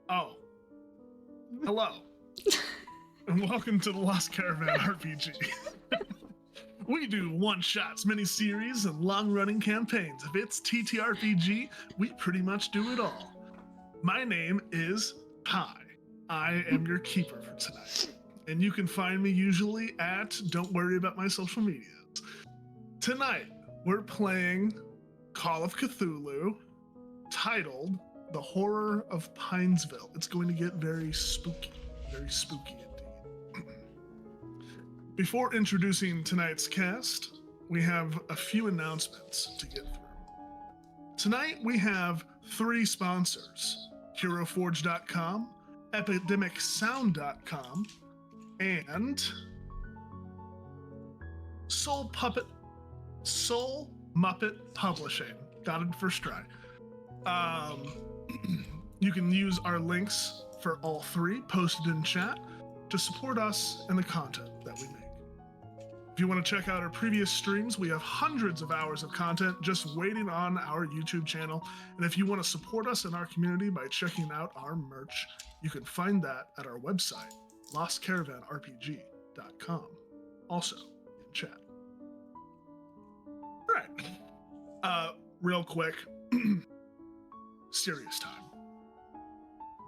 Oh, hello, and welcome to the Lost Caravan RPG. We do one-shots, mini-series, and long-running campaigns. If it's TTRPG, we pretty much do it all. My name is Pi. I am your keeper for tonight. And you can find me usually at Don't Worry About My Social Medias. Tonight, we're playing Call of Cthulhu, titled The Horror of Pinesville. It's going to get very spooky indeed. Before introducing tonight's cast, we have a few announcements to get through. Tonight we have 3 sponsors: HeroForge.com, EpidemicSound.com, and Soul Muppet Publishing. Got it first try. You can use our links for all 3 posted in chat to support us and the content that we make. If you want to check out our previous streams, we have hundreds of hours of content just waiting on our YouTube channel. And if you want to support us in our community by checking out our merch, you can find that at our website, lostcaravanrpg.com. Also in chat. All right. Real quick, serious time.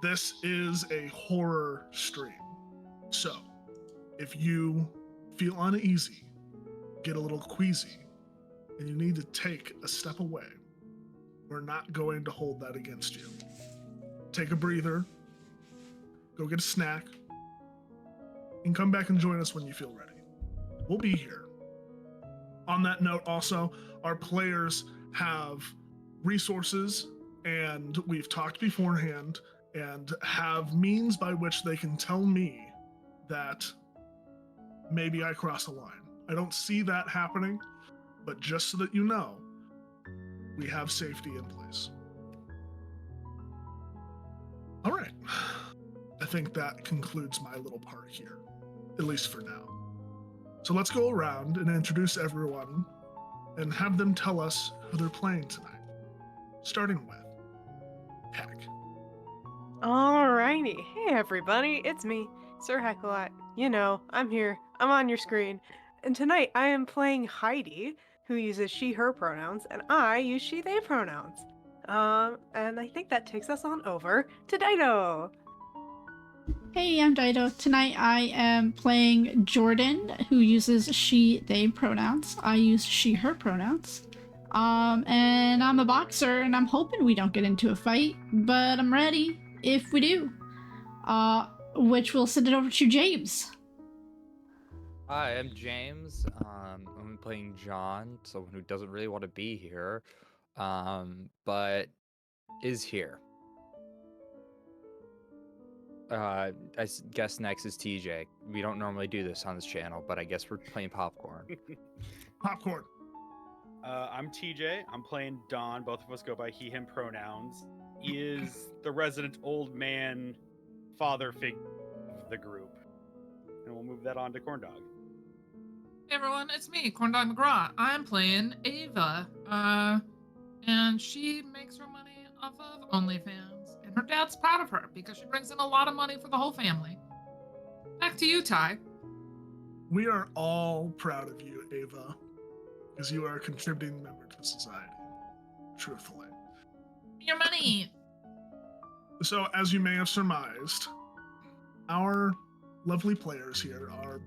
This is a horror stream. So, if you feel uneasy, get a little queasy, and you need to take a step away, we're not going to hold that against you. Take a breather, go get a snack, and come back and join us when you feel ready. We'll be here. On that note, also, our players have resources, and we've talked beforehand, and have means by which they can tell me that maybe I cross a line. I don't see that happening, but just so that you know, we have safety in place. All right. I think that concludes my little part here, at least for now. So let's go around and introduce everyone and have them tell us who they're playing tonight. Starting with Heck. Alrighty. Hey everybody, it's me, Sir Heckalot. You know, I'm here. I'm on your screen. And tonight I am playing Heidi, who uses she, her pronouns, and I use she, they pronouns. And I think that takes us on over to Dido. Hey, I'm Dido. Tonight I am playing Jordan, who uses she, they pronouns. I use she, her pronouns. And I'm a boxer, and I'm hoping we don't get into a fight, but I'm ready if we do. Which will send it over to James. Hi, I'm James. I'm playing John, someone who doesn't really want to be here, but is here. I guess next is TJ. We don't normally do this on this channel, but I guess we're playing popcorn. Popcorn. I'm TJ. I'm playing Don. Both of us go by he, him pronouns. He is the resident old man father figure of the group. And we'll move that on to Corndog. Hey everyone, it's me, Corndog McGraw. I'm playing Ava, and she makes her money off of OnlyFans, and her dad's proud of her because she brings in a lot of money for the whole family. Back to you, Ty. We are all proud of you, Ava, because you are a contributing member to society, truthfully. Your money. So, as you may have surmised, our lovely players here are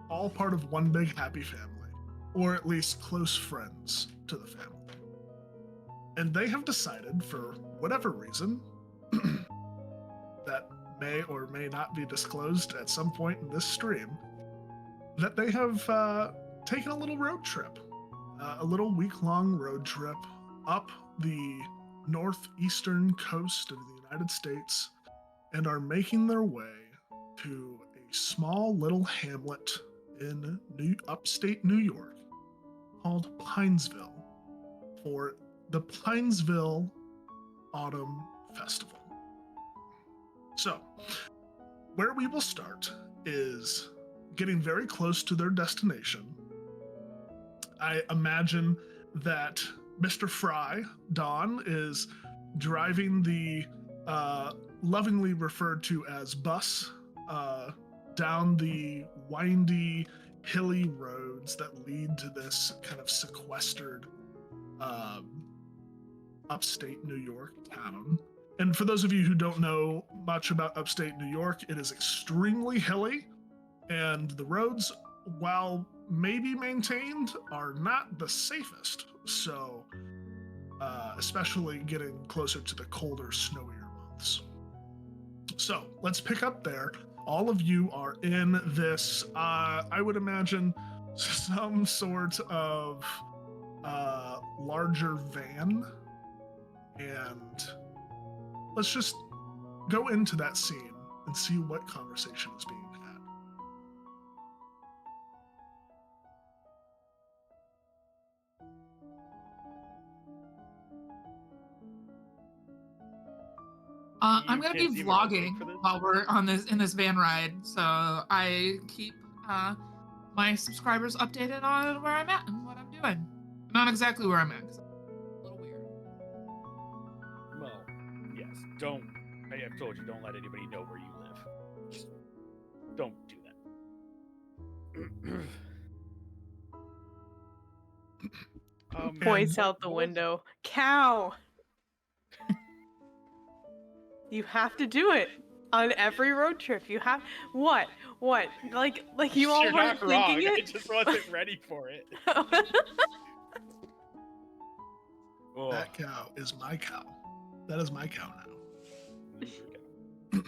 all part of one big happy family, or at least close friends to the family. And they have decided, for whatever reason, that may or may not be disclosed at some point in this stream, that they have taken a little road trip, a little week-long road trip up the northeastern coast of the United States, and are making their way to a small little hamlet in upstate New York called Pinesville for the Pinesville Autumn Festival. So, where we will start is getting very close to their destination. I imagine that Mr. Fry, Don, is driving the lovingly referred to as bus, down the windy, hilly roads that lead to this kind of sequestered upstate New York town. And for those of you who don't know much about upstate New York, it is extremely hilly, and the roads, while maybe maintained, are not the safest. So, especially getting closer to the colder, snowier months. So let's pick up there. All of you are in this, I would imagine, some sort of larger van. And let's just go into that scene and see what conversation is being had. I'm gonna be kids even awake vlogging for this? while we're on this van ride, so I keep my subscribers updated on where I'm at and what I'm doing. Not exactly where I'm at, 'cause I'm a little weird. Well, yes. Don't. I have told you, don't let anybody know where you live. Just don't do that. Points And out the what was- window. Cow! You have to do it on every road trip. You have what? What? Like you all You're weren't not wrong. thinking I it? just wasn't ready for it. Oh, that cow is my cow. That is my cow now. there's your cow.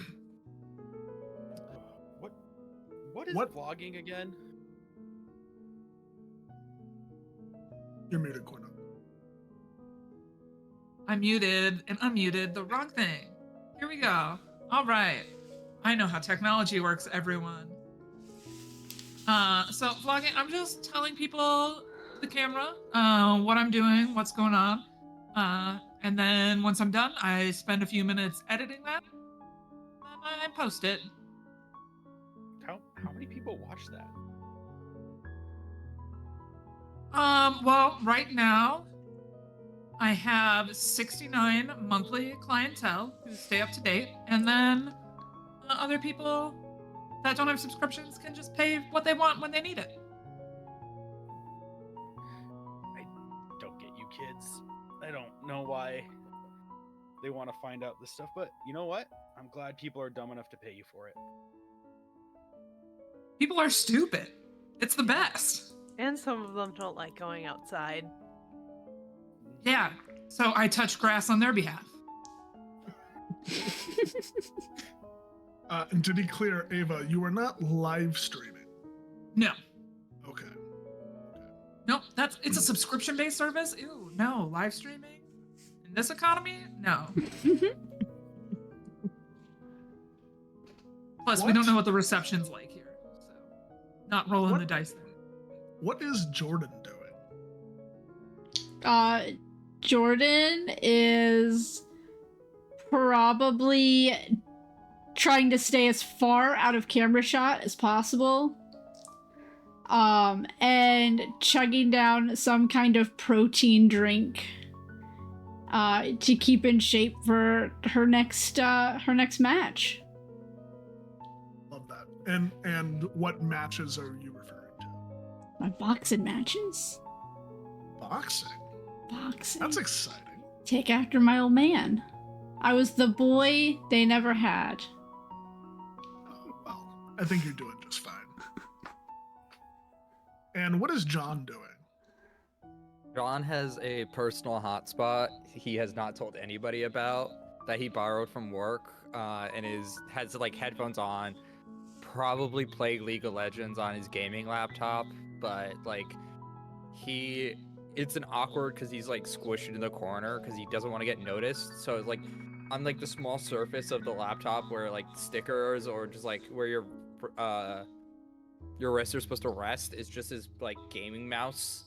What is What? vlogging again? You're muted, Corno. I muted and unmuted the wrong thing. Here we go. All right. I know how technology works, everyone. So vlogging, I'm just telling people the camera what I'm doing, what's going on. And then once I'm done, I spend a few minutes editing that. And I post it. How many people watch that? Well, right now, I have 69 monthly clientele who stay up to date, and then other people that don't have subscriptions can just pay what they want when they need it. I don't get you kids. I don't know why they want to find out this stuff, but you know what? I'm glad people are dumb enough to pay you for it. People are stupid. It's the best. And some of them don't like going outside. Yeah, so I touch grass on their behalf. And to be clear, Ava, you are not live streaming. No, Okay. no, it's a subscription-based service. Ew, no, live streaming in this economy, no. Plus, we What? don't know what the reception's like here, so not rolling What? the dice there. What is Jordan doing? Jordan is probably trying to stay as far out of camera shot as possible. And chugging down some kind of protein drink to keep in shape for her next match. Love that. And what matches are you referring to? My boxing matches. Boxing. Boxing. That's exciting. Take after my old man. I was the boy they never had. Oh, well, I think you're doing just fine. And what is John doing? John has a personal hotspot he has not told anybody about that he borrowed from work, and has like headphones on, probably playing League of Legends on his gaming laptop, but like it's an awkward because he's like squished in the corner because he doesn't want to get noticed. So it's like on like the small surface of the laptop where like stickers or just like where your wrists are supposed to rest is just his like gaming mouse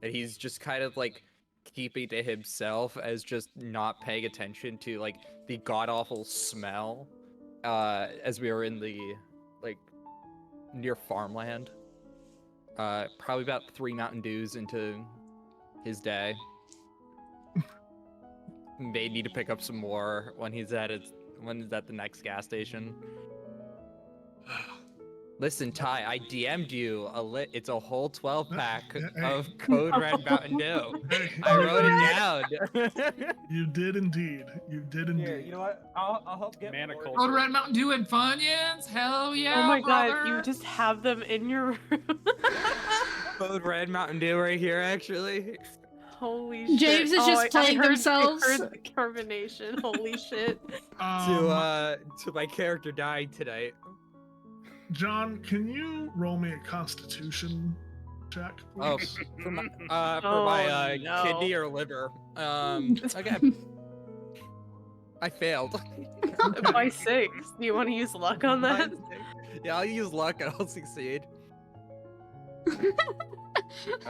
that he's just kind of like keeping to himself as just not paying attention to like the god awful smell as we were in the like near farmland. Probably about 3 Mountain Dews into his day. may need to pick up some more when he's at the next gas station. Listen, Ty, I DM'd you it's a whole 12-pack Hey. of Code Red Mountain Dew. Hey, I wrote it down. you did indeed. You did indeed. Here, you know what? I'll help get Mana more. culture. Code Red Mountain Dew and Funyuns. Hell yeah, Oh my brother. god, you just have them in your room. Code Red Mountain Dew right here, actually. Holy shit. James is just playing themselves. I heard the carbonation. Holy shit. To my character dying tonight. John, can you roll me a Constitution check, Oh, please? for my no. kidney or liver. Okay. I failed. By 6. Do you want to use luck on that? Yeah, I'll use luck and I'll succeed.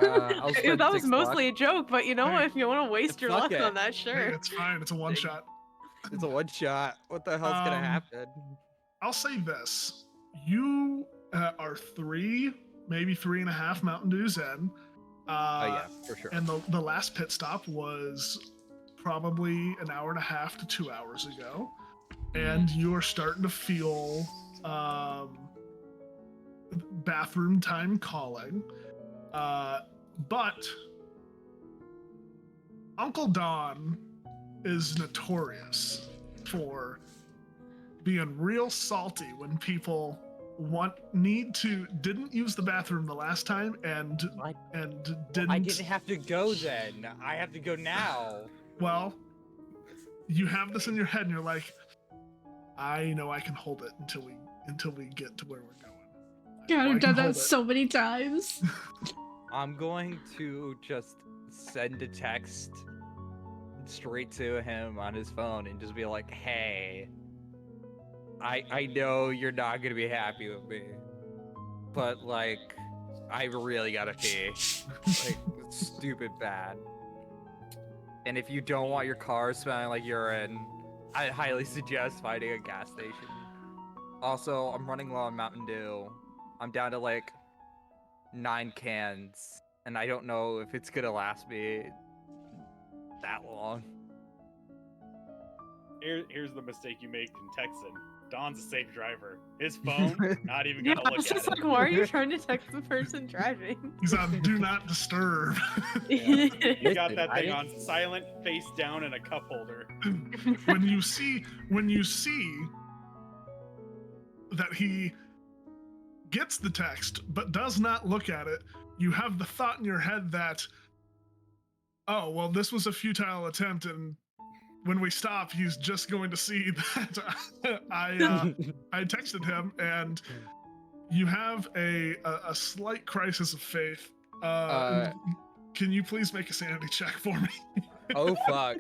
I'll spend That was 6 luck. mostly a joke, but you know what? Hey, If you want to waste your fuck luck it. on that, Hey, sure. it's fine. It's a one shot. It's a one shot. What the hell's gonna happen? I'll say this: you are 3, maybe 3.5 Mountain Dews in. Oh yeah, for sure. And the last pit stop was probably an hour and a half to 2 hours ago, and you're starting to feel bathroom time calling. But Uncle Don is notorious for being real salty when people didn't use the bathroom the last time and didn't. I didn't have to go then. I have to go now. Well, you have this in your head and you're like, I know I can hold it until we get to where we're going. God, I I've can done that hold it. so many times. I'm going to just send a text straight to him on his phone and just be like, hey, I know you're not gonna be happy with me, but like, I really gotta pee. Like, it's stupid bad. And if you don't want your car smelling like urine, I highly suggest finding a gas station. Also, I'm running low on Mountain Dew. I'm down to like 9 cans, and I don't know if it's gonna last me that long. Here's the mistake you make in texting. Don's a safe driver. His phone, not even Yeah, gonna I look was at just it. like, why are you trying to text the person driving? He's on do not disturb. You got Listen, that I thing didn't- on silent, face down, in a cup holder. when you see that he gets the text but does not look at it, you have the thought in your head that, oh well, this was a futile attempt, and when we stop, he's just going to see that I texted him, and you have a slight crisis of faith. Can you please make a sanity check for me? Oh fuck.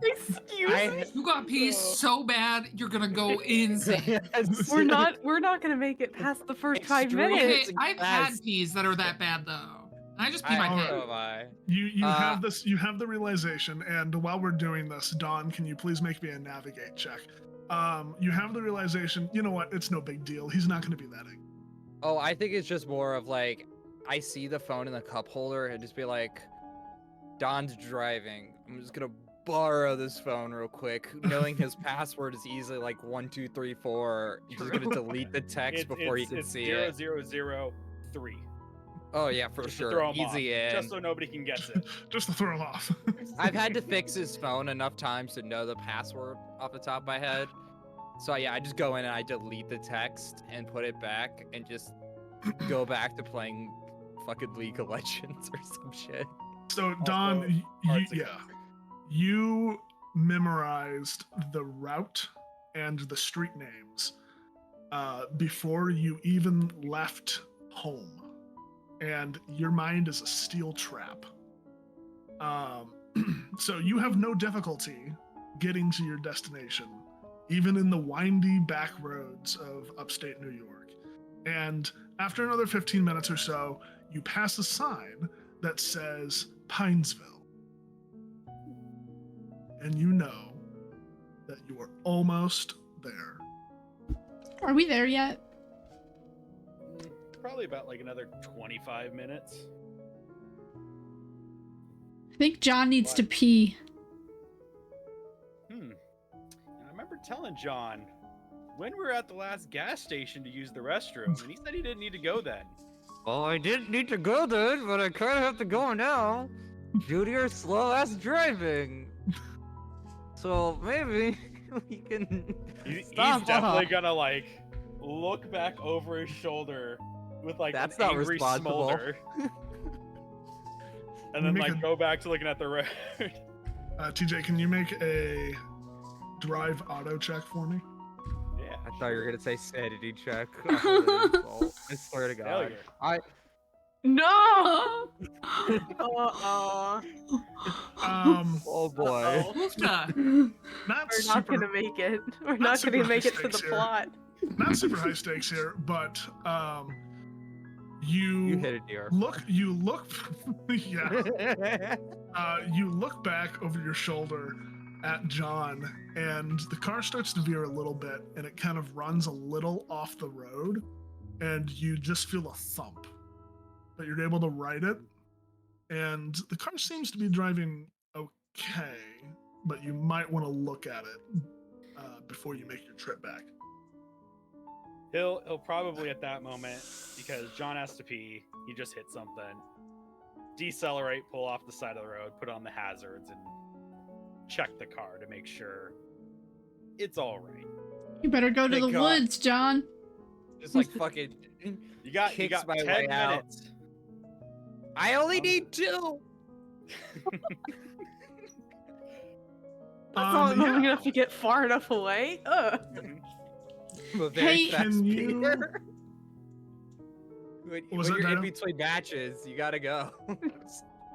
Excuse me. You got pee so bad, you're gonna go insane. We're not gonna make it past the first 5 Extreme. minutes. Okay, I've had peas that are that bad though. And I just pee my Alright. pants. So have I. You have this. You have the realization, and while we're doing this, Dawn, can you please make me a navigate check? You have the realization. You know what? It's no big deal. He's not going to be that angry. Oh, I think it's just more of like, I see the phone in the cup holder and just be like, Don's driving. I'm just gonna borrow this phone real quick, knowing his password is easily like 1, 2, 3, 4. He's just gonna delete the text before he can see it. 0003. Oh yeah, for Just to sure. throw him off, Easy in. just so nobody can guess it. Just to throw him off. I've had to fix his phone enough times to know the password off the top of my head. So yeah, I just go in and I delete the text and put it back and just go back to playing fucking League of Legends or some shit. So Also, Dawn, Hearts of yeah, Galaxy. you memorized the route and the street names before you even left home, and your mind is a steel trap. So you have no difficulty getting to your destination, even in the windy back roads of upstate New York. And after another 15 minutes or so, you pass a sign that says Pinesville. And you know that you are almost there. Are we there yet? Probably about like another 25 minutes. I think John needs to pee. remember telling John when we were at the last gas station to use the restroom, and he said he didn't need to go then. Well, I didn't need to go then, but I kind of have to go now due to your slow-ass driving. So maybe we can He's stop definitely off. gonna like look back over his shoulder with like That's an not angry responsible. smolder, and then Make like a- go back to looking at the road. TJ, can you make a drive auto check for me? Yeah. I thought you were gonna say sanity check. Oh, I swear to God. Failure. No! Uh-oh. Oh boy. Not We're not super, gonna make it. We're not not super gonna make high it to the stakes here. plot. not super high stakes here, but You you hit a deer. look, yeah. You look back over your shoulder at John, and the car starts to veer a little bit, and it kind of runs a little off the road, and you just feel a thump. But you're able to right it, and the car seems to be driving okay, but you might want to look at it before you make your trip back. He'll probably at that moment, because John has to pee, he just hit something, decelerate, pull off the side of the road, put on the hazards, and check the car to make sure it's all right. You better go to Thank the God. woods, John. Just like fucking. You got Kicks my 10 way out. minutes. I only need 2. That's not long yeah. enough to get far enough away. Ugh. I'm a very Hey, fast can you- speeder. When Was that you're in Dino? between matches, you gotta go.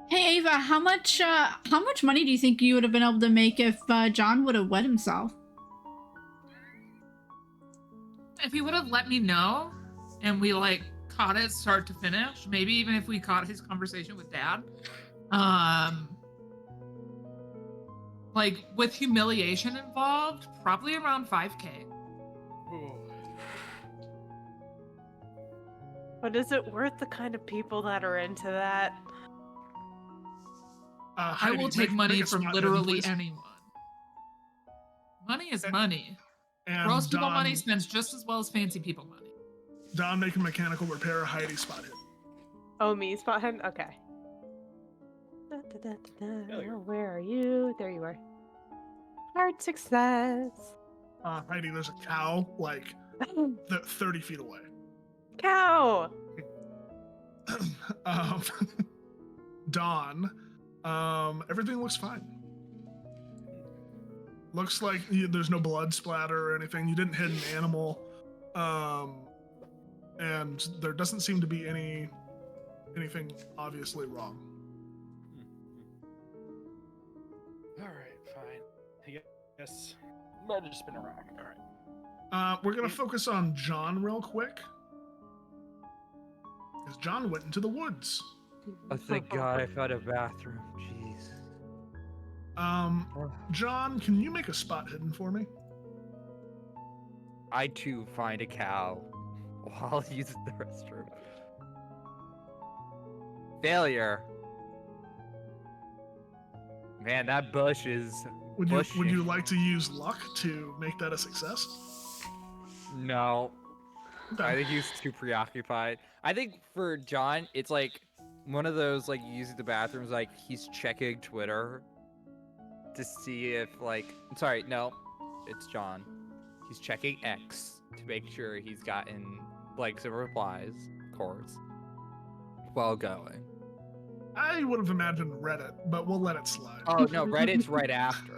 Hey Ava, how much money do you think you would have been able to make if John would have wet himself? If he would have let me know and we like caught it start to finish, maybe even if we caught his conversation with Dad, like with humiliation involved, probably around 5K. Ooh. But is it worth the kind of people that are into that? I Heidi, will take make money a from spot literally hidden, please. anyone. Money is And- money. And Gross people money Don, spends just as well as fancy people money. Don, make a mechanical repair. Heidi, spot hit. Oh, me, spot hidden? Okay. Da, da, da, da, da. Failure. Where are you? There you are. Hard success. Heidi, there's a cow like 30 feet away. Cow! um, Don, everything looks fine. Looks like there's no blood splatter or anything. You didn't hit an animal, and there doesn't seem to be anything obviously wrong. All right, fine. I guess might have just been a rock. All right. We're gonna focus on John real quick, because John went into the woods. Oh, thank God I found a bathroom. Jeez. John, can you make a spot hidden for me? I too find a cow while using the restroom. Failure. Man, that bush is. Would bushy. you like to use luck to make that a success? No. Okay. I think he's too preoccupied. I think for John, it's like one of those like using the bathrooms, like he's checking Twitter to see if like. Sorry, no, it's John. He's checking X to make sure he's gotten likes and replies, of course, while going. I would have imagined Reddit, but we'll let it slide. Oh no, Reddit's right after.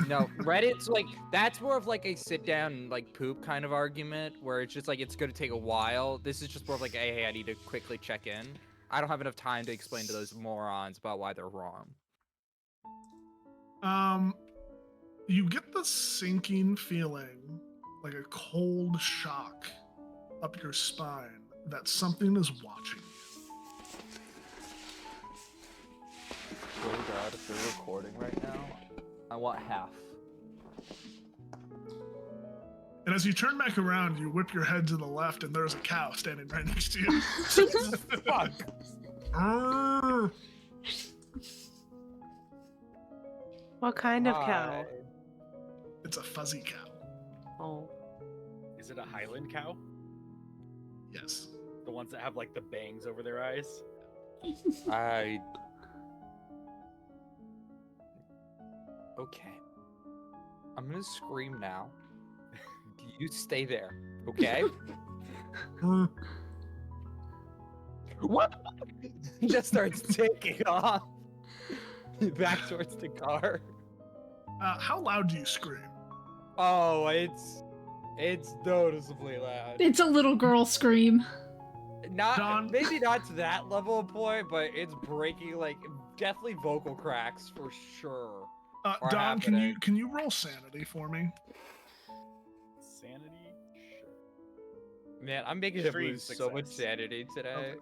No, Reddit's like that's more of like a sit down and like poop kind of argument where it's just like it's gonna take a while. This is just more of like, hey, I need to quickly check in. I don't have enough time to explain to those morons about why they're wrong. You get the sinking feeling, like a cold shock up your spine that something is watching you. Oh God, if they're recording right now, I want half. And as you turn back around, you whip your head to the left, and there's a cow standing right next to you. Fuck. Arrgh. What kind of cow? It's a fuzzy cow. Oh. Is it a Highland cow? Yes. The ones that have like the bangs over their eyes? Okay. I'm gonna scream now. You stay there, okay? What? He just starts taking off back towards the car. How loud do you scream? Oh, it's noticeably loud. It's a little girl scream. Don? Maybe not to that level of point, but it's breaking, like, definitely vocal cracks for sure. are Don, happening. can you roll sanity for me? Sanity? Sure. Man, I'm making him Extreme lose so much success. sanity today.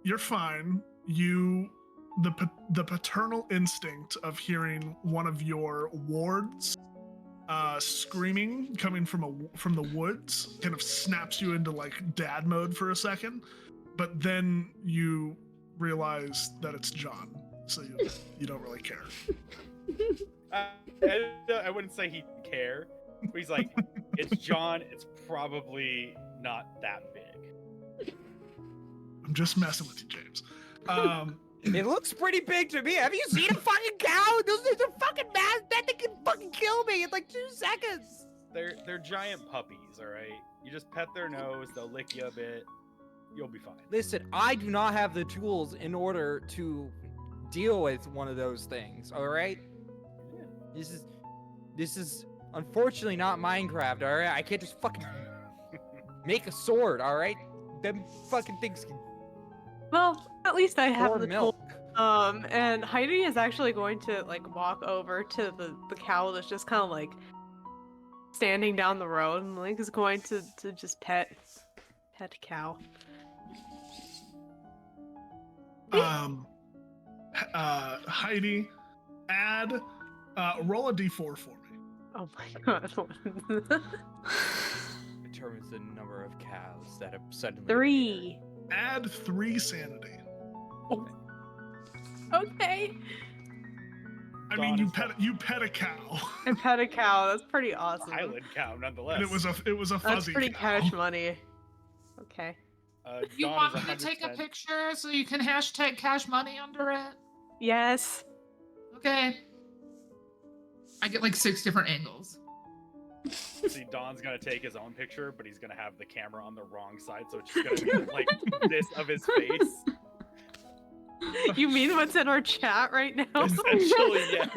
You're fine. The paternal instinct of hearing one of your wards screaming coming from the woods kind of snaps you into like dad mode for a second, but then you realize that it's John, so you don't really care. I wouldn't say he'd care, but he's like, it's John, it's probably not that big. I'm just messing with you, James. It looks pretty big to me. Have you seen a fucking cow? Those things are fucking mad. That thing can fucking kill me in like 2 seconds. They're giant puppies, all right? You just pet their nose, they'll lick you a bit, you'll be fine. Listen, I do not have the tools in order to deal with one of those things, all right? Yeah. This is unfortunately not Minecraft, all right? I can't just fucking make a sword, all right? Them fucking things can Well, at least I have pour the milk. tool. And Heidi is actually going to like walk over to the cow that's just kind of like standing down the road, and Link is going to just pet cow. Heidi, roll a d4 for me. Oh my god. Determines the number of cows that have suddenly 3. Add 3 sanity. Okay. I mean, you pet a cow. I pet a cow. That's pretty awesome. Highland cow, nonetheless. And it was a That's fuzzy pretty cow. cash money. Okay. You Dawn want is me to take a 100%. picture so you can hashtag cash money under it? Yes. Okay. I get like 6 different angles. See, Don's gonna take his own picture, but he's gonna have the camera on the wrong side, so it's just gonna be like this of his face. You mean what's in our chat right now? Essentially, yeah.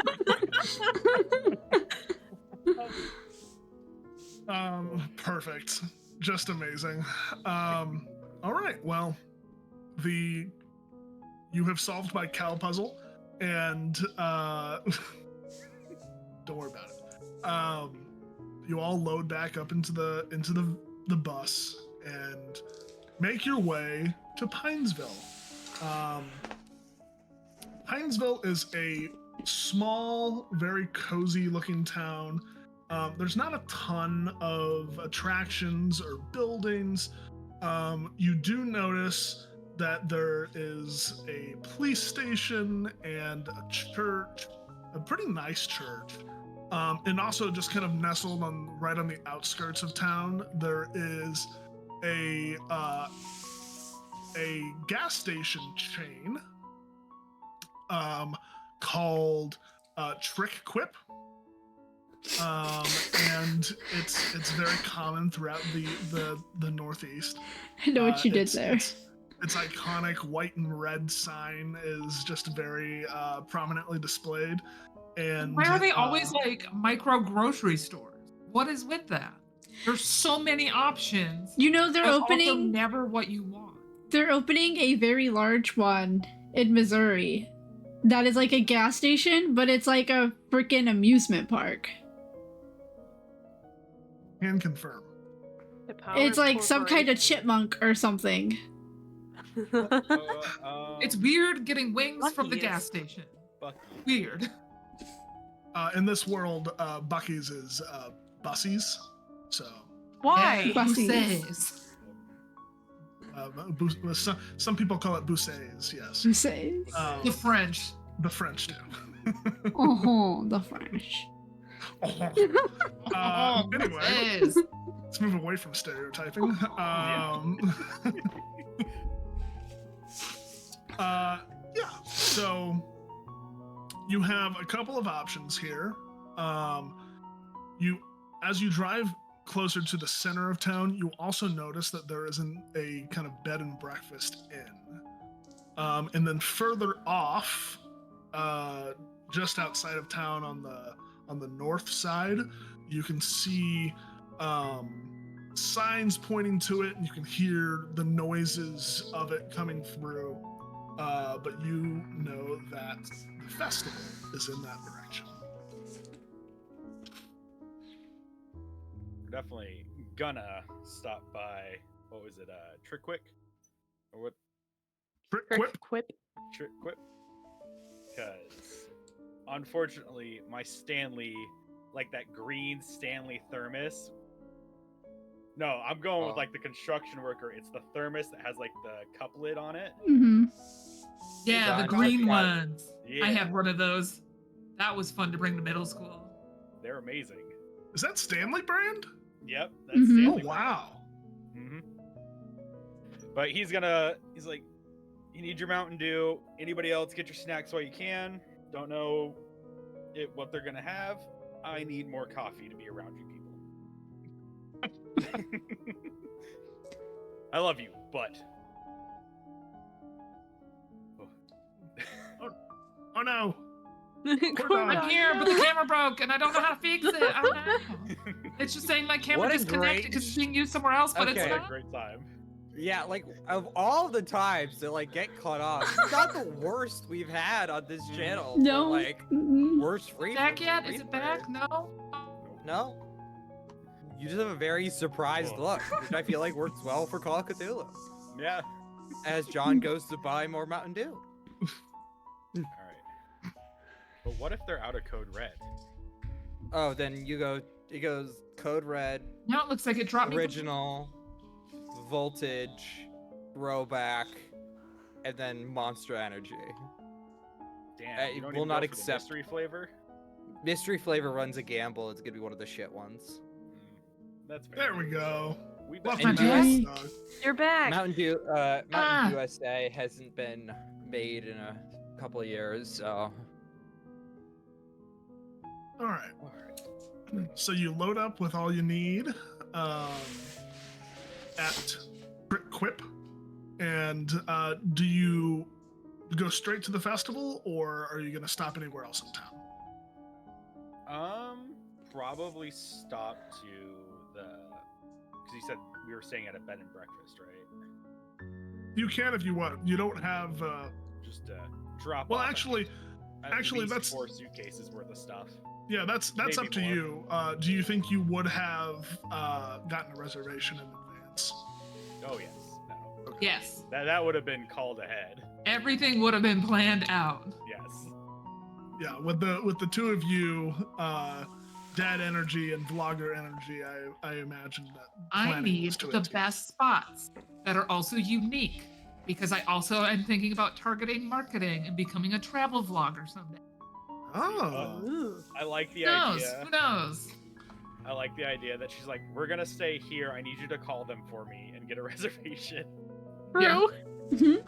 Perfect. Just amazing. All right. Well, you have solved my cow puzzle, and don't worry about it. You all load back up into the bus and make your way to Pinesville. Pinesville is a small, very cozy looking town. There's not a ton of attractions or buildings. You do notice that there is a police station and a church, a pretty nice church. And also just kind of nestled right on the outskirts of town, there is a gas station chain called Trick Quip. And it's very common throughout the Northeast. I know what you did there. Its iconic white and red sign is just very prominently displayed. And Why are they always like micro grocery stores? What is with that? There's so many options. You know, they're but also opening never what you want. they're opening a very large one in Missouri. That is like a gas station, but it's like a freaking amusement park. Can confirm. It's like some kind of chipmunk or something. It's weird getting wings from the Buc-ee's. gas station. Bucky. Weird. In this world, Bucky's is Bussies. So Why? Bussies. some people call it Boussays, yes. Who says? The French. The French do. Oh, the French. Anyway, Yes. let's move away from stereotyping. Yeah. So you have a couple of options here. As you drive closer to the center of town, you also notice that there isn't a kind of bed and breakfast inn. And then further off, just outside of town on the north side, you can see signs pointing to it, and you can hear the noises of it coming through. But you know that the festival is in that direction. We're definitely gonna stop by. What was it? Trickwick, or what? Quip. Quip. Trickquip. Because unfortunately, my Stanley, like that green Stanley thermos. No, I'm going with like the construction worker. It's the thermos that has like the cup lid on it. Mm-hmm. Yeah, the John, green John. ones. Yeah, I had one of those. That was fun to bring to middle school. they're amazing. Is that Stanley brand? Yep, that's Mhm. Stanley. Oh wow. hmm But he's like, you need your Mountain Dew. Anybody else, get your snacks while you can. Don't know what they're gonna have. I need more coffee to be around you people. I love you, but Oh no. I'm here, but the camera broke and I don't know how to fix it. I don't know. It's just saying my camera What a disconnected great- because it's being used somewhere else, but Okay. it's what a not. great time. Yeah, like of all the times to like get cut off, it's not the worst we've had on this channel. for, No. like Mm-mm. worst free. Back yet? Is it back? No. No. You just have a very surprised Whoa. look, which I feel like works well for Call of Cthulhu. Yeah. As John goes to buy more Mountain Dew. All right. But what if they're out of code red? Oh, then it goes Code Red, Now it looks like it dropped me. Original, Voltage, Throwback, and then Monster Energy. Damn. It you don't will even not go for the accept- mystery flavor. Mystery flavor runs a gamble. It's gonna be one of the shit ones. That's fair. There we go. We Welcome And back, yes. dog. You're back. Mountain Dew Ah. USA hasn't been made in a couple of years, so All right. All right. So you load up with all you need at Quip, and do you go straight to the festival, or are you going to stop anywhere else in town? Probably stop to because you said we were staying at a bed and breakfast, right? You can if you want. You don't have. Just drop. Well, off actually, at least that's 4 suitcases worth of stuff. yeah. That's Maybe up to more. you. Do you think you would have gotten a reservation in advance? Oh yes. No. Yes. That would have been called ahead. Everything would have been planned out. Yes. Yeah, with the two of you, Dad Energy and Vlogger Energy, I imagine that. I planning need was to the it too. best spots that are also unique because I also am thinking about targeting marketing and becoming a travel vlogger someday. Oh, Ooh. I like the Who knows? idea. Who knows? I like the idea that she's like, we're gonna stay here. I need you to call them for me and get a reservation. Yeah. Mhm.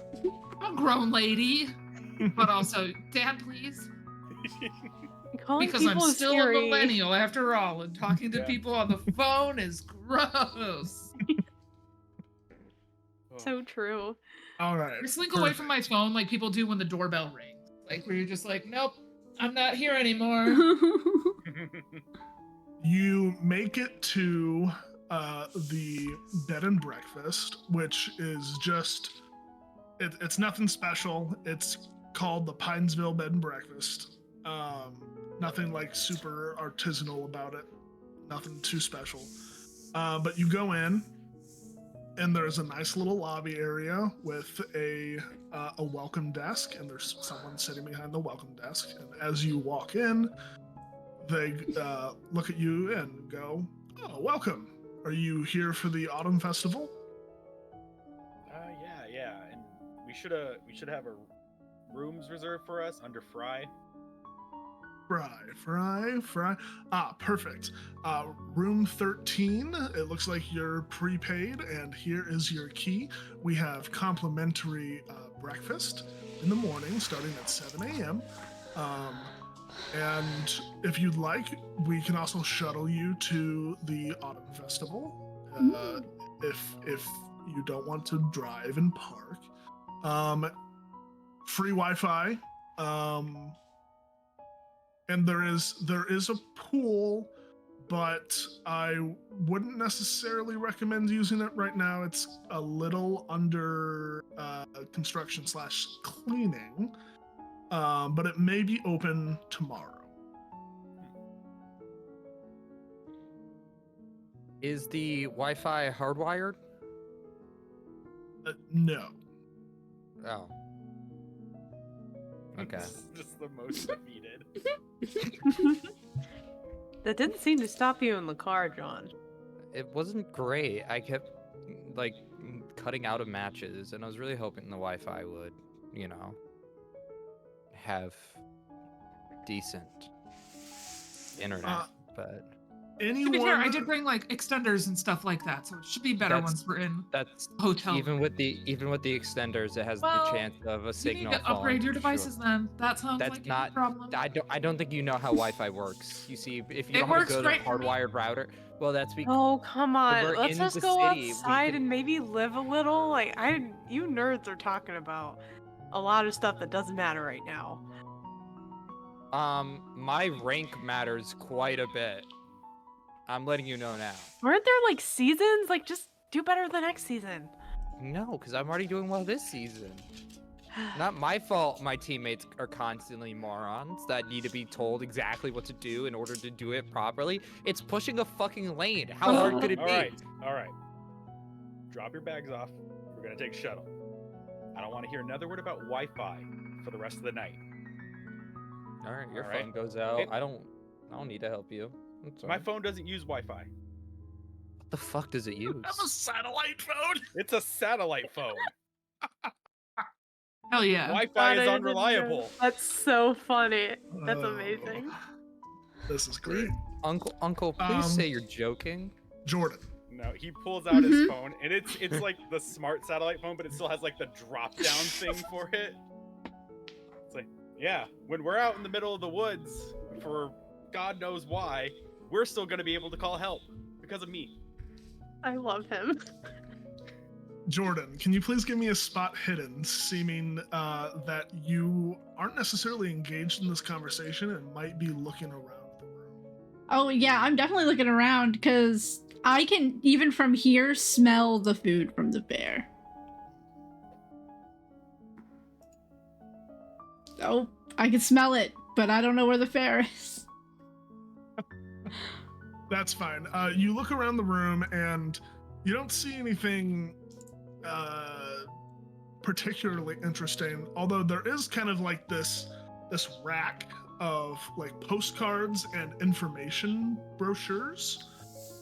I'm a grown lady, but also, Dad, please. Calling Because I'm people still a scary. millennial after all, and talking to Yeah. people on the phone is gross. So true. all right. I slink away from my phone like people do when the doorbell rings. Like, where you're just like, nope, I'm not here anymore. You make it to the bed and breakfast, which is just it's nothing special. It's called the Pinesville Bed and Breakfast. Nothing like super artisanal about it. Nothing too special. But you go in, and there's a nice little lobby area with a welcome desk, and there's someone sitting behind the welcome desk. And as you walk in, they look at you and go, "Oh, welcome. Are you here for the autumn festival?" Yeah, and we should have a rooms reserved for us under Fry. Fry. Ah, perfect. Room 13. It looks like you're prepaid, and here is your key. We have complimentary breakfast in the morning, starting at 7 a.m. And if you'd like, we can also shuttle you to the Autumn Festival. If you don't want to drive and park. Free Wi-Fi. And there is a pool, but I wouldn't necessarily recommend using it right now. It's a little under construction / cleaning, but it may be open tomorrow. Is the Wi-Fi hardwired? No. Oh. Okay. This is just the most defeated. That didn't seem to stop you in the car, John. It wasn't great. I kept like cutting out of matches, and I was really hoping the Wi-Fi would, have decent internet. But To be fair, I did bring like extenders and stuff like that, so it should be better once we're in that's hotel. even with the extenders, it has the chance of a You signal. need to upgrade your devices then. That sounds That's like not a problem. I don't think you know how Wi-Fi works. You see, if you It don't want works to go to a great for me. hardwired router, well, that's because Oh, come on. we're Let's in just the go city, we outside can- and maybe live a little. You nerds are talking about a lot of stuff that doesn't matter right now. my rank matters quite a bit. I'm letting you know now. Weren't there like seasons? Like, just do better the next season. No, because I'm already doing well this season. Not my fault my teammates are constantly morons that need to be told exactly what to do in order to do it properly. It's pushing a fucking lane. How hard could it be? All right. Drop your bags off. We're gonna take shuttle. I don't want to hear another word about Wi-Fi for the rest of the night. All right, your All right. phone goes out. Hey. I don't need to help you. That's all My right. phone doesn't use Wi-Fi. What the fuck does it use? I'm a satellite phone. It's a satellite phone. Hell yeah. Wi-Fi God, I is didn't know. unreliable. That's so funny. That's Oh, amazing. This is great. Uncle, please say you're joking. Jordan. No, he pulls out his phone, and it's like the smart satellite phone, but it still has like the drop-down thing for it. It's like, yeah, when we're out in the middle of the woods for God knows why, we're still gonna be able to call help because of me. I love him. Jordan, can you please give me a spot hidden, seeming that you aren't necessarily engaged in this conversation and might be looking around the room? Oh yeah, I'm definitely looking around because I can, even from here, smell the food from the bear. Oh, I can smell it, but I don't know where the fair is. That's fine. You look around the room and you don't see anything particularly interesting, although there is kind of like this rack of like postcards and information brochures,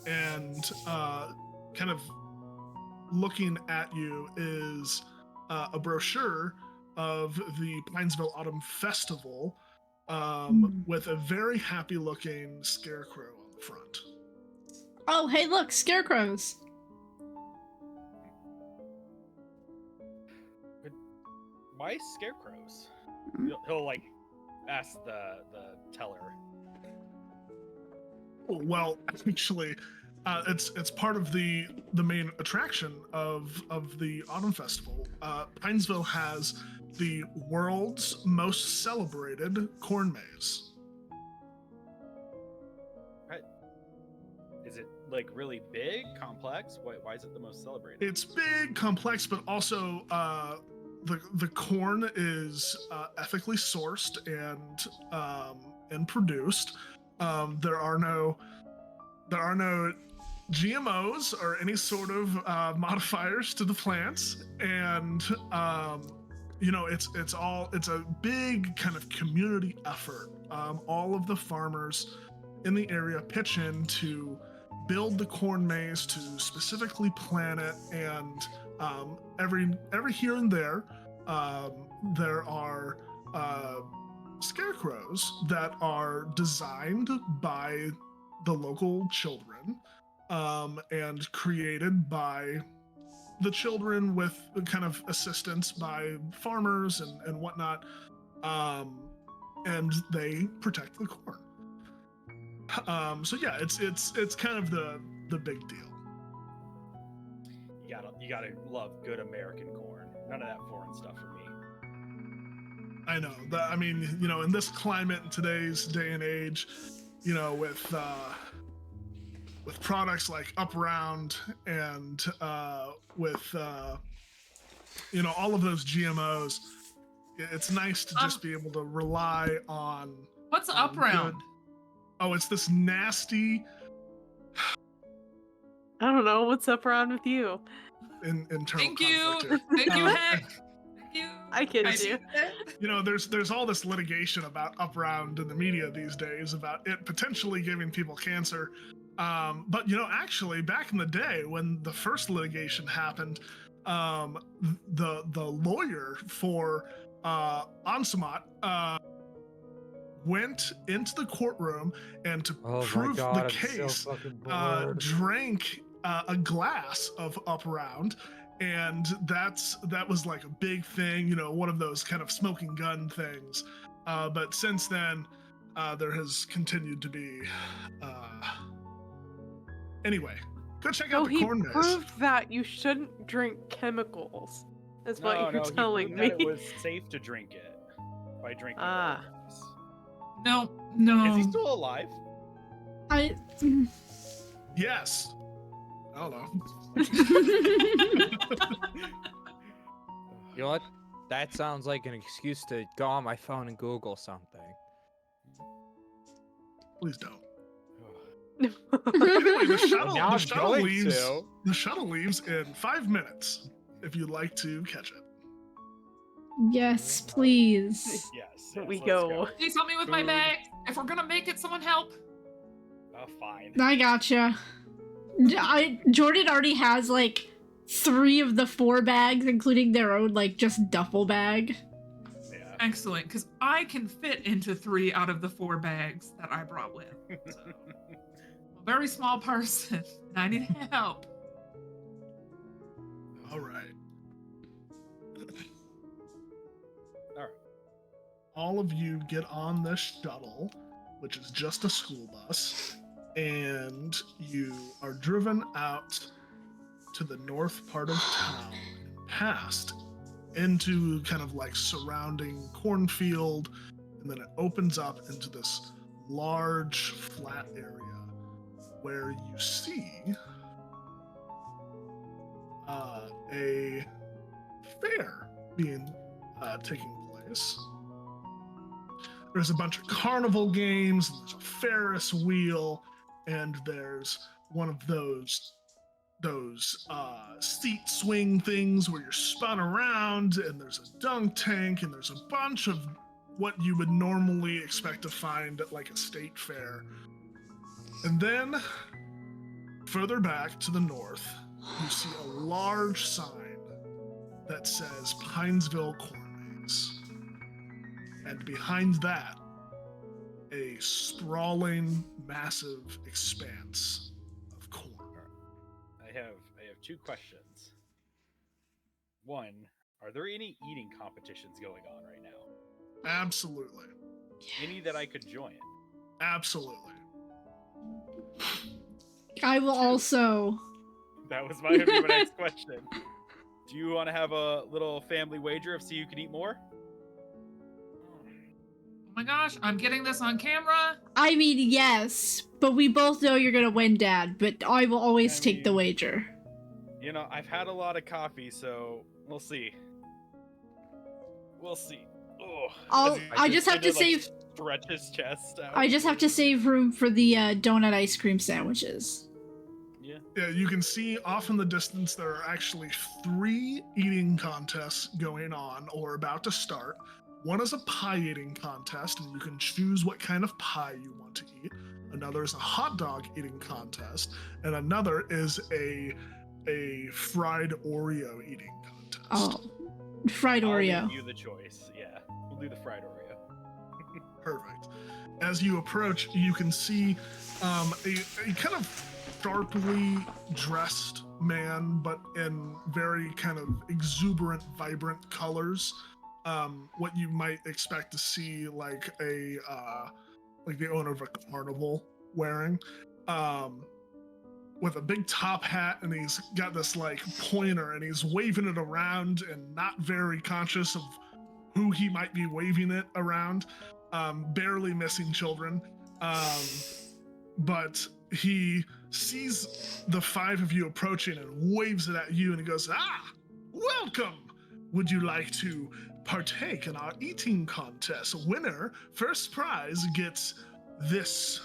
and kind of looking at you is a brochure of the Pinesville Autumn Festival with a very happy looking scarecrow on the front. Oh, hey, look, scarecrows. Why scarecrows? He'll like ask the teller. Well, actually, it's part of the main attraction of the Autumn Festival. Pinesville has the world's most celebrated corn maze. Right. Is it like really big, complex? Why is it the most celebrated? It's big, complex, but also the corn is ethically sourced and produced. There are no GMOs or any sort of modifiers to the plants, and it's a big kind of community effort. All of the farmers in the area pitch in to build the corn maze, to specifically plant it, and every here and there are scarecrows that are designed by the local children and created by the children with kind of assistance by farmers and whatnot. And they protect the corn. So yeah, it's kind of the big deal. You gotta love good American corn. None of that foreign stuff for me. I know that. I mean, in this climate, in today's day and age, with products like Upround and with all of those GMOs, it's nice to just be able to rely on. What's Upround? Oh, it's this nasty. I don't know what's up around with you. Internal Thank conflict you. here. Thank you, Heck. Thank you. I kid you. There's all this litigation about Upround in the media these days about it potentially giving people cancer. But actually, back in the day when the first litigation happened, the lawyer for Onsamat went into the courtroom and to prove the case, drank a glass of Upround, and that was like a big thing, one of those kind of smoking gun things. But since then, there has continued to be. Anyway, go check out the corn maze. He proved that you shouldn't drink chemicals. That's what you're telling me. That it was safe to drink it by drinking it. No. Is he still alive? Yes. I don't know. You know what? That sounds like an excuse to go on my phone and Google something. Please don't. Anyway, the shuttle leaves in 5 minutes. If you'd like to catch it. Yes, please. Yes. We go. Please help me with my bag. If we're gonna make it, someone help. Oh, fine. I gotcha. Jordan already has like 3 of the 4 bags, including their own just duffel bag. Yeah. Excellent, because I can fit into 3 out of the 4 bags that I brought with. So, I'm a very small person, and I need help. All right. All of you get on this shuttle, which is just a school bus, and you are driven out to the north part of town and past into kind of surrounding cornfield, and then it opens up into this large flat area where you see a fair being taking place. There's a bunch of carnival games, and there's a Ferris wheel, and there's one of those seat swing things where you're spun around, and there's a dunk tank, and there's a bunch of what you would normally expect to find at a state fair. And then further back to the north, you see a large sign that says Pinesville Corn Maze. And behind that, a sprawling, massive expanse of corn. I have 2 questions. One, are there any eating competitions going on right now? Absolutely. Any that I could join? Absolutely. I will also. That was my next question. Do you want to have a little family wager of see who can eat more? Oh my gosh, I'm getting this on camera. I mean, yes, but we both know you're gonna win, Dad, but I will always take the wager. I've had a lot of coffee, so we'll see. We'll see. Oh, I just have to save. Stretch his chest out. I just have to save room for the donut ice cream sandwiches. Yeah, you can see off in the distance there are actually 3 eating contests going on or about to start. One is a pie eating contest, and you can choose what kind of pie you want to eat. Another is a hot dog eating contest, and another is a fried Oreo eating contest. Oh, fried Oreo. I'll give you the choice. Yeah, we'll do the fried Oreo. Perfect. As you approach, you can see a kind of sharply dressed man, but in very kind of exuberant, vibrant colors. What you might expect to see like the owner of a carnival wearing, with a big top hat, and he's got this like pointer, and he's waving it around, and not very conscious of who he might be waving it around. Barely missing children, but he sees the 5 of you approaching and waves it at you, and he goes, welcome! Would you like to partake in our eating contest? Winner, first prize, gets this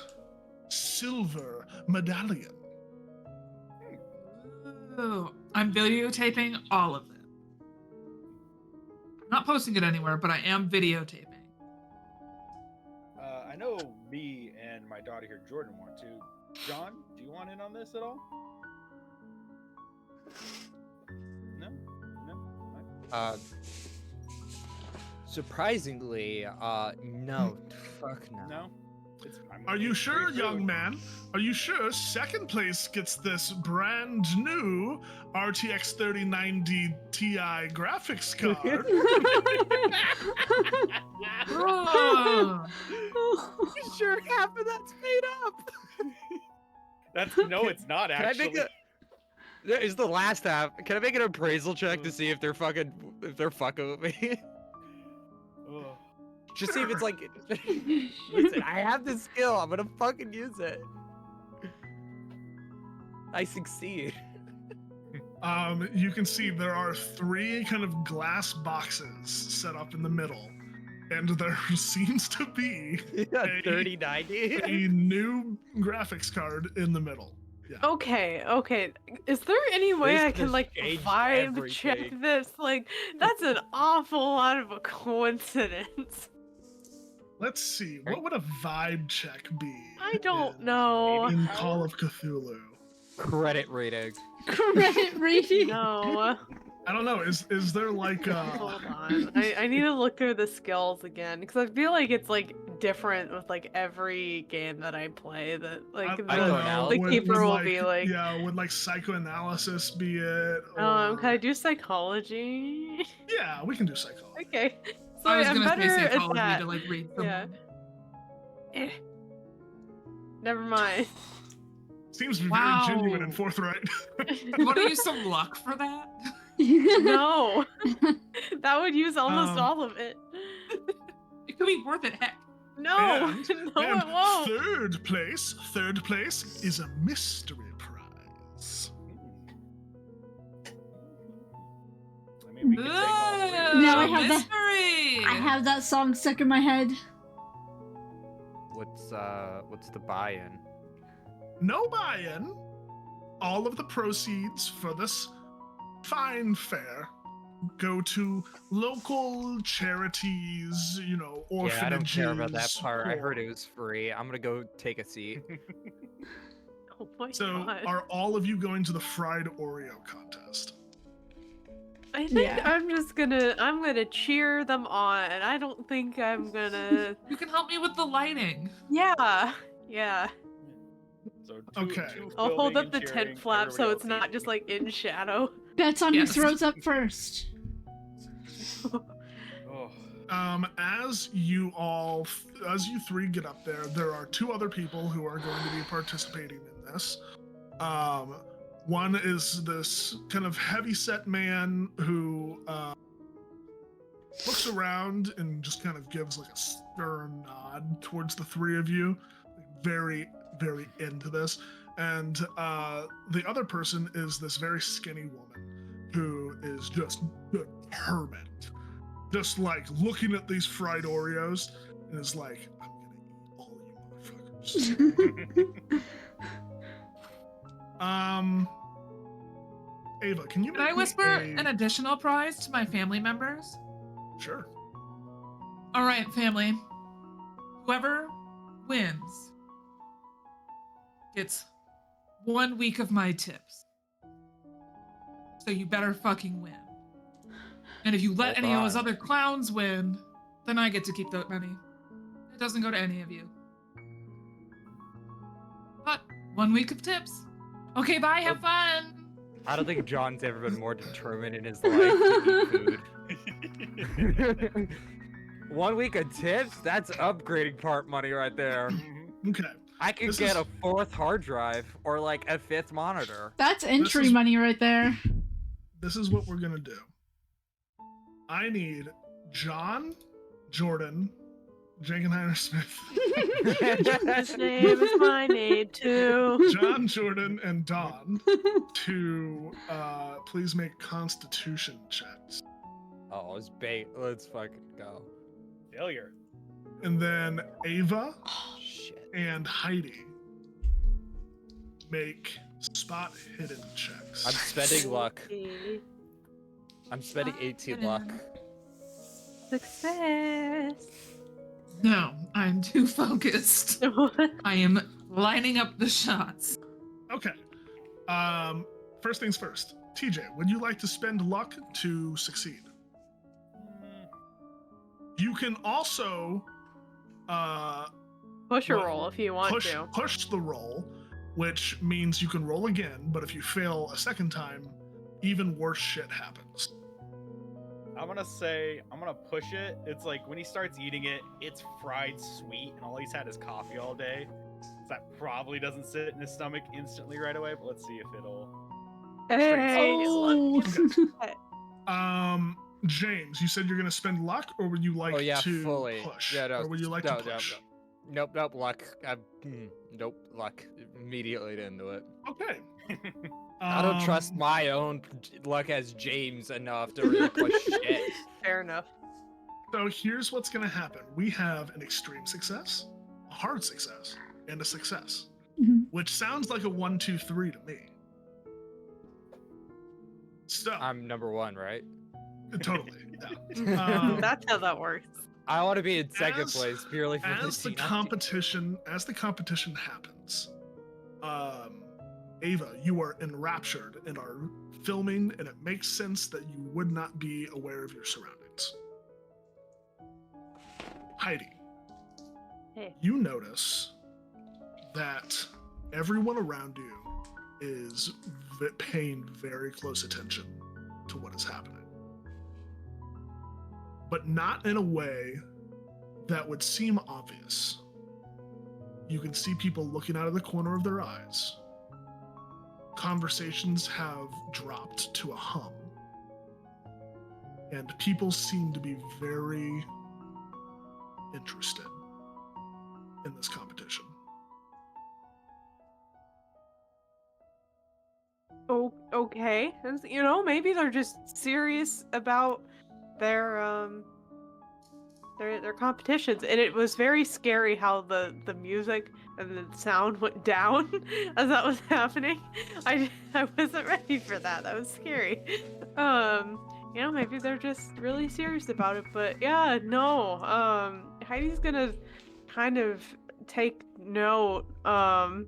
silver medallion. Ooh, I'm videotaping all of it. I'm not posting it anywhere, but I am videotaping. I know me and my daughter here, Jordan, want to. John, do you want in on this at all? No? Surprisingly, no. Fuck no. No? Are you sure, young man? Are you sure? Second place gets this brand new RTX 3090 Ti graphics card. Oh, You sure half of that's made up? No, it's not Can actually. I make That is the last half. Can I make an appraisal check to see if they're fucking with me? Ugh. Just see if it's like, listen, I have the skill. I'm gonna fucking use it. I succeed. You can see there are 3 kind of glass boxes set up in the middle, and there seems to be Yeah, 3090. a new graphics card in the middle. Yeah. Okay. Is there any way This I can just like changed vibe check everything. this? Like, that's an awful lot of a coincidence. Let's see. What would a vibe check be? I don't in- know. In Call of Cthulhu. Credit rating. Credit rating. No. I don't know. Is there like Hold on. I need to look through the skills again because I feel like it's like different with like every game that I play. That like I the, don't know. the Would- keeper would, will be like, yeah, would like psychoanalysis be it? can I or- do psychology? Yeah, we can do psychology. Okay. So I was I'm gonna better say at psychology that. to like read Yeah. someone. Never mind. Seems to be Wow. very genuine and forthright. You want to use some luck for that? No. That would use almost Um, all of it. It could be worth it. Heck. No, And- no, and it won't. third place is a mystery prize. I mean, we can take all three. Now I have the- mystery. I have that song stuck in my head. What's the buy-in? No buy-in. All of the proceeds for this fine fair go to local charities, orphanages. Yeah, I don't care about that part. I heard or- it was free. I'm gonna go take a seat. Oh my So, god. are all of you going to the fried Oreo contest? I think Yeah. I'm gonna cheer them on. I don't think I'm gonna. You can help me with the lighting. Yeah. So Okay. I'll hold filming up and the cheering, tent flap so everybody it's else not eating. just like in shadow. Bets on who Yes. throws up first. Oh. As you 3 get up there are 2 other people who are going to be participating in this. One is this kind of heavy-set man who looks around and just kind of gives like a stern nod towards the 3 of you, very, very into this. And the other person is this very skinny woman who is just determined, just like looking at these fried Oreos and is like, I'm gonna eat all you motherfuckers. Ava, can you Can I make me whisper a- an additional prize to my family members? Sure. All right, family. Whoever wins gets 1 week of my tips. So you better fucking win. And if you let Hold any of those on. other clowns win, then I get to keep the money. doesn't go to any of you. But 1 week of tips. Okay, bye. Have fun. I don't think John's ever been more determined in his life to eat food. 1 week of tips? That's upgrading part money right there. Okay. I could This get is- a 4th hard drive or like a 5th monitor. That's entry is- money right there. This is what we're gonna do. I need John, Jordan, Jankenheimer Smith, His name is my name too. John, Jordan, and Don to please make Constitution checks, Oh, it's bait. Let's fucking go. Failure. and then Ava Shit. and Heidi make spot hidden checks. I'm spending luck. Okay. I'm spending 18 luck. Success. No, I'm too focused. I am lining up the shots. Okay. First things first. TJ, would you like to spend luck to succeed? You can also Push a Well, roll if you want push to. push the roll, which means you can roll again, but if you fail a second time, even worse shit happens. I'm gonna say I'm gonna push it. It's like when he starts eating it, it's fried sweet, and all he's had is coffee all day. So that probably doesn't sit in his stomach instantly right away. But let's see if it'll. Hey, Oh. James, you said you're gonna spend luck, or would you like Oh yeah, to fully. push? Yeah, no, or would you like no, to push? Nope, luck. Nope, luck. Immediately into it. Okay. I don't trust Um, my own luck as James enough to really push shit. fair enough. So here's what's gonna happen. We have an extreme success, a hard success, and a success. Mhm. Which sounds like a 1, 2, 3 to me. So I'm number 1, right? totally. Yeah. That's how that works. I want to be in second As- place purely for As the the competition happens, Ava, you are enraptured and are filming, and it makes sense that you would not be aware of your surroundings. Heidi, Hey. you notice that everyone around you is paying very close attention to what is happening, but not in a way that would seem obvious. You can see people looking out of the corner of their eyes. Conversations have dropped to a hum. And people seem to be very interested in this competition. Oh, okay. Maybe they're just serious about their competitions, and it was very scary how the music and the sound went down as that was happening. I wasn't ready for that. That was scary. Maybe they're just really serious about it. But yeah, no. Heidi's gonna kind of take note. What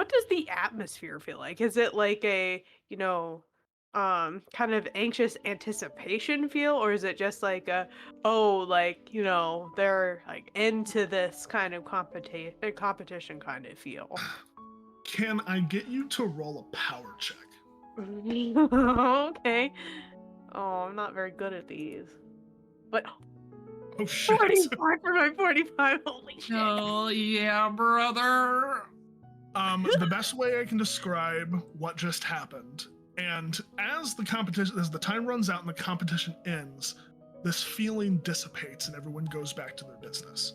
does the atmosphere feel like? Is it like a kind of anxious anticipation feel, or is it just like they're like into this kind of competition kind of feel? Can I get you to roll a power check? Okay. Oh, I'm not very good at these. But Oh shit. 45 for my 45. Holy shit. Oh yeah, brother. The best way I can describe what just happened, and as the time runs out and the competition ends, this feeling dissipates and everyone goes back to their business.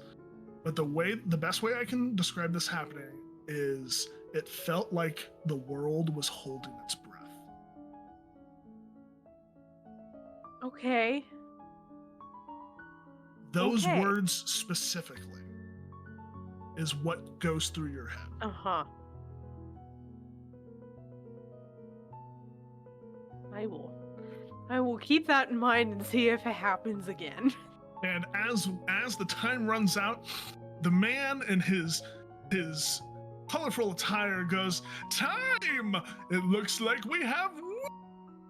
But the best way I can describe this happening is it felt like the world was holding its breath. Okay. Those Okay. words specifically is what goes through your head. Uh-huh. I will keep that in mind and see if it happens again. And as the time runs out, the man in his colorful attire goes, "Time! It looks like we have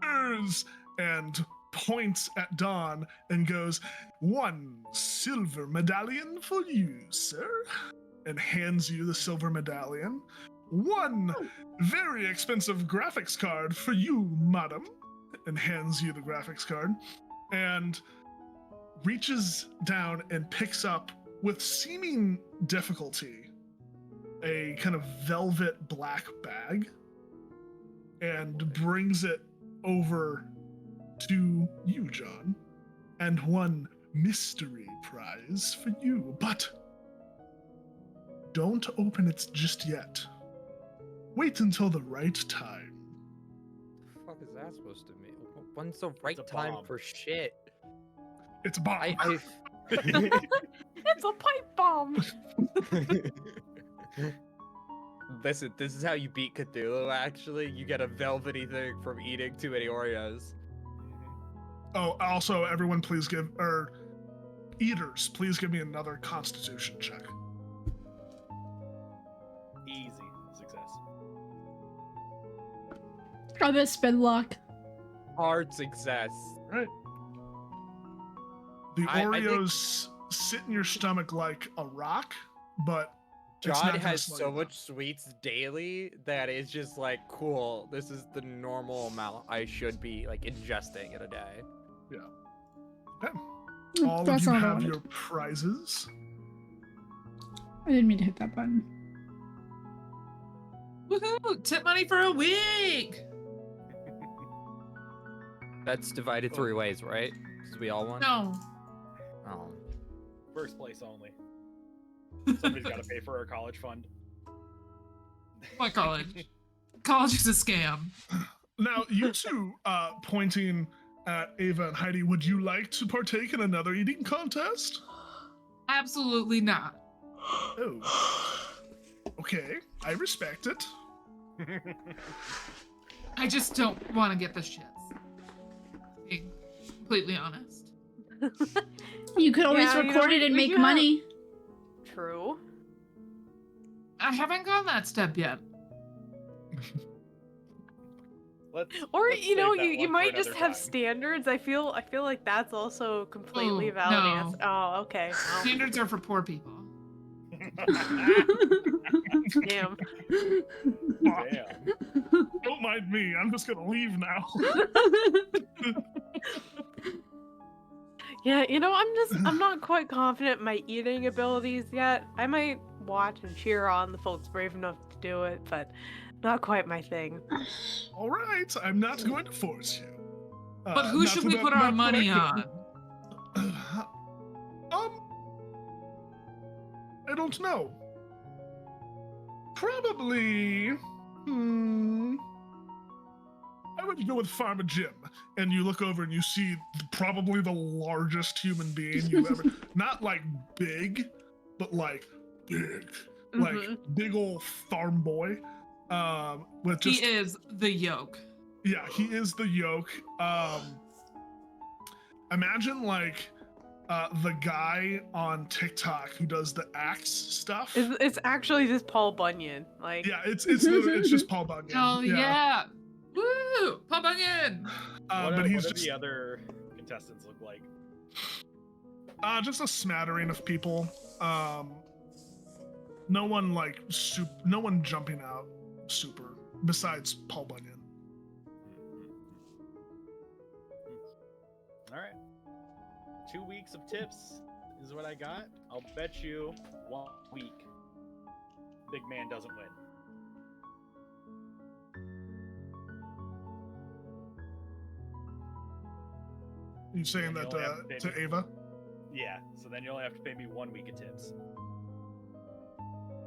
winners!" and points at Dawn and goes, "1 silver medallion for you, sir," and hands you the silver medallion. "1 very expensive graphics card for you, madam," and hands you the graphics card, and reaches down and picks up, with seeming difficulty, a kind of velvet black bag and brings it over to you, John, and 1 mystery prize for you. But don't open it just yet. Wait until the right time. The fuck is that supposed to mean? When's the right a time bomb. for shit? It's a bomb. It's a pipe bomb. Listen, this is how you beat Cthulhu, actually. You get a velvety thing from eating too many Oreos. Oh, also, everyone please give, or eaters, please give me another constitution check. Easy success. Try this spin luck. Hard success. Right. The I think- Oreos sit in your stomach like a rock, but it's John not gonna has slow so you much sweets daily that it's just like, cool, this is the normal amount I should be like ingesting in a day. down. All of That's you not what I have wanted. your prizes. I didn't mean to hit that button. Woohoo! Tip money for a week. That's divided 3 ways, right? Because we all won? No. Oh. First place only. Somebody's got to pay for our college fund. What college? College is a scam. Now, you two, pointing at Ava and Heidi, would you like to partake in another eating contest? Absolutely not. Oh. Okay, I respect it. I just don't want to get the shits. Being completely honest. You could always Yeah, you know, record it we- and we make do have- money. True. I haven't gone that step yet. Or let's you know, save that you one for might just another have time. standards. I feel like that's also completely Oh, valid no. answer. Oh, okay. Well, Standards are for poor people. damn. Damn. Don't mind me, I'm just gonna leave now. Yeah, you know, I'm not quite confident in my eating abilities yet. I might watch and cheer on the folks brave enough to do it, but not quite my thing. All right, I'm not going to force you. But who not should to we that- put our not that I money could- on? I don't know. Probably. I would go with Farmer Jim. And you look over and you see probably the largest human being you've ever. Not like big, but like big. Like Mhm. big old farm boy. With just. He is the yoke. Yeah, he is the yoke. Imagine like the guy on TikTok who does the axe stuff. It's actually just Paul Bunyan. Like, Yeah, it's literally, it's just Paul Bunyan. Hell yeah. Woo! Paul Bunyan! But he's what do just the other contestants look like? just a smattering of people. No one like no one jumping out super besides Paul Bunyan. All right. 2 weeks of tips is what I got. I'll bet you 1 week. Big man doesn't win. You saying Yeah, that you only have to to pay me. Ava? Yeah, so then you only have to pay me 1 week of tips.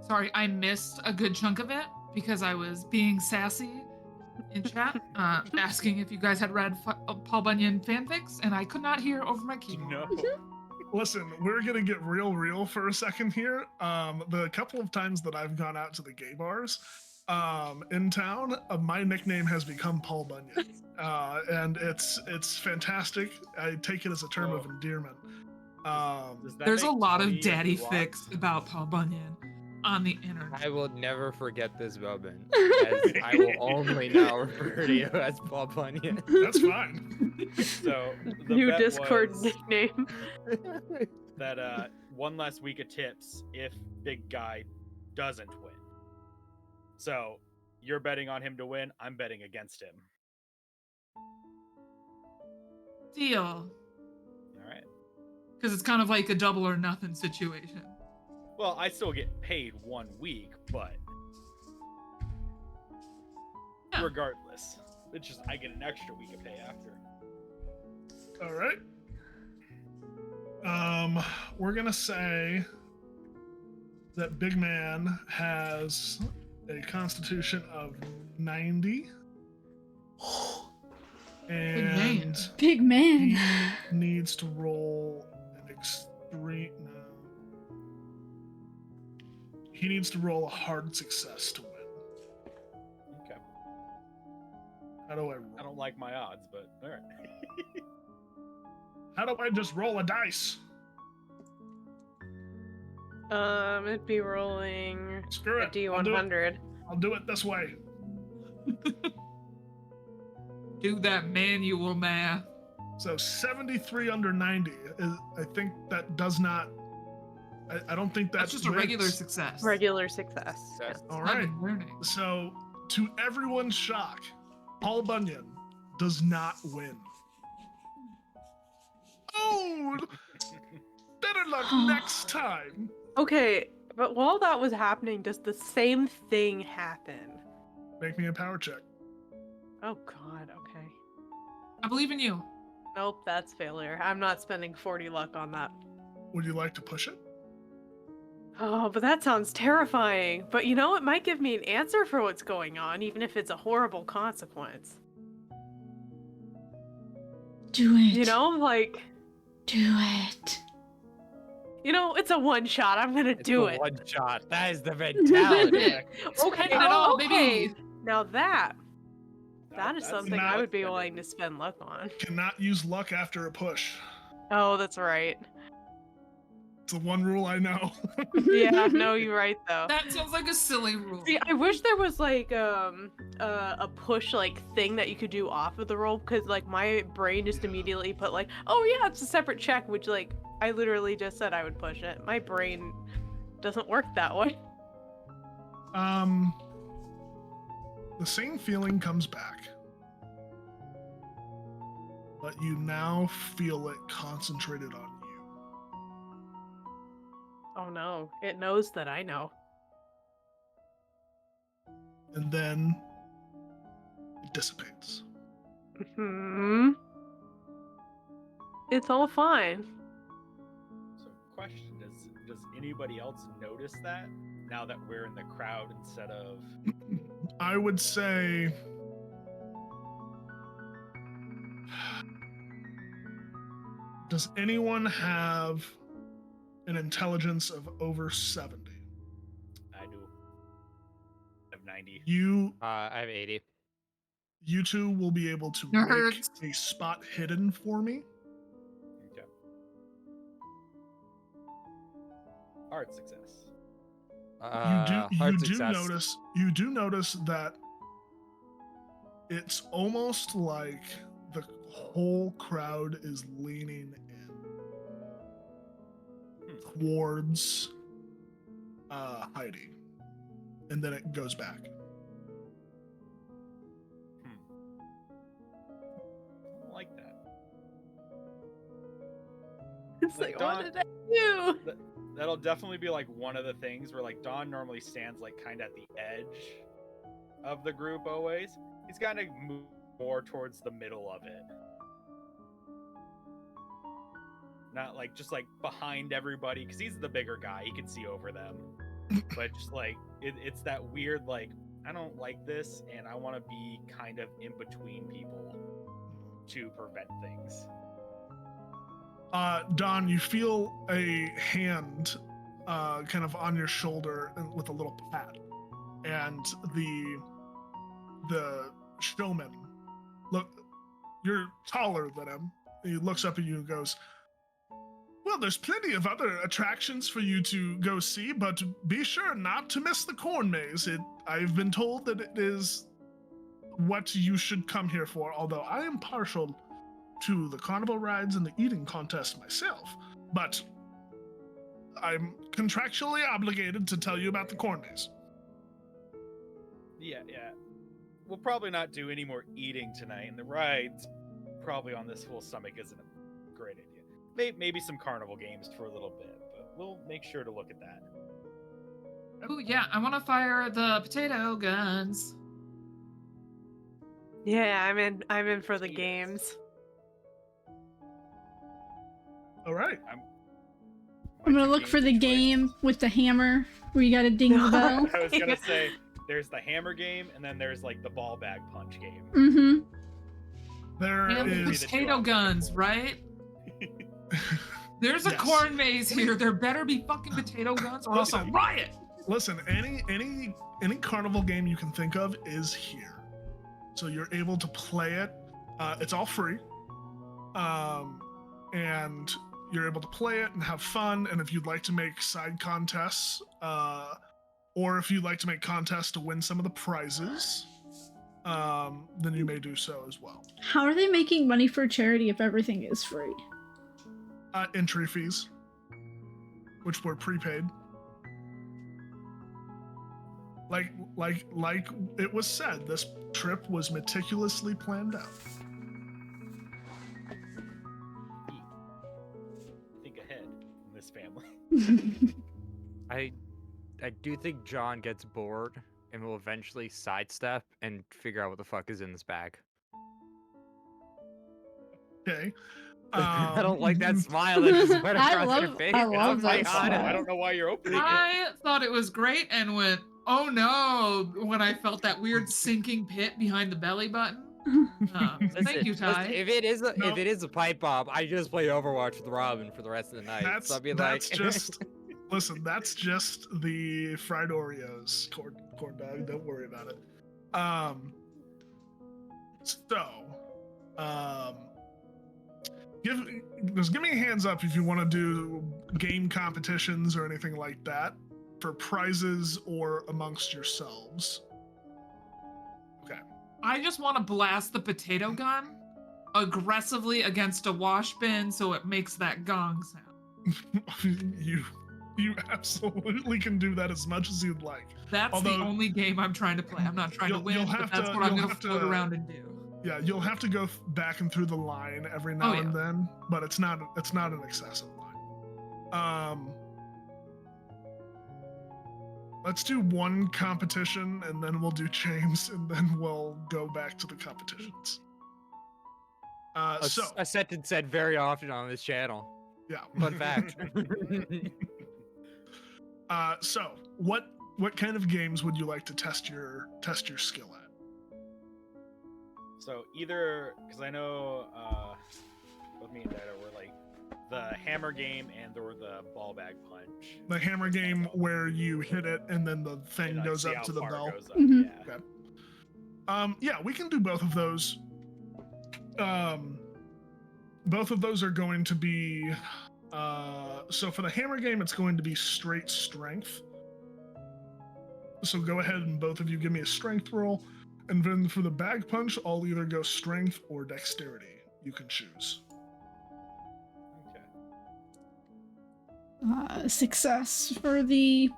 Sorry, I missed a good chunk of it because I was being sassy in chat, asking if you guys had read Paul Bunyan fanfics, and I could not hear over my keyboard. No. Listen, we're gonna get real for a second here. The couple of times that I've gone out to the gay bars in town, my nickname has become Paul Bunyan, and it's fantastic. I take it as a term of endearment. Does that There's a make lot 20 of daddy blocks? fics about Paul Bunyan. on the internet. I will never forget this moment, as I will only now refer to you as Paul Bunyan. That's fine. So the New bet Discord was nickname. that one less week of tips if big guy doesn't win. So you're betting on him to win. I'm betting against him. Deal. All right. Because it's kind of like a double or nothing situation. Well, I still get paid 1 week, but Yeah. regardless, it's just I get an extra week of pay after. All right. We're gonna say that Big Man has a Constitution of 90, and Big man. he needs to roll an extreme. No. He needs to roll a hard success to win. Okay. How do I roll? I don't like my odds, but all right. How do I just roll a dice? It'd be rolling Screw a it. I'll do it. D100. I'll do it this way. Do that manual math. So 73 under 90 is, I think that does not. I don't think That's just a regular wins. success. Regular success. Success. All I've right. been learning. So, to everyone's shock, Paul Bunyan does not win. Oh, better luck next time. Okay, but while that was happening, does the same thing happen? Make me a power check. Oh god, okay. I believe in you. Nope, that's failure. I'm not spending 40 luck on that. Would you like to push it? Oh, but that sounds terrifying. But you know, it might give me an answer for what's going on, even if it's a horrible consequence. Do it. You know, like, Do it. you know, it's a one shot. I'm gonna do it. One shot. That is the mentality. Okay, Spend it all, okay. baby. Now that is That's something not I would be spending. willing to spend luck on. Cannot use luck after a push. Oh, that's right. It's the one rule I know. Yeah, no, you're right though. That sounds like a silly rule. See, I wish there was like a push like thing that you could do off of the roll, because like my brain just immediately put like, oh yeah, it's a separate check, which like I literally just said I would push it. My brain doesn't work that way. The same feeling comes back, but you now feel it concentrated on you. Oh no, it knows that I know. And then it dissipates. Hmm. It's all fine. So, question: Does anybody else notice that now that we're in the crowd instead of? I would say does anyone have an intelligence of over 70? I do. I have 90. I have 80. You two will be able to Nerds. make a spot hidden for me. Okay. Hard success. Hard success. You do notice that it's almost like the whole crowd is leaning in towards Heidi, and then it goes back. I don't like that. It's Like, like, what Dawn- did I do? That'll definitely be like one of the things where like Don normally stands like kind of at the edge of the group always. He's kind of moved more towards the middle of it. Not like just like behind everybody, because he's the bigger guy. He can see over them. But just like it's that weird like, I don't like this and I want to be kind of in between people to prevent things. Don, you feel a hand kind of on your shoulder with a little pat, and the showman, look, you're taller than him. He looks up at you and goes, Well, there's plenty of other attractions for you to go see, but be sure not to miss the corn maze. I've been told that it is what you should come here for, although I am partial to the carnival rides and the eating contest myself. But I'm contractually obligated to tell you about the corn maze. Yeah. We'll probably not do any more eating tonight, and the rides probably on this full stomach isn't a great idea. Maybe some carnival games for a little bit, but we'll make sure to look at that. Ooh, yeah, I want to fire the potato guns. Yeah, I'm in for the Yes. games. All right. I'm gonna look for the game with the hammer where you gotta ding the bell. I was gonna say there's the hammer game, and then there's like the ball bag punch game. Mm-hmm. There And the is. potato guns, right? There's a Yes. corn maze here. There better be fucking potato guns or else a Listen. riot. Listen, any carnival game you can think of is here. So you're able to play it. It's all free. And you're able to play it and have fun. And if you'd like to make side contests, or if you'd like to make contests to win some of the prizes, then you may do so as well. How are they making money for charity if everything is free? Entry fees, which were prepaid. Like it was said, this trip was meticulously planned out. Think ahead in this family. I do think John gets bored and will eventually sidestep and figure out what the fuck is in this bag. Okay. I don't like that smile that just went I across your love- face. I and love was like, that "Oh, smile. I don't know why you're opening it. I thought it was great and went, oh no, when I felt that weird sinking pit behind the belly button. Thank Listen, you, Ty. listen, if it is a No. if it is a pipe bomb, I just play Overwatch with Robin for the rest of the night. That's so I'll be that's like, just listen. That's just the fried Oreos corn dog. Don't worry about it. Give me a hands up if you want to do game competitions or anything like that for prizes or amongst yourselves. Okay. I just want to blast the potato gun aggressively against a wash bin so it makes that gong sound. You absolutely can do that as much as you'd like. That's Although- the only game I'm trying to play. I'm not trying to You'll win, but have that's to- what I'm you'll going have to float to- around and do. Yeah, you'll have to go back and through the line every now Oh, and yeah. then, but it's not an excessive line. Let's do one competition and then we'll do James and then we'll go back to the competitions. a sentence said very often on this channel. Yeah. Fun fact. So what kind of games would you like to test your skill at? So either, because I know both me and Dada were like the hammer game or the ball bag punch. The hammer game where you hit it and then the thing And, like, goes see up how to the far it bell. goes up, Mhm. Yeah. Okay. Yeah, we can do both of those. Both of those are going to be so for the hammer game it's going to be straight strength. So go ahead and both of you give me a strength roll. And then for the bag punch, I'll either go strength or dexterity. You can choose. Okay. Success for the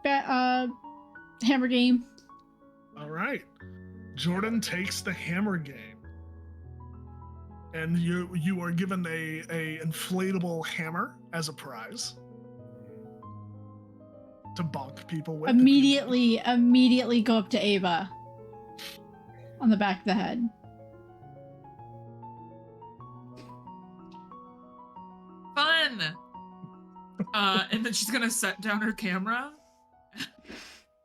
hammer game. All right. Jordan takes the hammer game. And you are given a inflatable hammer as a prize to bonk people with. Immediately go up to Ava on the back of the head. Fun! And then she's going to set down her camera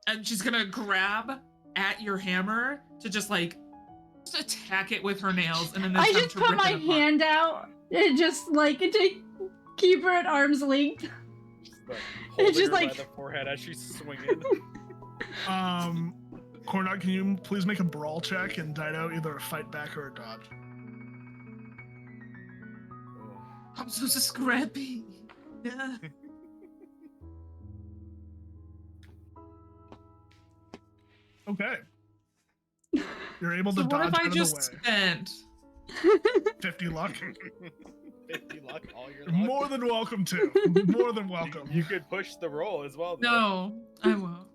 and she's going to grab at your hammer to just attack it with her nails and then I attempt just to put rip my it apart. hand out and just to keep her at arm's length. Holding just her like- by the forehead as she's swinging. Cornot, can you please make a brawl check and Dido either a fight back or a dodge? I'm so scrappy. Yeah. Okay. You're able to So what dodge if I out of the just way. spent? 50 luck. 50 luck, all your You're luck. more than welcome to. More than welcome. You could push the roll as well, though. No, I won't.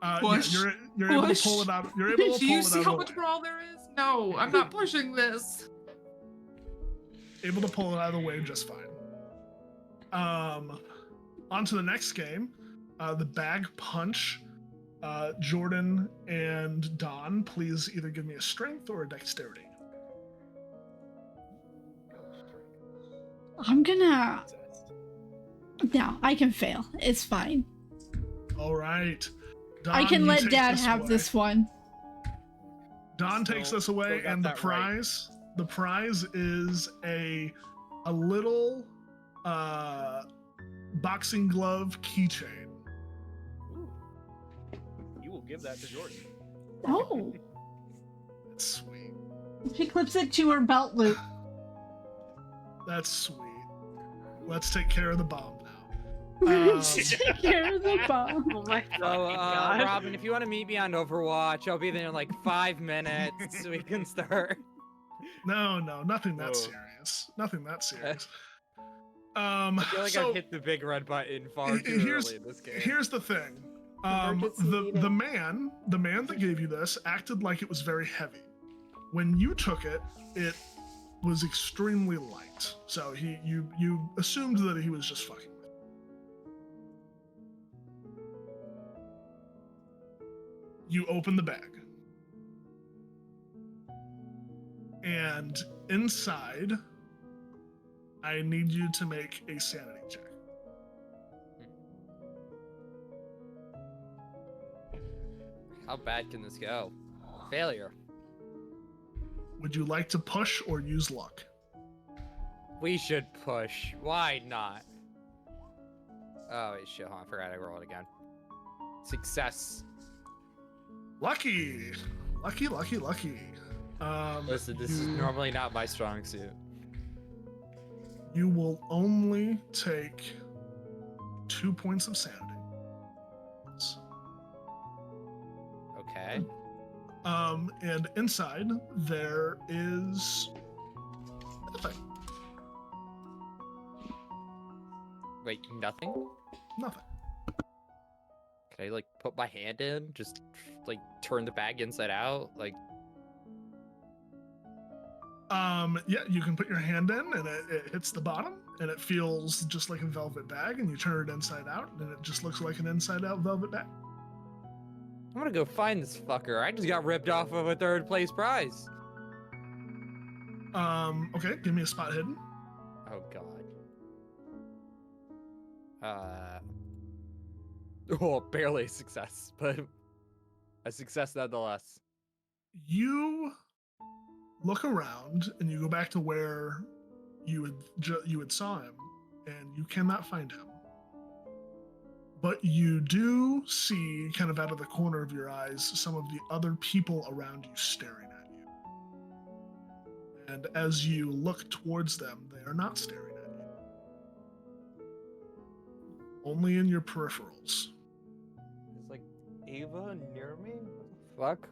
Yeah, Push. you're able to Push. pull it out. You're able to Do you pull it see out how of the much way. brawl there is? No, I'm not pushing this. Able to pull it out of the way just fine. On to the next game. The bag punch. Jordan and Don, please either give me a strength or a dexterity. I'm gonna. No, I can fail. It's fine. All right. Don, I can you let take Dad this have away. this one. Don takes Still- this away, still got and the that right. prize is a little boxing glove keychain. Ooh. You will give that to Jordan. Oh, That's sweet. she clips it to her belt loop. That's sweet. Let's take care of the bomb now. Take care of the bomb. Oh my So, God. Robin, if you want to meet me on Overwatch, I'll be there in like 5 minutes so we can start. No, nothing that Whoa. serious. Nothing that serious. I feel like so I've hit the big red button far too here's early in this game. here's the thing. Emergency The meeting. man that gave you this acted like it was very heavy. When you took it, it was extremely light. So you assumed that he was just fucking with you. You open the bag. And inside, I need you to make a sanity check. How bad can this go? Failure. Would you like to push or use luck? We should push. Why not? Oh, wait, shit, hold on. I forgot I rolled again. Success. Lucky. Lucky. Listen, this is normally not my strong suit. You will only take 2 points of sanity. Okay. And inside there is nothing. Wait, nothing? Nothing. Can I, like, put my hand in? Just, like, turn the bag inside out? Like, Yeah, you can put your hand in and it hits the bottom and it feels just like a velvet bag, and you turn it inside out and it just looks like an inside out velvet bag. I'm gonna go find this fucker. I just got ripped off of a 3rd place prize. Okay, give me a spot hidden. Oh, God. Oh, barely a success, but a success nonetheless. You look around and you go back to where you had saw him, and you cannot find him. But you do see, kind of out of the corner of your eyes, some of the other people around you staring at you. And as you look towards them, they are not staring at you. Only in your peripherals. Is, like, Ava near me? What the fuck?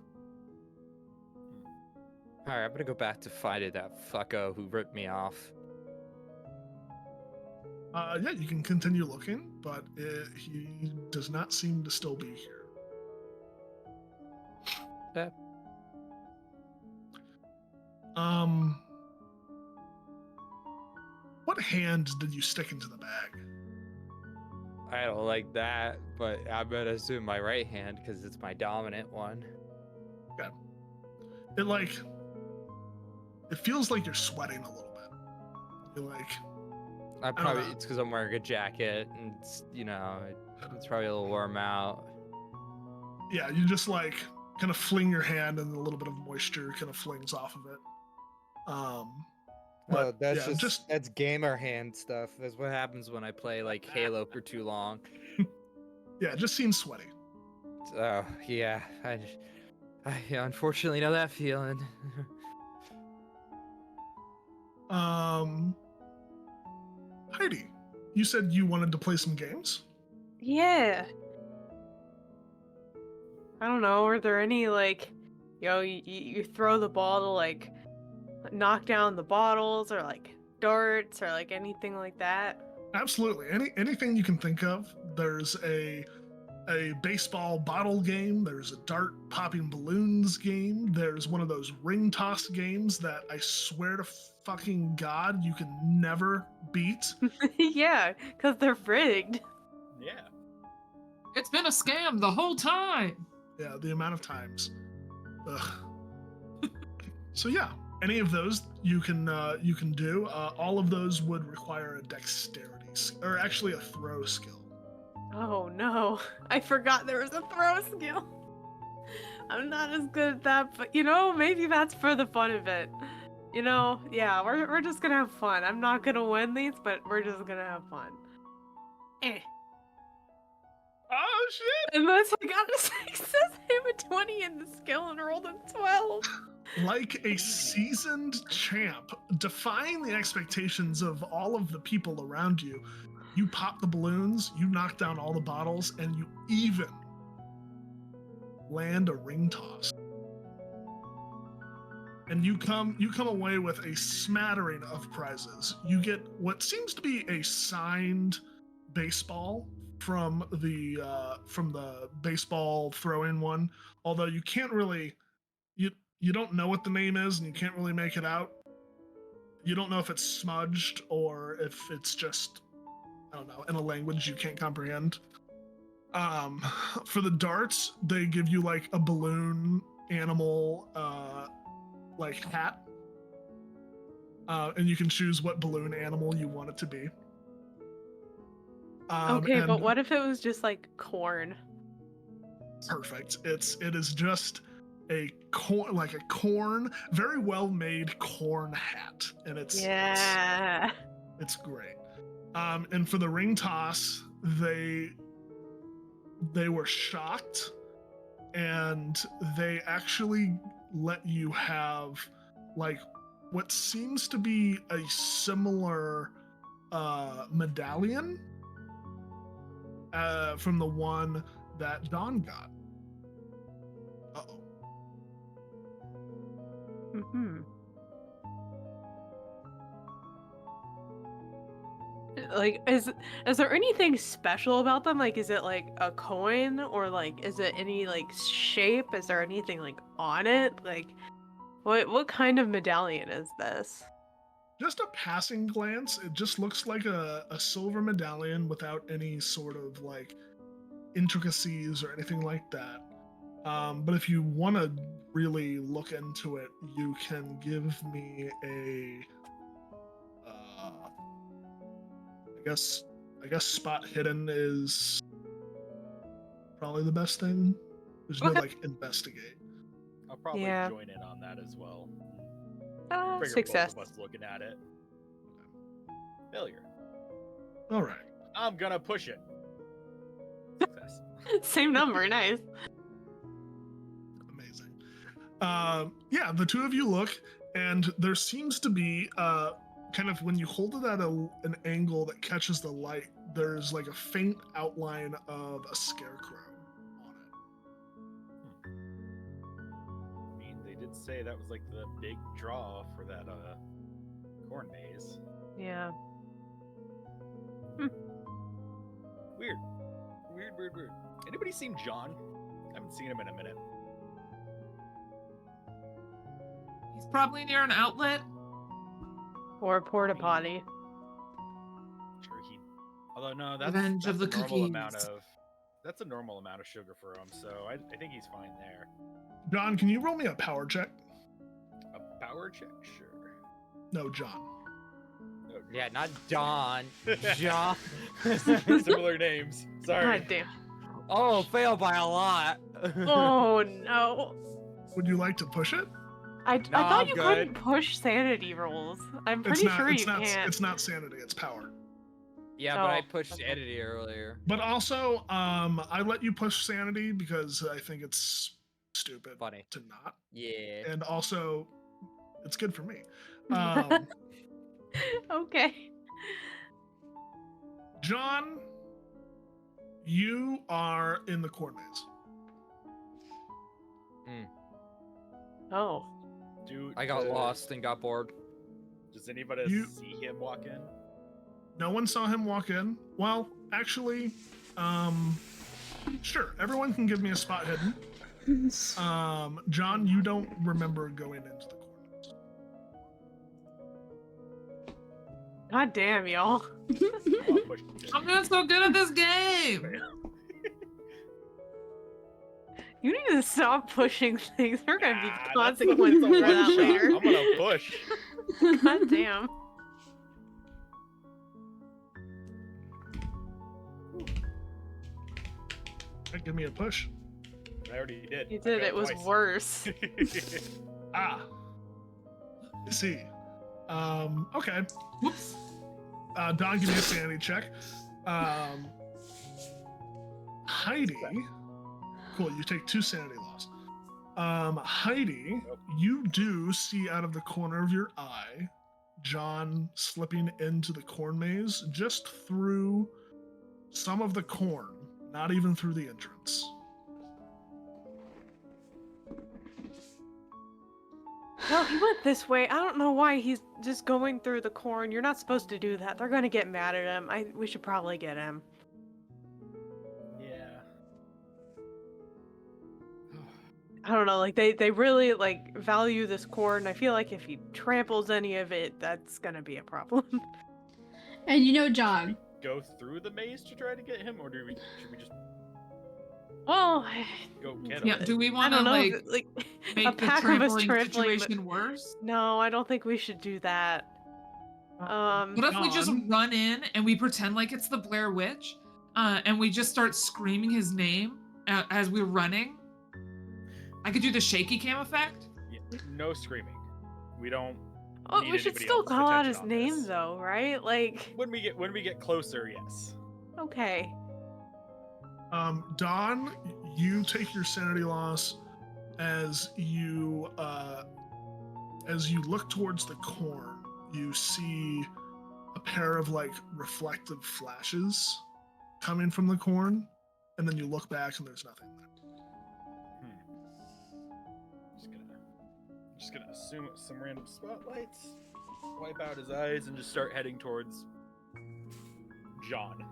Alright, I'm gonna go back to finding that fucko who ripped me off. Yeah, you can continue looking, but he does not seem to still be here. Yeah. What hand did you stick into the bag? I don't like that, but I'm gonna assume my right hand because it's my dominant one. It feels like you're sweating a little bit. You're like, I probably know. it's because I'm wearing a jacket and it's probably a little warm out. yeah, you just like kind of fling your hand and a little bit of moisture kind of flings off of it. But that's yeah, just that's gamer hand stuff. That's what happens when I play like Halo for too long. yeah, it just seems sweaty. Oh yeah, I unfortunately know that feeling. Heidi, you said you wanted to play some games? Yeah. I don't know. Are there any like, you throw the ball to like knock down the bottles, or like darts, or like anything like that? Absolutely. Anything you can think of. There's a baseball bottle game. There's a dart popping balloons game. There's one of those ring toss games that I swear to fucking God you can never beat. Yeah, because they're rigged. Yeah. It's been a scam the whole time. Yeah, the amount of times. Ugh. So yeah, any of those you can do. All of those would require a dexterity, or actually a throw skill. Oh no, I forgot there was a throw skill. I'm not as good at that, but maybe that's for the fun of it. Yeah, we're just gonna have fun. I'm not gonna win these, but we're just gonna have fun. Eh. Oh shit! Unless I got a 6, I have a 20 in the skill and rolled a 12. Like a seasoned champ, defying the expectations of all of the people around you, you pop the balloons, you knock down all the bottles, and you even land a ring toss. And you come away with a smattering of prizes. You get what seems to be a signed baseball from the baseball throw-in one, although you can't really you don't know what the name is and you can't really make it out. You don't know if it's smudged or if it's just, I don't know, in a language you can't comprehend. For the darts, they give you like a balloon animal like hat. And you can choose what balloon animal you want it to be. Okay, but what if it was just like corn? Perfect. It is just a corn, very well made corn hat, and it's great. And for the ring toss, they were shocked, and they actually let you have like what seems to be a similar medallion from the one that Dawn got. Uh-oh. Mm-hmm. Like, is there anything special about them? Like, is it like a coin, or like, is it any like shape? Is there anything like on it? Like, what kind of medallion is this? Just a passing glance, it just looks like a silver medallion without any sort of like intricacies or anything like that. But if you want to really look into it, you can give me a I guess spot hidden is probably the best thing. There's no like investigate. I'll probably Yeah. join in on that as well. Figure Success. both of us looking at it. Failure. All right. I'm gonna push it. Success. Same number, nice. Amazing. Yeah, the two of you look, and there seems to be kind of when you hold it at an angle that catches the light, there's like a faint outline of a scarecrow on it. I mean, they did say that was like the big draw for that corn maze. Yeah. Weird. Anybody seen John? I haven't seen him in a minute. He's probably near an outlet. Or a porta potty. Sure he. Although no, that's Revenge of the a normal amount cookies. of. That's a normal amount of sugar for him, so I think he's fine there. John, can you roll me a power check? A power check, sure. No, John. No, Yeah, not Don. John. Similar names. Sorry. God damn. Oh, fail by a lot. Oh no. Would you like to push it? I No, thought I'm you good. couldn't push sanity rolls. I'm pretty sure you can't. It's not sanity, it's power. Yeah, but I Oh. pushed Edity earlier. But also, I let you push sanity because I think it's stupid Funny. to not. Yeah. And also, it's good for me. Okay. John, you are in the corn maze. Oh. Dude, I got lost and got bored. Does anybody see him walk in? No one saw him walk in. Well, actually, sure. Everyone can give me a spot hidden. John, you don't remember going into the corn maze. God damn, y'all. I'm doing so good at this game. You need to stop pushing things. There are gonna be That's consequences a for that one-shot. later. I'm gonna push. God damn. Give me a push. I already did. You I did. failed It was twice. worse. Ah. I see. Okay. Whoops. Don, give me a sanity check. Heidi. Cool, you take 2 sanity loss. Heidi, you do see out of the corner of your eye John slipping into the corn maze just through some of the corn, not even through the entrance. No, he went this way. I don't know why he's just going through the corn. You're not supposed to do that. They're gonna get mad at him. We should probably get him. Yeah. I don't know, like they really like value this corn. I feel like if he tramples any of it, that's gonna be a problem. And you know, John. Go through the maze to try to get him, or should we just Well, go get him? Yeah, do we I want to don't know. like a make the pack of us trampling trampling. situation worse? No, I don't think we should do that. What if we just John? run in and we pretend like it's the Blair Witch, and we just start screaming his name as we're running? I could do the shaky cam effect. Yeah, no screaming. We don't. Oh, need we should anybody still else's call out attention his on name this. though, right? Like, When we get closer, yes. okay. Don, you take your sanity loss as you look towards the corn. You see a pair of like reflective flashes coming from the corn, and then you look back and there's nothing there. Just gonna assume it's some random spotlights, wipe out his eyes, and just start heading towards John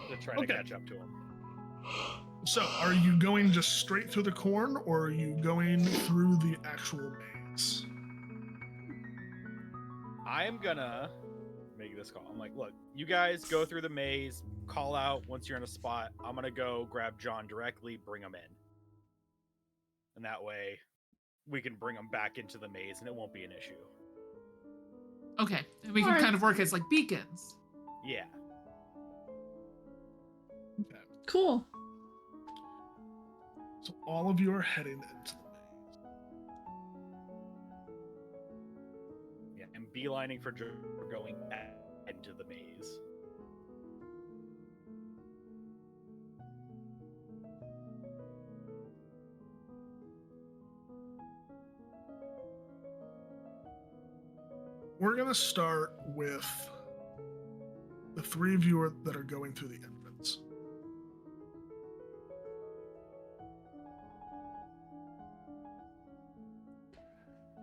to try to Okay. catch up to him. So, are you going just straight through the corn, or are you going through the actual maze? I am gonna make this call. I'm like, look, you guys go through the maze, call out once you're in a spot. I'm gonna go grab John directly, bring him in. And that way we can bring him back into the maze and it won't be an issue. Okay, and we can Alright. kind of work as like beacons. Yeah. Okay. Cool. So all of you are heading into the maze. Yeah. And beelining for going back into the maze. We're gonna start with the 3 of you that are going through the entrance.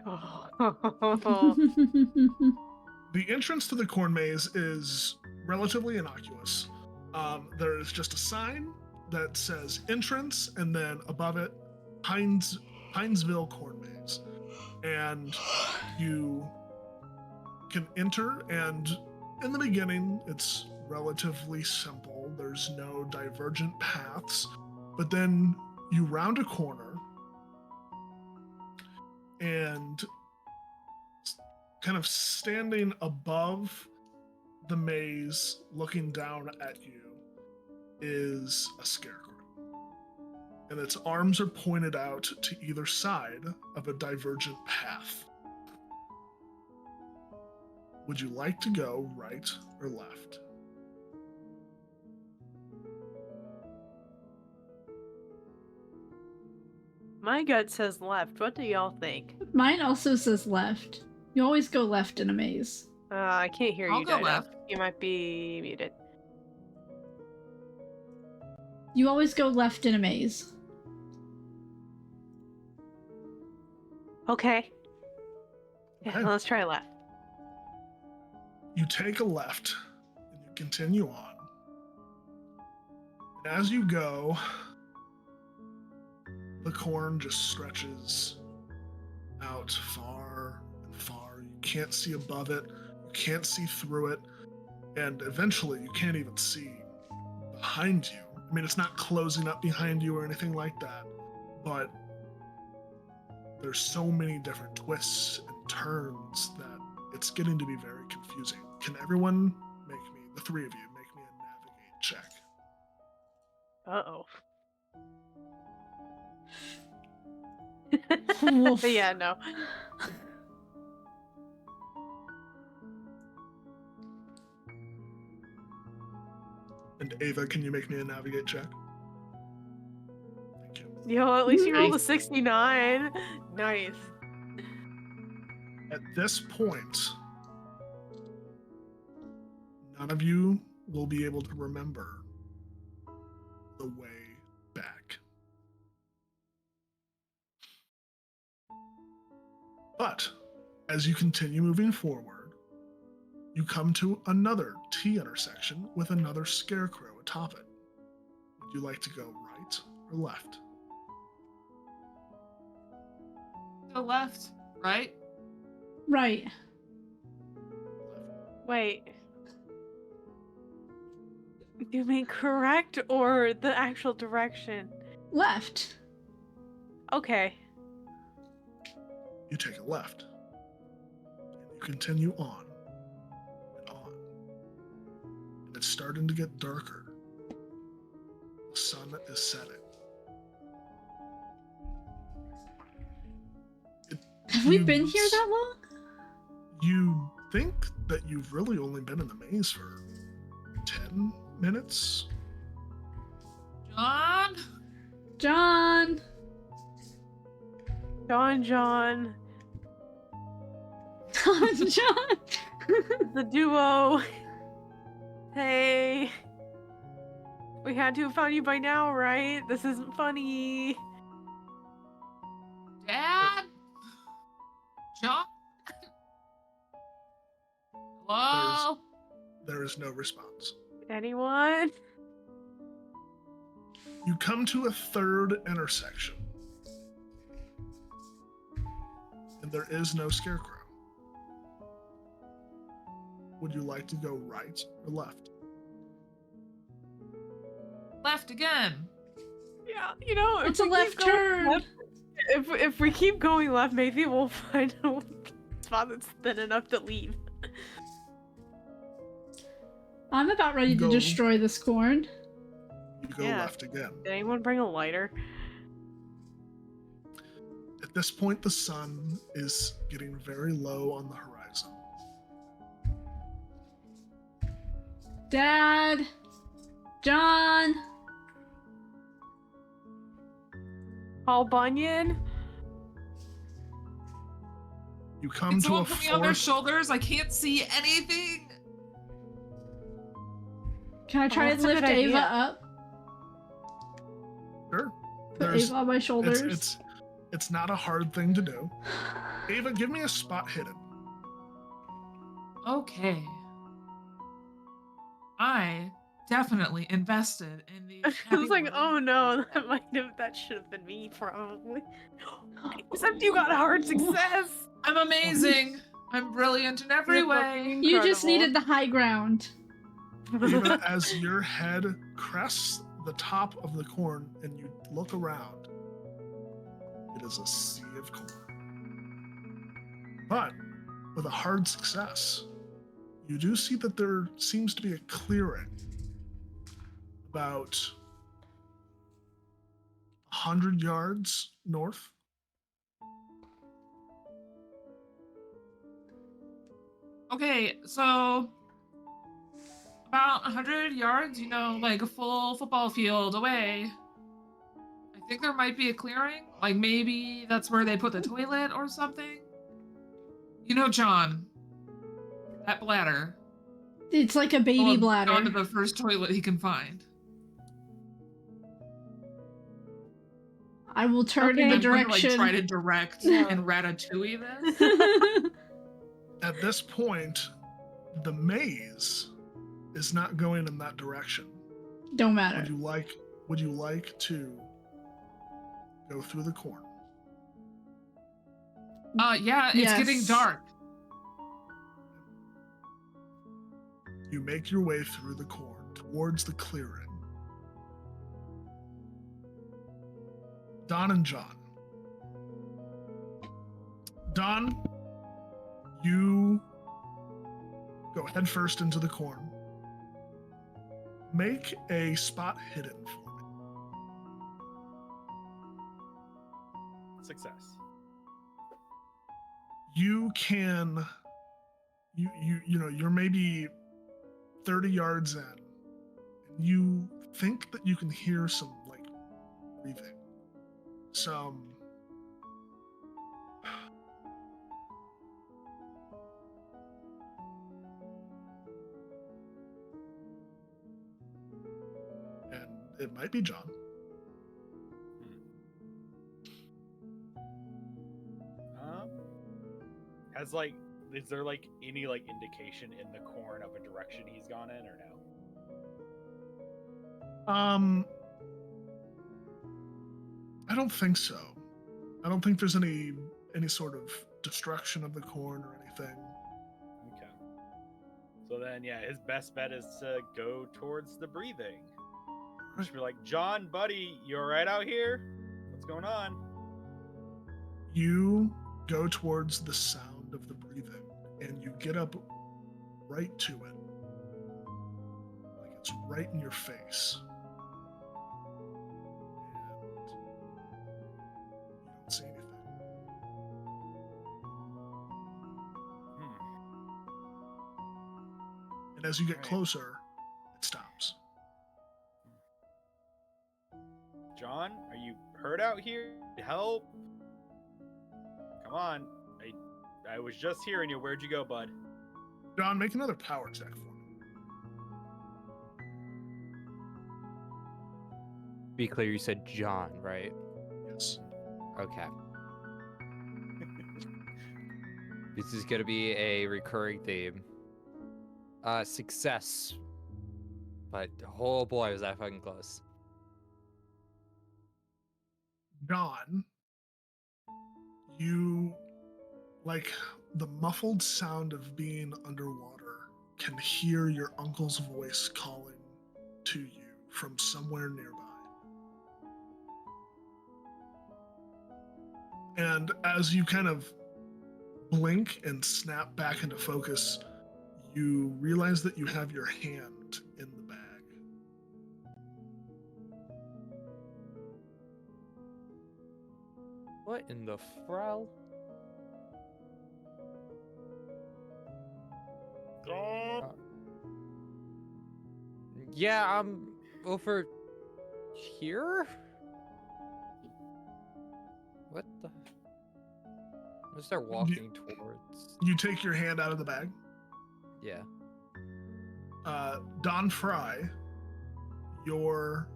Oh. The entrance to the corn maze is relatively innocuous. There is just a sign that says entrance, and then above it, Pinesville corn maze. And you can enter, and in the beginning, it's relatively simple. There's no divergent paths, but then you round a corner, and kind of standing above the maze, looking down at you, is a scarecrow. And its arms are pointed out to either side of a divergent path. Would you like to go right or left? My gut says left. What do y'all think? Mine also says left. You always go left in a maze. I can't hear I'll you, go Dido. left. You might be muted. You always go left in a maze. Okay. Yeah, Okay. let's try left. You take a left and you continue on. And as you go, the corn just stretches out far and far. You can't see above it, you can't see through it, and eventually you can't even see behind you. I mean, it's not closing up behind you or anything like that, but there's so many different twists and turns that it's getting to be very confusing. Can everyone make me, the three of you, make me a navigate check? Uh-oh. Woof. Yeah, no. And Ava, can you make me a navigate check? Thank you. Yo, at least you rolled a Nice. 69. Nice. At this point, none of you will be able to remember the way back. But as you continue moving forward, you come to another T intersection with another scarecrow atop it. Would you like to go right or left? To the left, right? Right. Wait. You mean correct or the actual direction? Left. Okay. You take a left. And you continue on and on. And it's starting to get darker. The sun is setting. Have we been You here s- that long? You think that you've really only been in the maze for 10 minutes? John? John! John. John! The duo. Hey. We had to have found you by now, right? This isn't funny. Dad? John? Hello? There is no response. Anyone? You come to a third intersection. And there is no scarecrow. Would you like to go right or left? Left again. Yeah, you know, It's a left turn! If we keep going left, maybe we'll find a spot that's thin enough to leave. I'm about ready to Go. destroy this corn. You go Yeah. left again. Did anyone bring a lighter? At this point, the sun is getting very low on the horizon. Dad! John! Paul Bunyan? You come Can to someone a put me on their fourth. shoulders? I can't see anything. Can I try that's to a lift good Ava idea. up? Sure. Put There's- Ava on my shoulders? It's not a hard thing to do. Ava, give me a spot hidden. Okay. I definitely invested in these. I was like, heavy oh no, wooden- that should have been me, probably. Except you got a hard success! I'm amazing. I'm brilliant in every You're way. fucking You just incredible. needed the high ground. Ava, as your head crests the top of the corn and you look around, it is a sea of corn. But with a hard success, you do see that there seems to be a clearing about 100 yards north. Okay, so about 100 yards, like a full football field away. I think there might be a clearing. Like maybe that's where they put the toilet or something. John, that bladder. It's like a baby Follow bladder. John to the first toilet he can find. I will turn Okay. in the I'm going to direction. try to direct Yeah. and Ratatouille this. At this point, the maze is not going in that direction. Don't matter. Would you like to go through the corn? Yeah, it's getting Yes. dark. You make your way through the corn towards the clearing. Don and John. Don, you go headfirst into the corn. Make a spot hidden for me. Success. You can, you're maybe 30 yards in, and you think that you can hear some like breathing, some and it might be John. Has like, is there like any like indication in the corn of a direction he's gone in or no? I don't think so. I don't think there's any sort of destruction of the corn or anything. Okay. So then, yeah, his best bet is to go towards the breathing. Just be like, John, buddy, you all right out here? What's going on? You go towards the sound of the breathing, and you get up right to it, like it's right in your face. And you don't see anything. And as you get Alright. closer, it stops. John, are you hurt out here? Help? Come on. I was just hearing you. Where'd you go, bud? John, make another power check for me. Be clear, you said John, right? Yes. Okay. This is gonna be a recurring theme. Success. But oh boy, was that fucking close. John, you, like the muffled sound of being underwater, can hear your uncle's voice calling to you from somewhere nearby. And as you kind of blink and snap back into focus, you realize that you have your hand in the bag. What in the frell? Yeah, I'm over here? What the? I start walking towards. You take your hand out of the bag. Yeah. Don Fry, your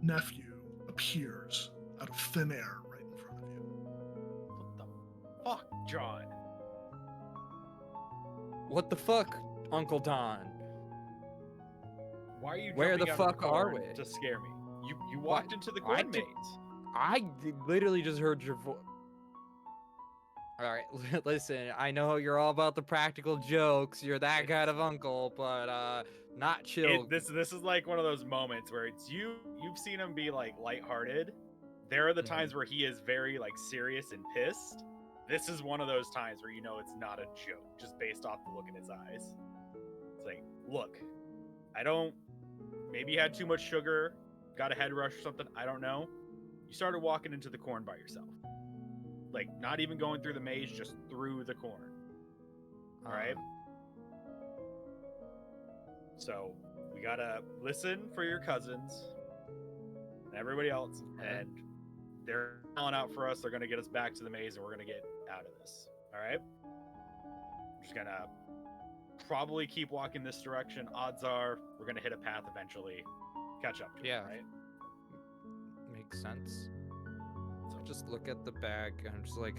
nephew, appears out of thin air right in front of you. What the fuck, John? What the fuck, Uncle Don? Why are you Where jumping the out of fuck are corn we? to scare me? You walked into the corn maze. Literally just heard your voice. All right, listen. I know you're all about the practical jokes. You're that kind of uncle, but not chill. This is like one of those moments where it's you've seen him be like lighthearted. There are the times where he is very like serious and pissed. This is one of those times where you know it's not a joke, just based off the look in his eyes. It's like, look, maybe you had too much sugar, got a head rush or something, I don't know. You started walking into the corn by yourself. Like, not even going through the maze, just through the corn. All right? So, we gotta listen for your cousins and everybody else, and they're calling out for us. They're gonna get us back to the maze, and we're gonna get out of this. All right? I'm just gonna probably keep walking this direction. Odds are we're gonna hit a path eventually. Catch up to it, Yeah. right? Makes sense. just look at the bag and I'm just like,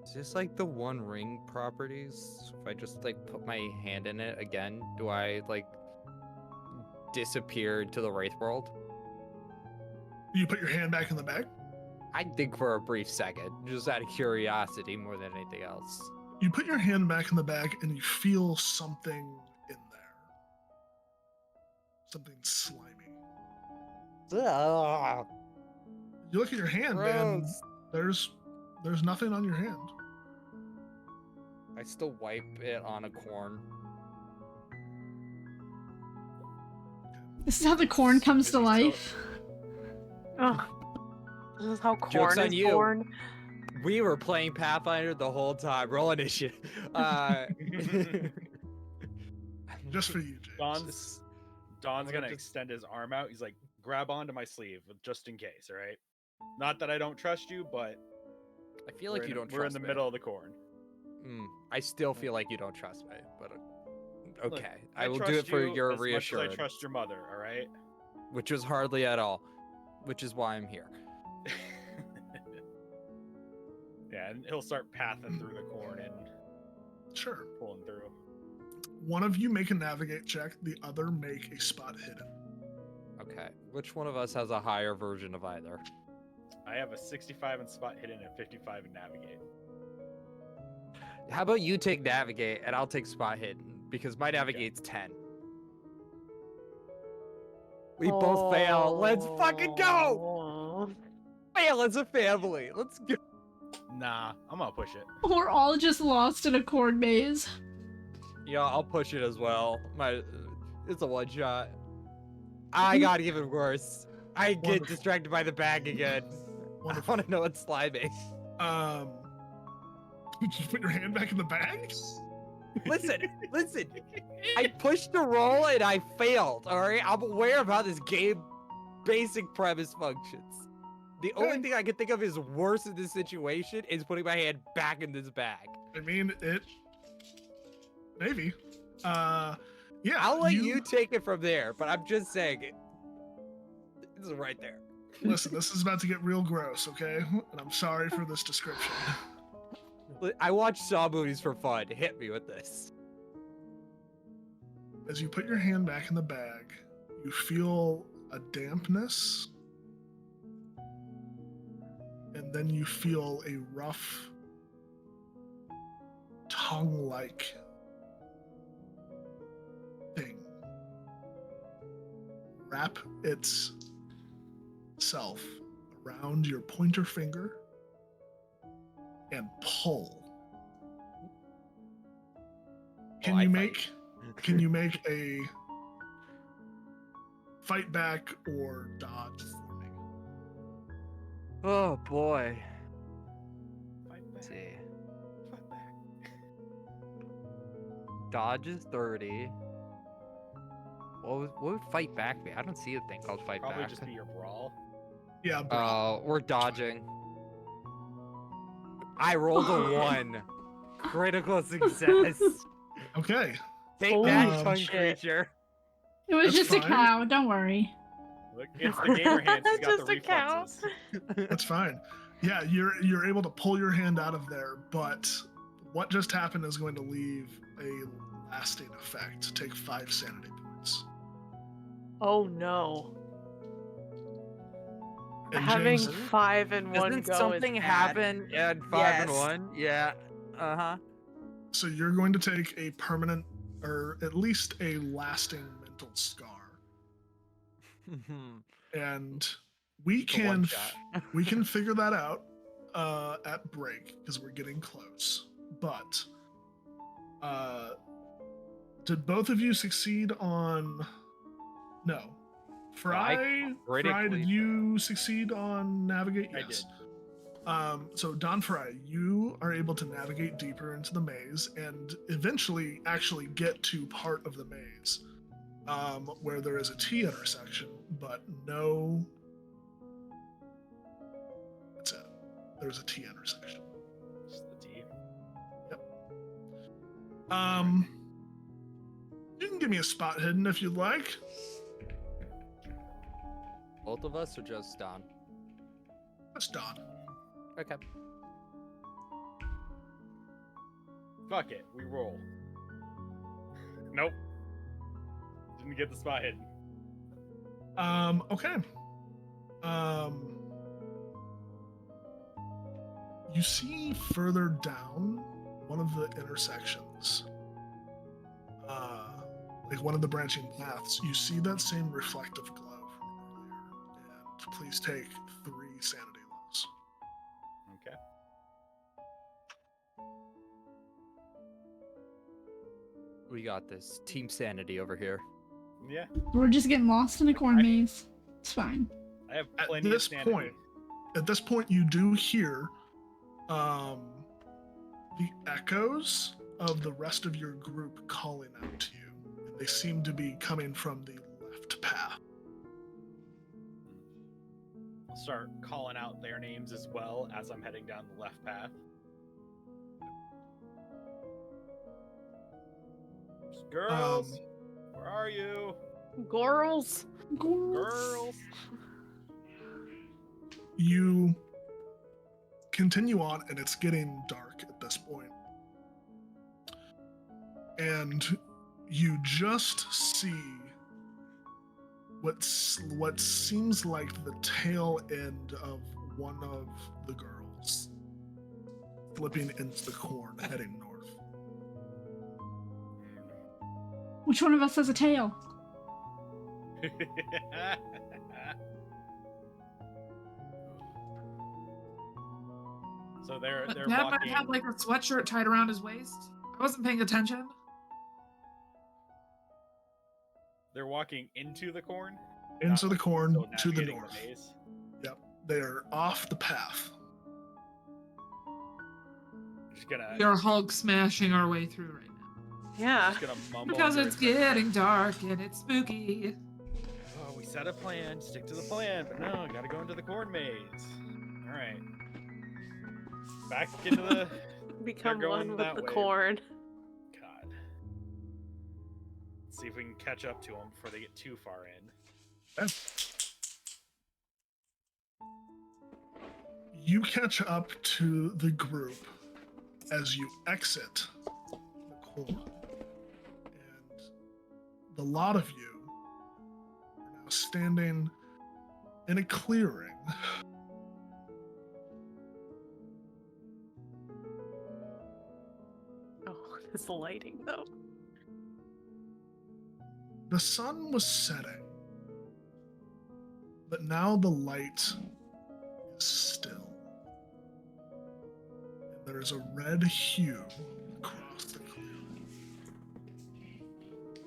is this like the One Ring properties? If I just like put my hand in it again, do I like disappear to the Wraith world? You put your hand back in the bag? I think for a brief second, just out of curiosity more than anything else. You put your hand back in the bag and you feel something in there. Something slimy. Ugh, You look at your hand and gross. there's nothing on your hand. I still wipe it on a corn. This is how the corn comes to life. Oh, this is how Joke's corn on is you. born. We were playing Pathfinder the whole time. Roll initiative. Just for you, James. Don's gonna extend his arm out. He's like, grab onto my sleeve just in case, all right? Not that I don't trust you, but I feel like you don't trust me. we're in the middle of the corn. I still feel like you don't trust me, but okay. Look, I will do trust it for you your as much as reassurance. I trust your mother, all right? Which is hardly at all, which is why I'm here. Yeah, and he'll start pathing through the corn and Sure. pulling through. One of you make a navigate check, the other make a spot hidden. Okay, which one of us has a higher version of either? I have a 65 in spot hidden and 55 in navigate. How about you take navigate and I'll take spot hidden because my navigate's 10. We both fail. Let's fucking go! Fail as a family. Let's go. Nah, I'm gonna push it. We're all just lost in a corn maze. Yeah, I'll push it as well. It's a one shot. I got even worse. I get Wonderful. distracted by the bag again. Wonderful. I want to know what's slimy. Just put your hand back in the bag? Listen. I pushed the roll and I failed. All right, I'm aware of how this game basic premise functions. The only thing I can think of is worse in this situation is putting my hand back in this bag. I mean, maybe. Yeah. I'll let you take it from there, but I'm just saying it's right there. Listen, this is about to get real gross, okay? And I'm sorry for this description. I watch Saw movies for fun. Hit me with this. As you put your hand back in the bag, you feel a dampness, and then you feel a rough, tongue-like thing wrap itself around your pointer finger and pull. Can you make a fight back or dodge for me? Oh boy. Fight Let's back. see. Fight back. Dodge is 30. What would fight back be? I don't see a thing called fight Probably back. just be your brawl. Yeah, bro. We're dodging. I rolled a 1. Critical success. Okay. Take Holy that, tongue shit. creature. It was That's just a fine. cow, don't worry. Look, it's the gamer hands. He's got Just the a cow. reflexes. That's fine. Yeah, you're able to pull your hand out of there, but what just happened is going to leave a lasting effect. Take 5 sanity points. Oh no. And Having James, 5 in one Doesn't go something is bad. happen at 5 and Yes. 1? Yeah. Uh-huh. so you're going to take a permanent, or at least a lasting mental scar, and we It's a can one-shot. we can figure that out at break because we're getting close. But did both of you succeed on? No. Fry, critically did you succeed on navigate? I Yes. So Don Fry, you are able to navigate deeper into the maze and eventually actually get to part of the maze where there is a T intersection, but no. That's it. There's a T intersection. Just the T. You can give me a spot hidden if you'd like. Both of us or just Don? That's Don. Okay. Fuck it, we roll. Nope. Didn't get the spot hidden. Okay. You see further down one of the intersections, like one of the branching paths, you see that same reflective glow from earlier. And please take 3 sanity loss. Okay. We got this. Team Sanity over here. Yeah, We're just getting lost in a corn maze. It's fine. I have At plenty this of sanity. point, you do hear the echoes of the rest of your group calling out to you. And they seem to be coming from the left path. I'll start calling out their names as well as I'm heading down the left path. Girls, where are you? Girls. Girls. You continue on, and it's getting dark at this point. And you just see what seems like the tail end of one of the girls flipping into the corn, heading north. Which one of us has a tail? So they're Dad walking. might have like a sweatshirt tied around his waist. I wasn't paying attention. They're walking into the corn. Into the corn, Still to the navigating north. maze. Yep, they are off the path. Just gonna. We are Hulk smashing our way through right now. Yeah. Just gonna mumble. Because under it's his breath. getting dark and it's spooky. Oh, we set a plan. Stick to the plan, but no, gotta go into the corn maze. All right. Back into the. Become They're going one with that the way. corn. God. Let's see if we can catch up to them before they get too far in. You catch up to the group as you exit the corn. And the lot of you are now standing in a clearing. Oh, this lighting though. The sun was setting, but now the light is still. And there is a red hue across the clearing.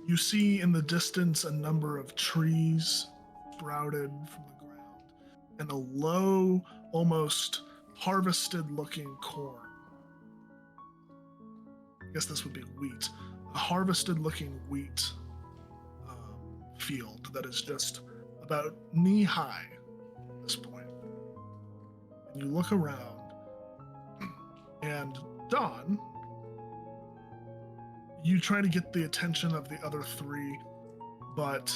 You see in the distance a number of trees sprouted from the ground, and a low, almost harvested looking corn. I guess this would be wheat. A harvested looking wheat field that is just about knee high at this point. And you look around, and Dawn, you try to get the attention of the other 3, but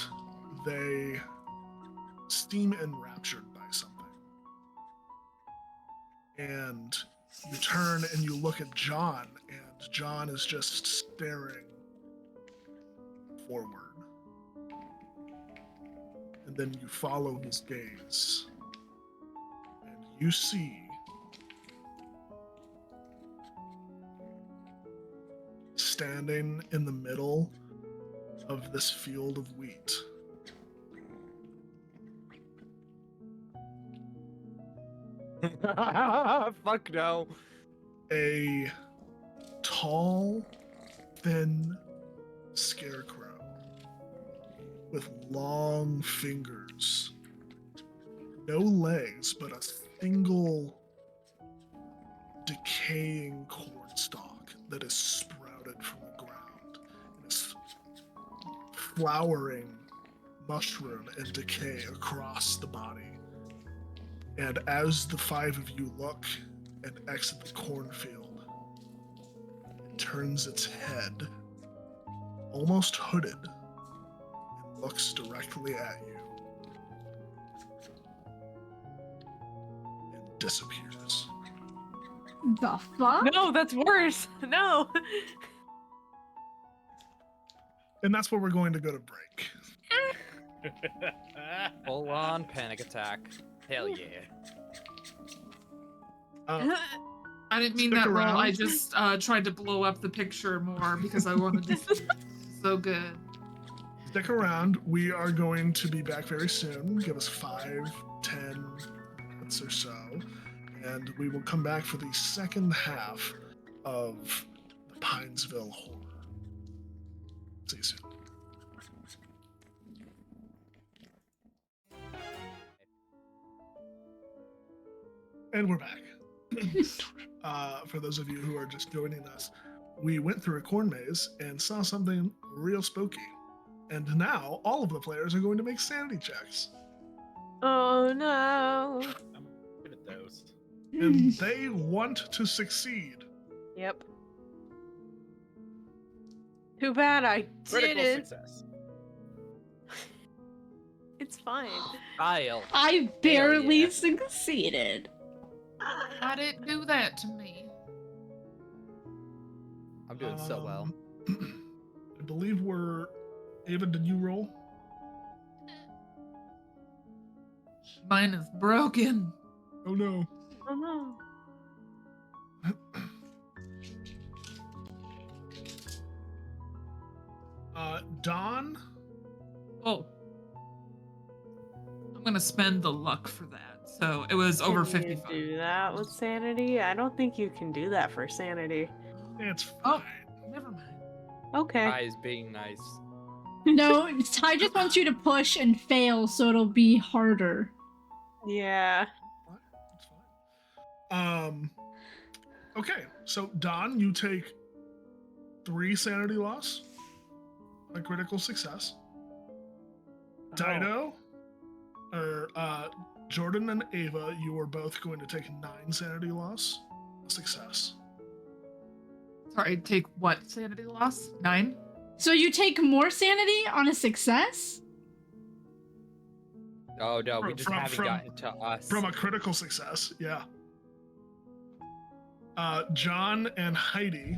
they seem enraptured by something. And you turn and you look at John, and John is just staring forward. And then you follow his gaze, and you see standing in the middle of this field of wheat Fuck no. a tall, thin scarecrow with long fingers, no legs, but a single decaying corn stalk that is sprouted from the ground and is flowering mushroom and decay across the body. And as the 5 of you look and exit the cornfield, it turns its head, almost hooded, and looks directly at you. And disappears. The fuck? No, that's worse. No. And that's where we're going to go to break. Full on panic attack. Hell yeah. I didn't mean Stick that roll. I around. just tried to blow up the picture more because I wanted to see it. So good. Stick around. We are going to be back very soon. Give us 5, 10 minutes or so. And we will come back for the second half of the Pinesville horror. See you soon. And we're back. For those of you who are just joining us, we went through a corn maze and saw something real spooky. And now all of the players are going to make sanity checks. Oh no. I'm good at those. And they want to succeed. Yep. Too bad I Critical didn't. success. It's fine. Kyle. I barely yeah. succeeded. Why didn't do that to me? I'm doing so well. I believe we're... Ava, did you roll? Mine is broken. Oh no. Oh no. Dawn? Oh. I'm gonna spend the luck for that. So it was over Can 55. you do that with sanity? I don't think you can do that for sanity. It's fine. Oh. Never mind. Okay. Guys being nice. No, Ty just wants you to push and fail so it'll be harder. Yeah. It's fine. Okay, so Dawn, you take 3 sanity loss, a critical success. Dido, or Jordan and Ava, you are both going to take 9 sanity loss, a success. Sorry, take what sanity loss? 9? So you take more sanity on a success? Oh no, we From- just from- haven't from- gotten to us. From a critical success, yeah. John and Heidi,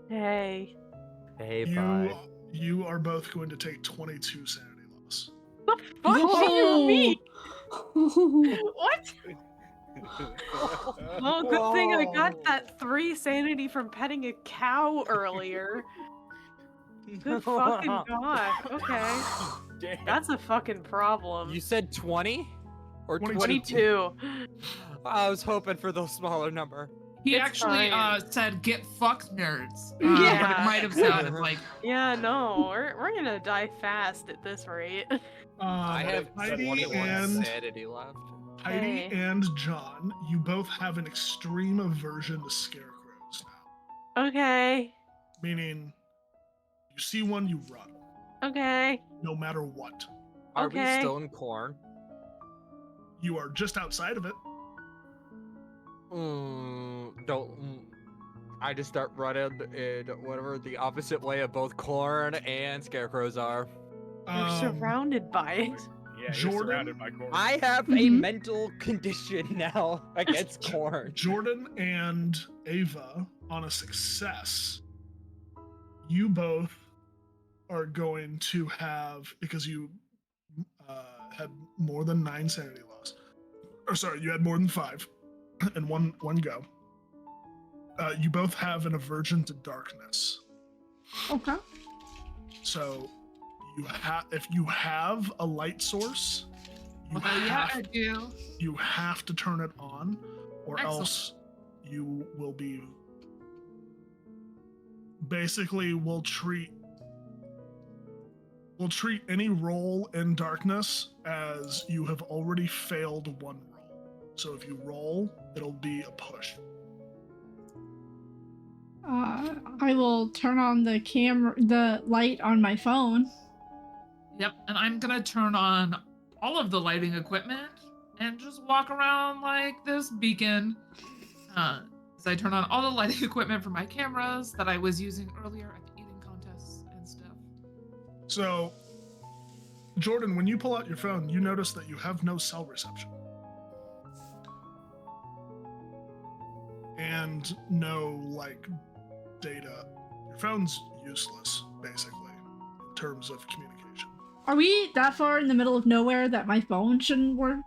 Hey. Hey, bye. you are both going to take 22 sanity loss. The fuck do you mean? What? Well, good thing I got that 3 sanity from petting a cow earlier. Good fucking god. Okay. Damn. That's a fucking problem. You said 20? Or 22. 22. I was hoping for the smaller number. He It's actually fine. said get fucked, nerds. But Yeah. it might have sounded like Yeah, no, we're gonna die fast at this rate. I have Heidi 21 and sanity left. Heidi Hey. and John, you both have an extreme aversion to scarecrows now. Okay. Meaning, you see one, you run, Okay. no matter what. Are Okay. we still in corn? You are just outside of it. I just start running in whatever the opposite way of both corn and scarecrows are. We're surrounded by it. Yeah, Jordan? you're surrounded by corn. I have a Mhm. mental condition now against corn. Jordan and Ava, on a success, you both are going to have, because you had more than 9 sanity loss, or sorry, you had more than 5, and one go. You both have an aversion to darkness. Okay. So, if you have a light source, you well, yeah, have I do. you have to turn it on, or Excellent. else you will be. Basically, we'll treat any roll in darkness as you have already failed one roll. So if you roll, it'll be a push. I will turn on the light on my phone. Yep, and I'm gonna turn on all of the lighting equipment and just walk around like this beacon. As I turn on all the lighting equipment for my cameras that I was using earlier at the eating contests and stuff. So, Jordan, when you pull out your phone, you notice that you have no cell reception. and no like data. Your phone's useless, basically, in terms of communication. Are we that far in the middle of nowhere that my phone shouldn't work?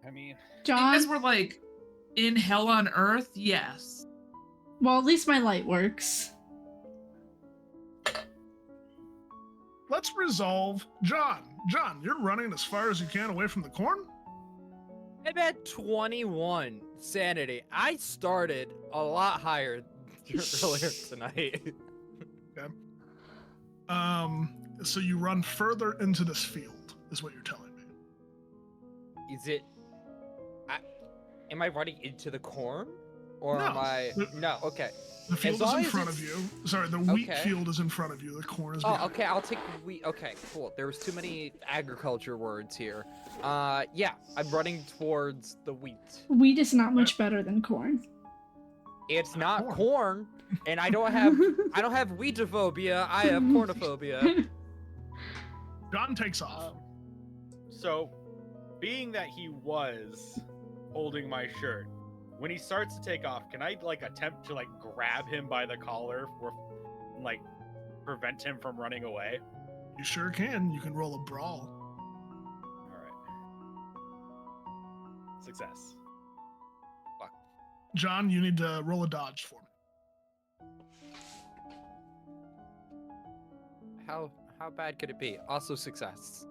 I mean, John? Because we're like in hell on earth, yes. Well, at least my light works. Let's resolve John. John, you're running as far as you can away from the corn? I'm at 21 sanity. I started a lot higher earlier tonight. Okay. So you run further into this field, is what you're telling me. Is it? Am I running into the corn, or No. am I? No. Okay. The field is long in as front of it's- you. Sorry, the wheat Okay. field is in front of you. The corn is Oh, behind okay. I'll take wheat. Okay, cool. There was too many agriculture words here. Yeah, I'm running towards the wheat. Wheat is not much better than corn. It's not Corn. corn, and I don't have wheatophobia. I have cornophobia. John takes off. So, being that he was holding my shirt, when he starts to take off, can I like attempt to like grab him by the collar or like prevent him from running away? You sure can. You can roll a brawl. All right. Success. John, you need to roll a dodge for me. How bad could it be? Also success.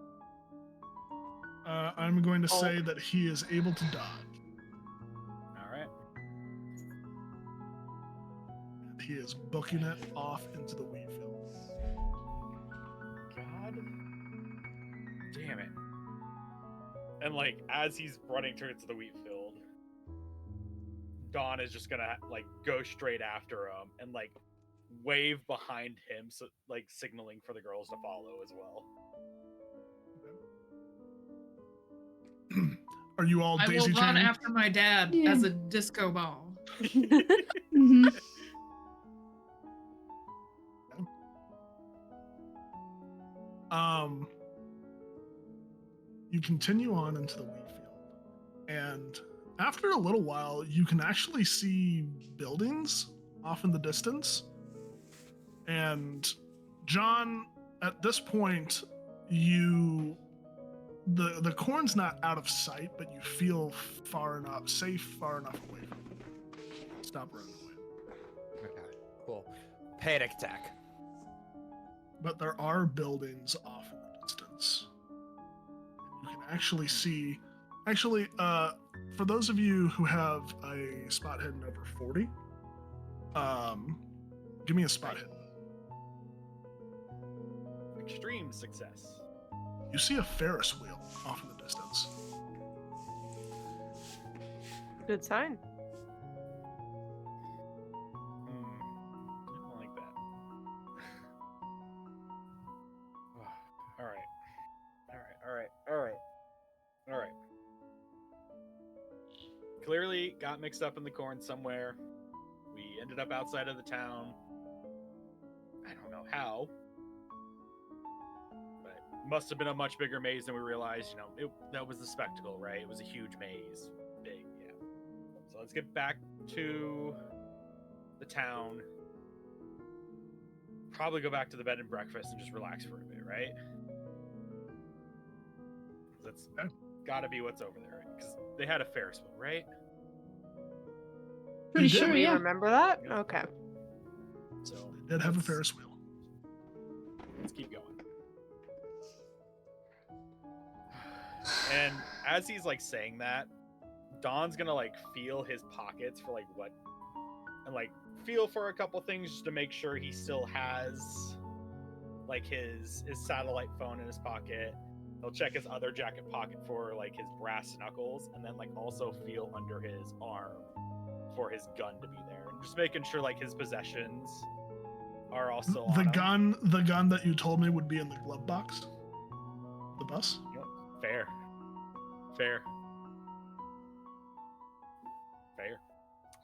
I'm going to say that he is able to dodge. All right. And he is booking it off into the wheat field. God damn it. And like as he's running towards the wheat field, Dawn is just gonna like go straight after him and like wave behind him, so like signaling for the girls to follow as well. Are you all I will daisy run chaining? after my dad Yeah. as a disco ball. Mhm. You continue on into the wheat field, and after a little while, you can actually see buildings off in the distance. And John, at this point, the corn's not out of sight, but you feel far enough away from it. Stop running away. Okay, cool. Panic attack. But there are buildings off in the distance. You can actually see. Actually, for those of you who have a spot hidden over 40, give me a spot hidden. Extreme success. You see a Ferris wheel off in the distance. Good sign. I don't like that. All right. Clearly got mixed up in the corn somewhere. We ended up outside of the town. I don't know how. But must have been a much bigger maze than we realized. You know, that was the spectacle, right? It was a huge maze. Big, yeah. So let's get back to the town. Probably go back to the bed and breakfast and just relax for a bit, right? That's gotta be what's over there, right? Because they had a Ferris wheel, right? Pretty did. sure, Do you yeah. remember that? Yeah. Okay. So They did have a let's- Ferris wheel. Let's keep going. And as he's like saying that, Don's gonna like feel his pockets for like what, and like feel for a couple things just to make sure he still has like his satellite phone in his pocket. He'll check his other jacket pocket for like his brass knuckles, and then like also feel under his arm for his gun to be there, and just making sure like his possessions are also on him. The gun that you told me would be in the glove box. The bus. Fair.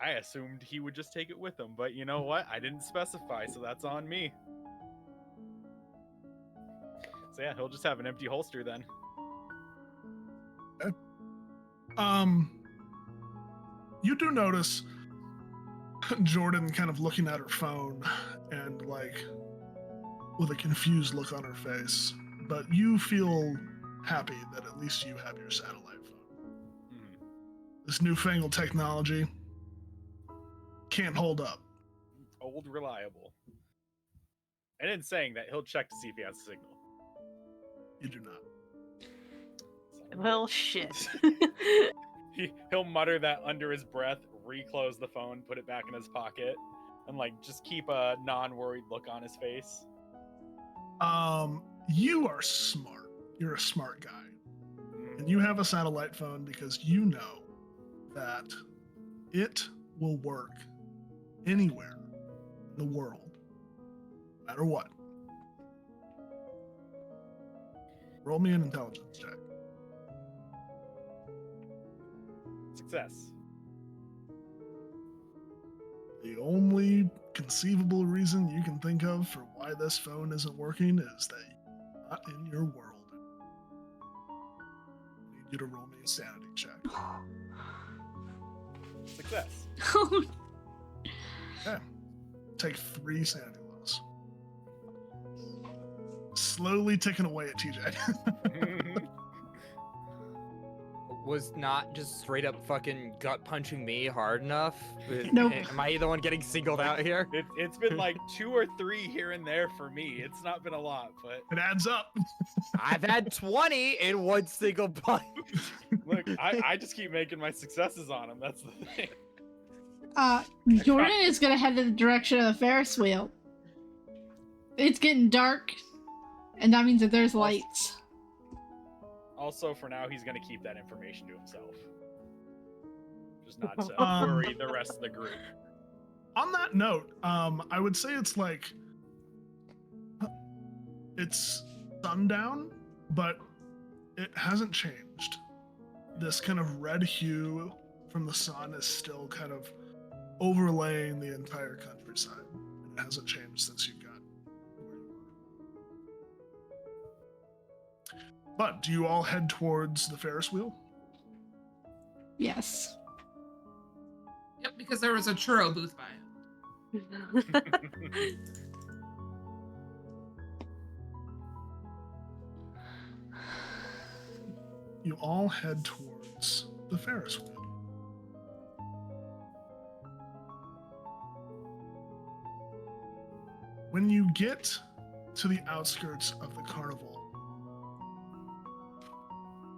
I assumed he would just take it with him, but you know what? I didn't specify, so that's on me. So yeah, he'll just have an empty holster then. You do notice Jordan kind of looking at her phone and like with a confused look on her face, but you feel happy that at least you have your satellite phone. This newfangled technology can't hold up. Old reliable. And in saying that, he'll check to see if he has a signal. You do not. Well, shit. He'll mutter that under his breath, reclose the phone, put it back in his pocket, and like just keep a non-worried look on his face. You are smart. You're a smart guy. And you have a satellite phone because you know that it will work anywhere in the world, no matter what. Roll me an intelligence check. Success. The only conceivable reason you can think of for why this phone isn't working is that you're not in your world. I need you to roll me a sanity check. Success. Okay. Take 3 sanity loss. Slowly ticking away at TJ. Was not just straight up fucking gut punching me hard enough? Nope. Am I the one getting singled out here? It's been like 2 or 3 here and there for me. It's not been a lot, but It adds up. I've had 20 in one single punch. look, I just keep making my successes on him. That's the thing. Jordan is gonna head in the direction of the Ferris wheel. It's getting dark, and that means that there's lights. Also, for now, he's going to keep that information to himself. Just not to worry the rest of the group. On that note, I would say it's like it's sundown, but it hasn't changed. This kind of red hue from the sun is still kind of overlaying the entire countryside. It hasn't changed since you got where you were. But do you all head towards the Ferris wheel? Yes. Yep, because there was a churro booth by it. You all head towards the Ferris wheel. When you get to the outskirts of the carnival,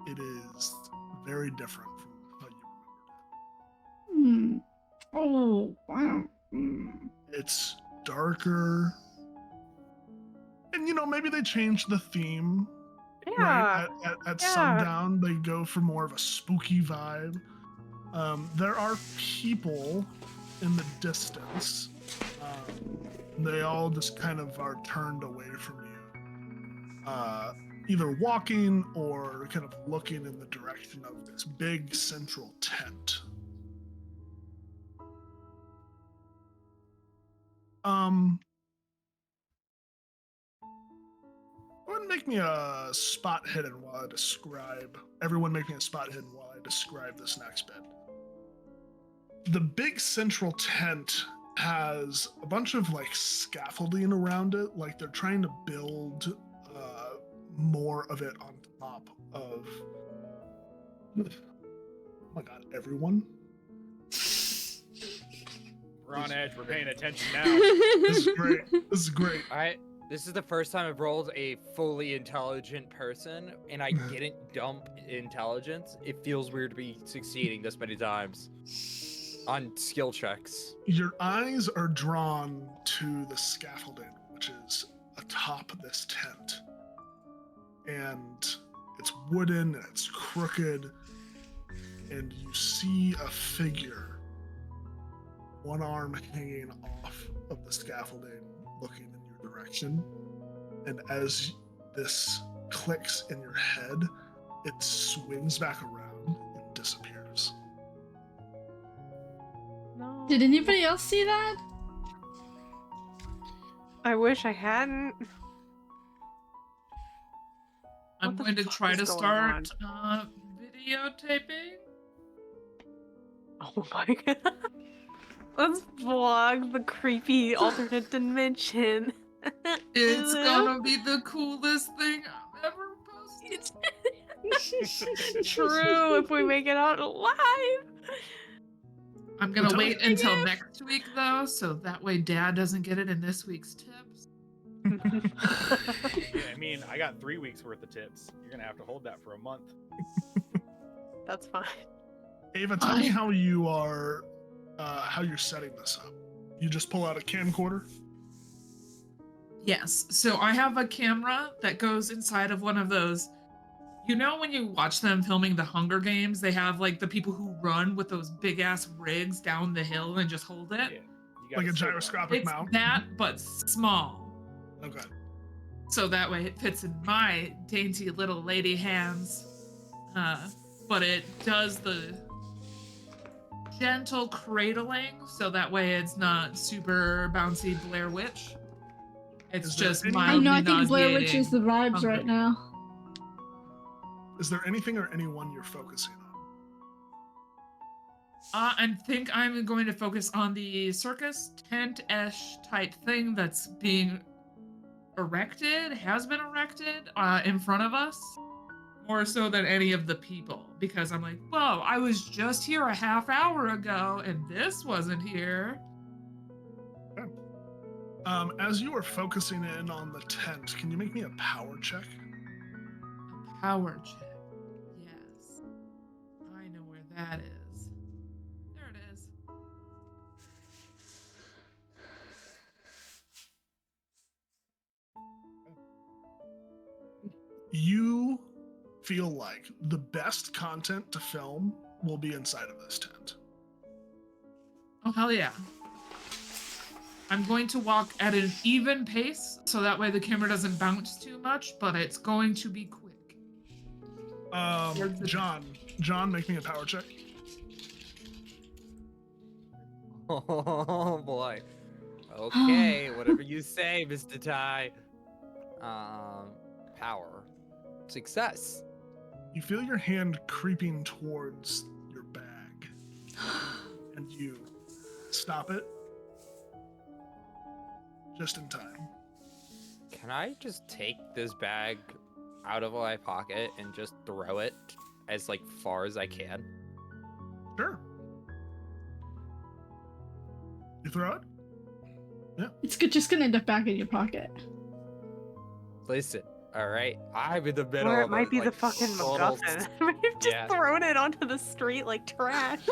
it is very different from how you remembered it. Oh, wow. It's darker. And, you know, maybe they changed the theme. Yeah. Right? At Yeah. sundown, they go for more of a spooky vibe. There are people in the distance. They all just kind of are turned away from you. Either walking or kind of looking in the direction of this big central tent. Go ahead and make me a spot hidden while I describe. Everyone make me a spot hidden while I describe this next bit. The big central tent has a bunch of like scaffolding around it, like they're trying to build more of it on top of. Oh my god, everyone. We're on edge. We're paying attention now. This is great. This is great. Alright, this is the first time I've rolled a fully intelligent person, and I didn't dump intelligence. It feels weird to be succeeding this many times on skill checks. Your eyes are drawn to the scaffolding, which is atop this tent. And it's wooden and it's crooked. And you see a figure, one arm hanging off of the scaffolding, looking in your direction. And as this clicks in your head, it swings back around and disappears. No. Did anybody else see that? I wish I hadn't. I'm What the going to fuck try is to going start videotaping. Oh my god. Let's vlog the creepy alternate dimension. It's gonna be the coolest thing I've ever posted. True, if we make it out alive. I'm gonna Tell wait me- until next week though, so that way Dad doesn't get it in this week's tips. Yeah, I mean, I got 3 weeks worth of tips. You're gonna have to hold that for a month. That's fine. Ava, tell me how you are, how you're setting this up. You just pull out a camcorder. Yes, so I have a camera that goes inside of one of those. You know when you watch them filming the Hunger Games, they have like the people who run with those big ass rigs down the hill and just hold Yeah, it? you Like a gotta sit gyroscopic It's mount. that, but small. Okay. So that way it fits in my dainty little lady hands. But it does the gentle cradling, so that way it's not super bouncy Blair Witch. It's Is there just any- I mildly know, I think Blair Witch is the nauseating. vibes right now. Is there anything or anyone you're focusing on? I think I'm going to focus on the circus tent-ish type thing that's being has been erected in front of us, more so than any of the people, because I'm like, whoa, I was just here a half hour ago and this wasn't here. As you are focusing in on the tent, can you make me a power check? A power check. Yes. I know where that is. There it is. You feel like the best content to film will be inside of this tent. Oh, hell yeah. I'm going to walk at an even pace, so that way the camera doesn't bounce too much, but it's going to be quick. John, make me a power check. Oh boy. Okay, whatever you say, Mr. Ty. Power. Success. You feel your hand creeping towards your bag, and you stop it just in time. Can I just take this bag out of my pocket and just throw it as like far as I can? Sure. You throw it? It's just gonna end up back in your pocket. Listen, all right, I'm in the middle Or of it might be the like, fucking total MacGuffin. We've just Yeah. thrown it onto the street like trash.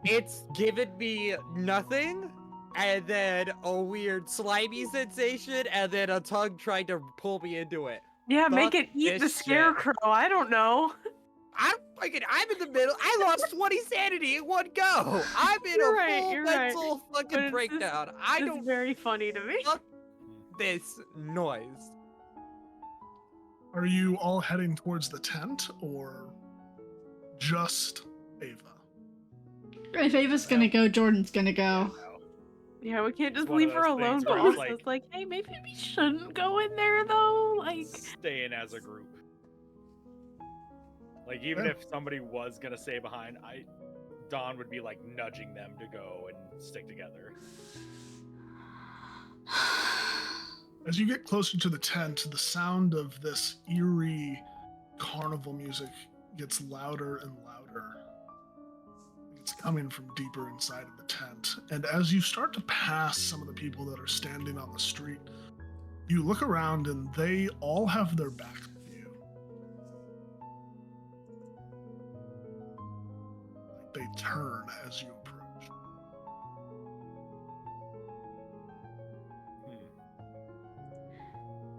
It's given me nothing, and then a weird slimy sensation, and then a tongue trying to pull me into it. Yeah, make Fuck it eat the this shit. scarecrow. I don't know. I'm in the middle. I lost 20 sanity in one go. I'm in You're a right, full you're right. mental But fucking it's breakdown. I It's don't very funny to me. fuck this noise. Are you all heading towards the tent, or just Ava? If Ava's gonna go, Jordan's gonna go. Yeah, we can't just one of leave her those alone. things But where it's also, like- it's like, hey, maybe we shouldn't go in there though. Like, Staying as a group. Like even Yeah. if somebody was gonna stay behind, Dawn would be like nudging them to go and stick together. As you get closer to the tent, the sound of this eerie carnival music gets louder and louder. It's coming from deeper inside of the tent. And as you start to pass some of the people that are standing on the street, you look around and they all have their back to you. Like they turn as you approach.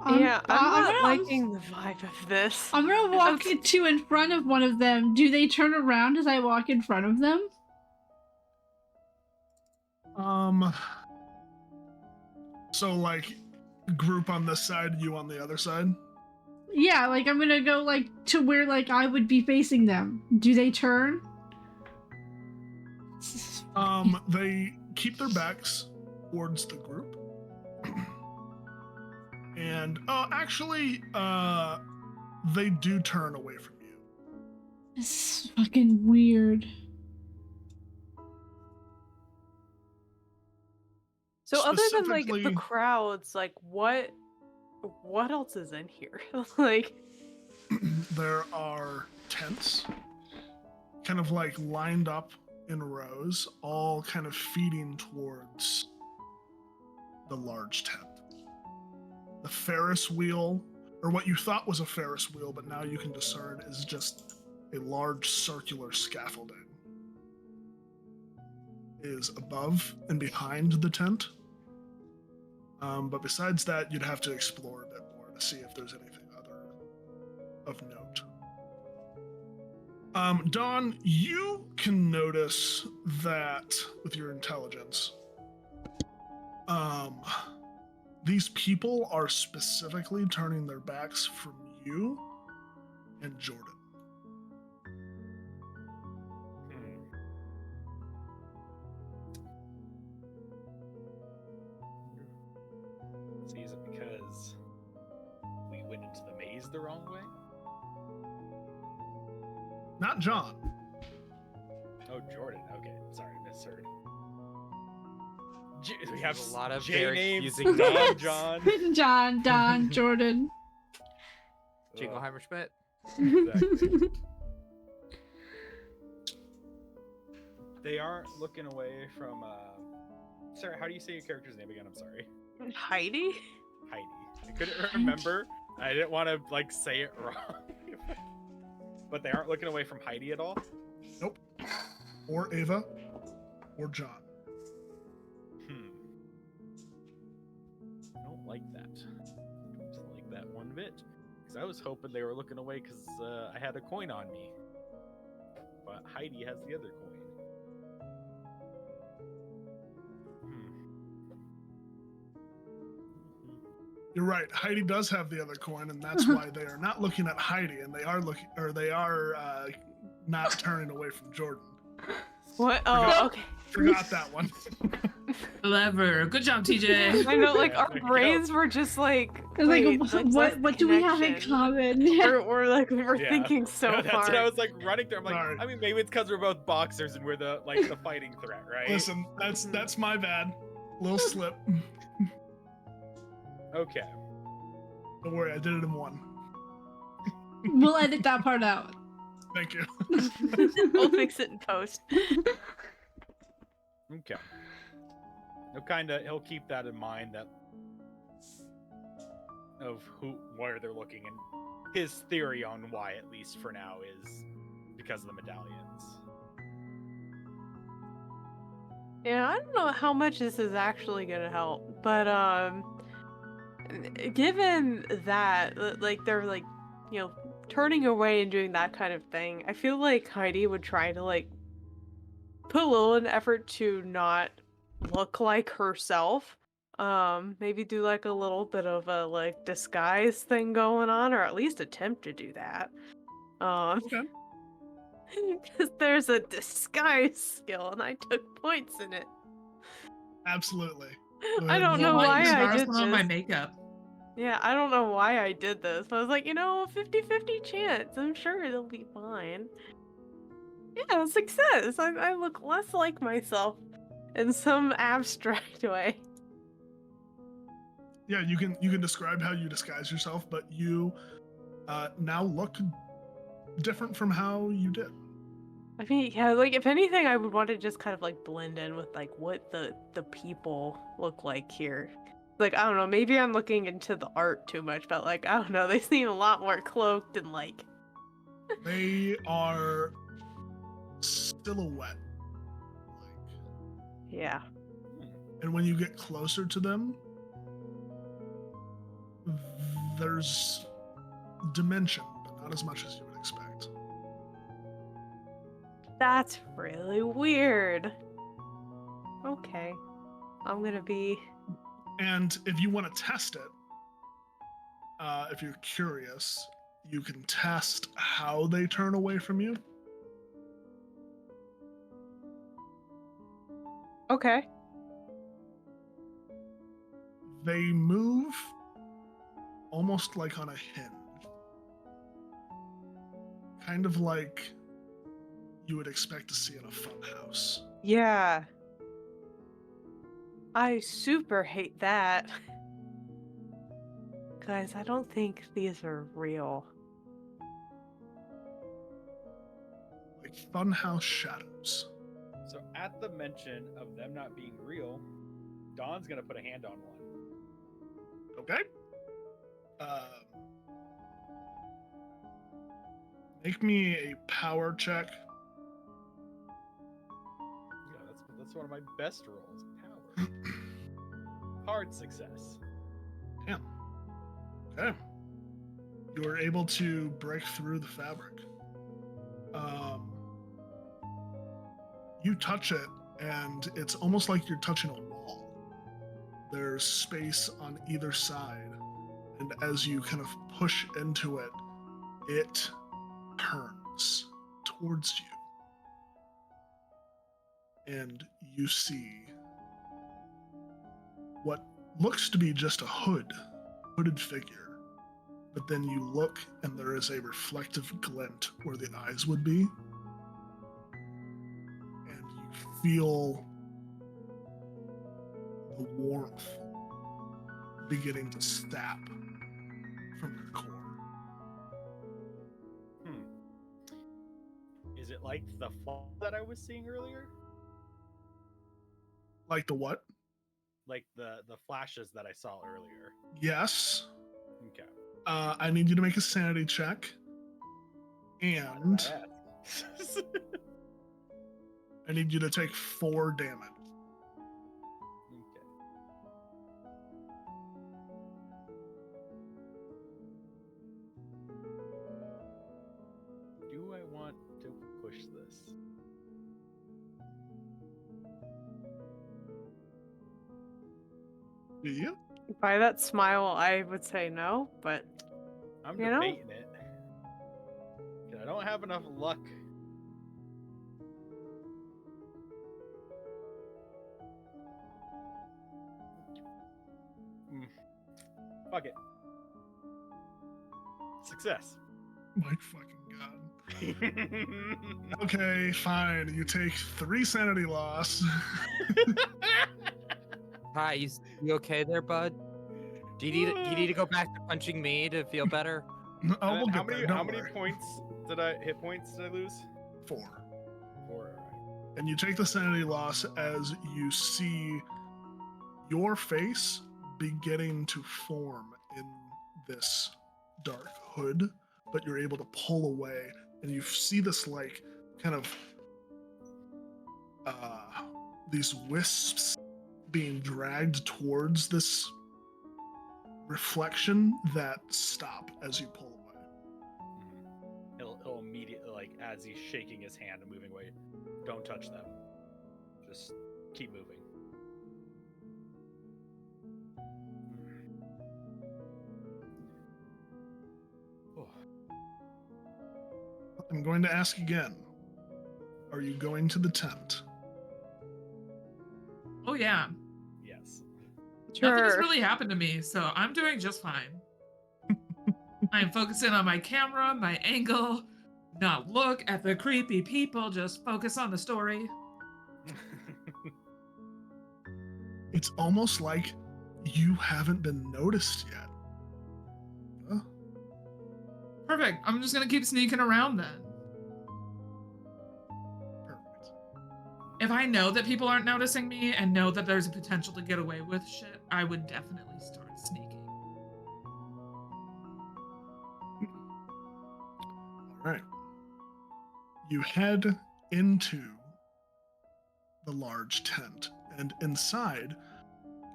yeah, I'm not gonna- liking the vibe of this. I'm gonna walk to in front of one of them. Do they turn around as I walk in front of them? So like group on this side, you on the other side? Yeah, like I'm gonna go like to where like I would be facing them. Do they turn? They keep their backs towards the group. And actually, they do turn away from you. This is fucking weird. So other than like the Specifically- crowds, like what else is in here? Like There are tents, kind of like lined up in rows, all kind of feeding towards the large tent. The Ferris wheel, or what you thought was a Ferris wheel, but now you can discern is just a large circular scaffolding, is above and behind the tent. But besides that, you'd have to explore a bit more to see if there's anything other of note. Dawn, you can notice that with your intelligence, these people are specifically turning their backs from you and Jordan. See, is it because we went into the maze the wrong way? Not John. Oh, Jordan. Okay, sorry, misheard. We have There's a lot of J very names. confusing Don, names. John. John, Don, Jordan. Jingleheimer Schmidt. Exactly. They aren't looking away from. Sarah, how do you say your character's name again? I'm sorry. Heidi? Heidi. I couldn't remember. I didn't want to like say it wrong. But they aren't looking away from Heidi at all. Nope. Or Ava, or John. I don't like that. Don't like that one bit. Because I was hoping they were looking away because I had a coin on me. But Heidi has the other coin. You're right. Heidi does have the other coin, and that's why they are not looking at Heidi, and they are looking, or they are not turning away from Jordan. What? Forgot- Oh, okay. Forgot that one. Clever. Good job, TJ. I know, like Yeah, our there you go. brains were just like, I was like, wait, what what's do we have in connection? common? We're like we were Yeah. thinking so That's far. what I was like running through. I'm like, Sorry. I mean, maybe it's because we're both boxers and we're the fighting threat, right? Listen, that's my bad. Little slip. Okay. Don't worry, I did it in one. We'll edit that part out. Thank you. We'll fix it in post. Okay. He'll keep that in mind, that of where they're looking, and his theory on why, at least for now, is because of the medallions. Yeah, I don't know how much this is actually gonna help, but given that, like they're like, you know, turning away and doing that kind of thing, I feel like Heidi would try to like put a little in effort to not look like herself. Maybe do like a little bit of a like disguise thing going on, or at least attempt to do that. Okay. Because there's a disguise skill, and I took points in it. Absolutely. I don't know Well, why you I borrow did some of my this. makeup. Yeah, I don't know why I did this. But I was like, 50-50 chance. I'm sure it'll be fine. Yeah, success. I look less like myself in some abstract way. Yeah, you can describe how you disguise yourself, but you now look different from how you did. I mean, yeah, like if anything, I would want to just kind of like blend in with like what the people look like here. Like, I don't know, maybe I'm looking into the art too much, but like, I don't know, they seem a lot more cloaked and like... They are silhouette. Yeah. And when you get closer to them, there's dimension, but not as much as you would expect. That's really weird. Okay. I'm gonna be... And if you want to test it, if you're curious, you can test how they turn away from you. Okay. They move almost like on a hinge. Kind of like you would expect to see in a fun house. Yeah. I super hate that. Guys, I don't think these are real. Like funhouse shadows. So at the mention of them not being real, Dawn's gonna put a hand on one. Okay. Make me a power check. Yeah, that's one of my best rolls. Power. Hard success. Damn. Okay. You are able to break through the fabric. You touch it, and it's almost like you're touching a wall. There's space on either side, and as you kind of push into it, it turns towards you. And you see what looks to be just a hooded figure. But then you look, and there is a reflective glint where the eyes would be. And you feel the warmth beginning to sap from your core. Is it like the flash that I was seeing earlier? Like the what? Like the flashes that I saw earlier. Yes. Okay. I need you to make a sanity check. And I need you to take 4 damage. Okay. Do I want to push this? Do you? By that smile, I would say no, but I'm You know? debating it. 'Cause I don't have enough luck. Fuck it. Success. My fucking god. Okay, fine. You take 3 sanity loss. Hi, you okay there, bud? Do you need to go back to punching me to feel better? Oh, we'll how get there. many Don't how many worry. hit points did I lose? 4. 4. Alright. And you take the sanity loss as you see your face beginning to form in this dark hood, but you're able to pull away, and you see this like kind of these wisps being dragged towards this reflection that stop as you pull away. He'll immediately, like, as he's shaking his hand and moving away, don't touch them. Just keep moving. Oh. I'm going to ask again. Are you going to the tent? Oh yeah. Yes. Nothing has sure. really happened to me, so I'm doing just fine. I'm focusing on my camera, my angle, not look at the creepy people, just focus on the story. It's almost like you haven't been noticed yet. Huh? Perfect. I'm just gonna keep sneaking around then. Perfect. If I know that people aren't noticing me and know that there's a potential to get away with shit, I would definitely start sneaking. All right. You head into the large tent, and inside,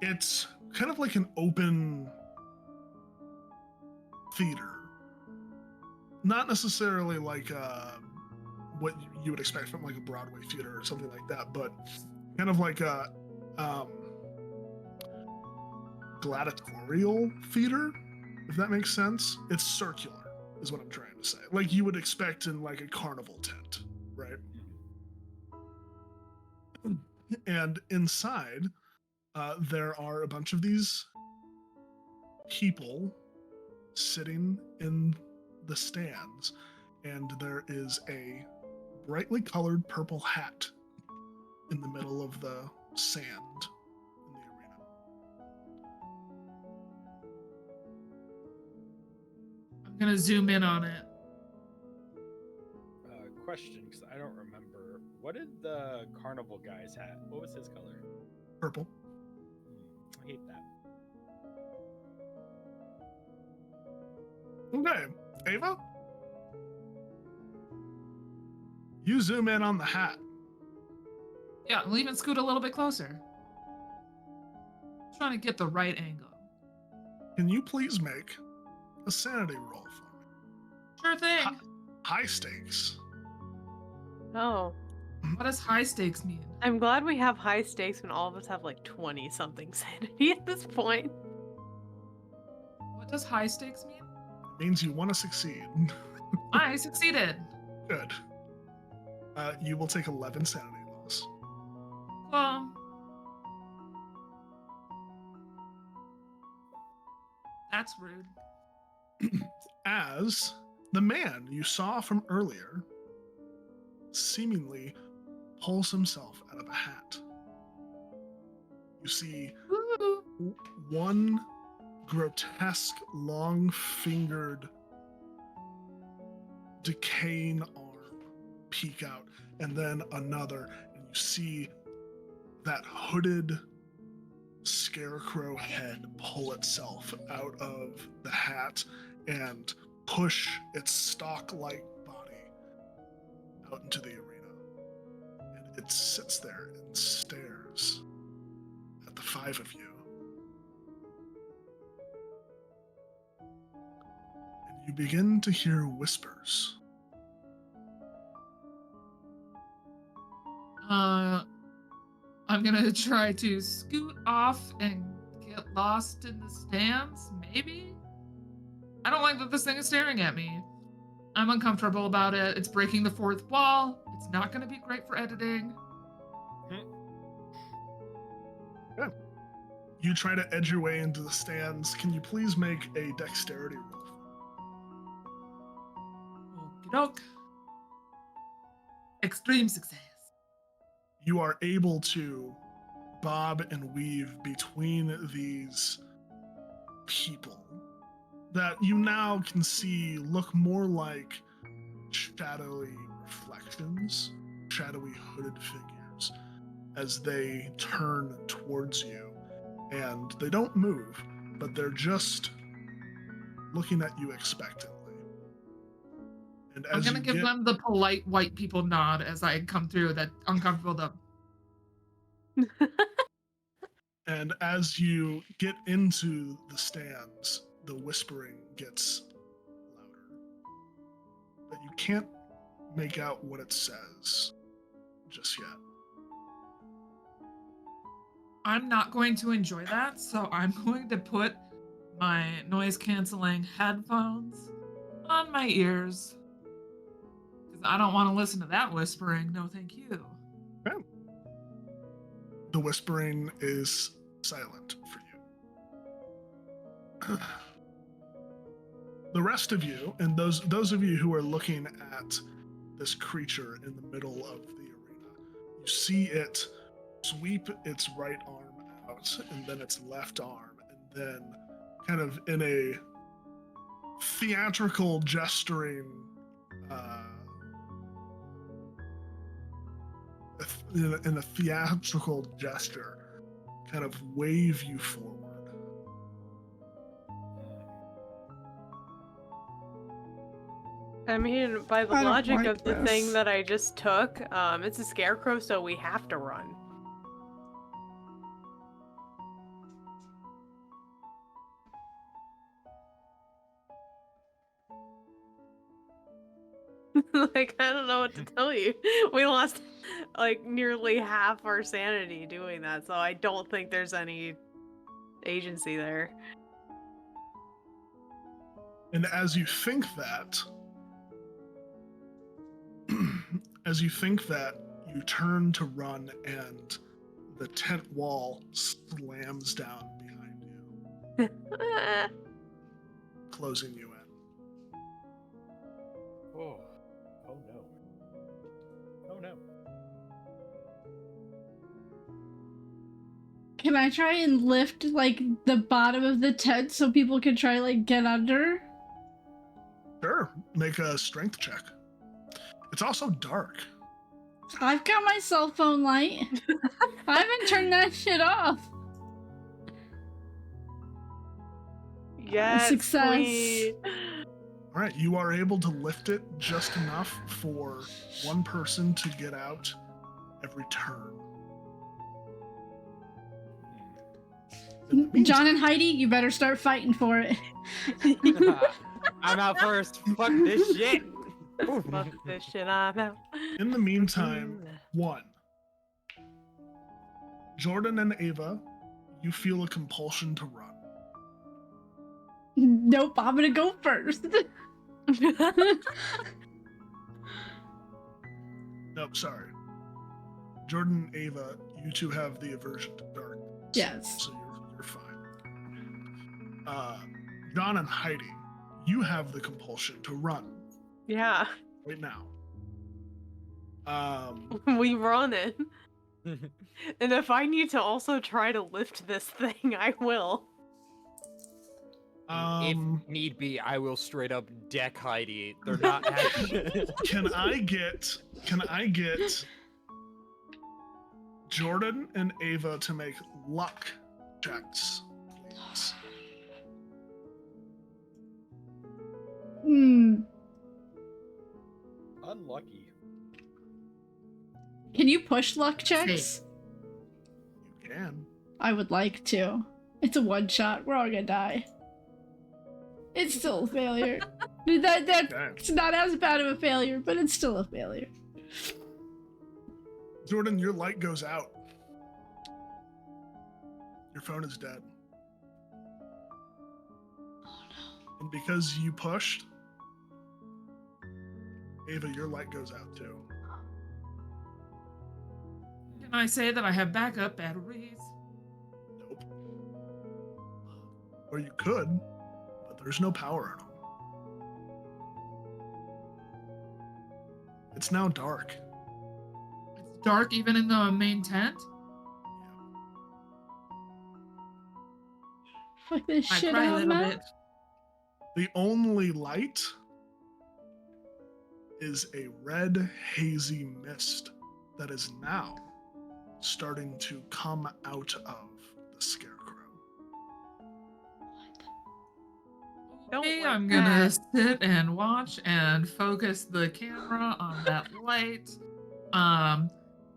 it's kind of like an open theater. Not necessarily like what you would expect from like a Broadway theater or something like that, but kind of like a gladiatorial theater, if that makes sense. It's circular, is what I'm trying to say. Like you would expect in like a carnival tent, right? And inside, there are a bunch of these people sitting in the stands, and there is a brightly colored purple hat in the middle of the sand in the gonna zoom in on it. Question, because I don't remember. What did the carnival guys have? What was his color? Purple. I hate that. Okay, Ava? You zoom in on the hat. Yeah, we'll even scoot a little bit closer. Trying to get the right angle. Can you please make a sanity roll for me? Sure thing. High stakes. Oh, What does high stakes mean? I'm glad we have high stakes when all of us have like 20 something sanity at this point. What does high stakes mean? It means you want to succeed. I succeeded. Good. You will take 11 sanity loss. Well, that's rude. As the man you saw from earlier seemingly pulls himself out of a hat. You see Woo. one grotesque, long-fingered, decaying arm peek out, and then another, and you see that hooded scarecrow head pull itself out of the hat and push its stalk-like body out into the arena. And it sits there and stares at the five of you. And you begin to hear whispers. I'm gonna try to scoot off and get lost in the stands, maybe? I don't like that this thing is staring at me. I'm uncomfortable about it. It's breaking the fourth wall. It's not gonna be great for editing. Yeah. You try to edge your way into the stands. Can you please make a dexterity roll? Okie doke. Extreme success. You are able to bob and weave between these people that you now can see look more like shadowy reflections, shadowy hooded figures as they turn towards you. And they don't move, but they're just looking at you expectantly. And I'm as gonna you give get, them the polite white people nod as I come through that uncomfortable and as you get into the stands, the whispering gets louder. But you can't make out what it says just yet. I'm not going to enjoy that, so I'm going to put my noise canceling headphones on my ears. Because I don't want to listen to that whispering. No, thank you. Okay. The whispering is silent for you. The rest of you, and those of you who are looking at this creature in the middle of the arena, you see it sweep its right arm out, and then its left arm, and then kind of in a theatrical gesturing, in a theatrical gesture, kind of wave you forward. I mean, by the I don't logic like of the this. thing that I just took, it's a scarecrow, so we have to run. Like, I don't know what to tell you. We lost like nearly half our sanity doing that, so I don't think there's any agency there. And as you think that, you turn to run, and the tent wall slams down behind you, closing you in. Oh. Oh no. Oh no. Can I try and lift like the bottom of the tent so people can try like get under? make a strength check. It's also dark. I've got my cell phone light. I haven't turned that shit off. Yes, Success. queen. All right, you are able to lift it just enough for one person to get out every turn. In the meantime- John and Heidi, you better start fighting for it. I'm out first. Fuck this shit. Fuck this shit, I'm out. In the meantime, one. Jordan and Ava, you feel a compulsion to run. Nope, I'm gonna go first. Nope, sorry. Jordan and Ava, you two have the aversion to dark. Yes. So you're fine. John and Heidi, you have the compulsion to run Yeah, right now. we run it. And if I need to also try to lift this thing, I will. If need be, I will straight up deck Heidi. They're not actually. Can I get Jordan and Ava to make luck checks, please? Unlucky. Can you push luck checks? You can. I would like to. It's a one shot. We're all gonna die. It's still a failure. That's not as bad of a failure, but it's still a failure. Jordan, your light goes out. Your phone is dead. Oh no. And because you pushed, Ava, your light goes out too. Can I say that I have backup batteries? Nope. Or you could, but there's no power in them. It's now dark. It's dark even in the main tent? Fuck this I shit cry a out, little man. bit. The only light is a red, hazy mist that is now starting to come out of the scarecrow. Don't Okay, like I'm gonna that. sit and watch and focus the camera on that light.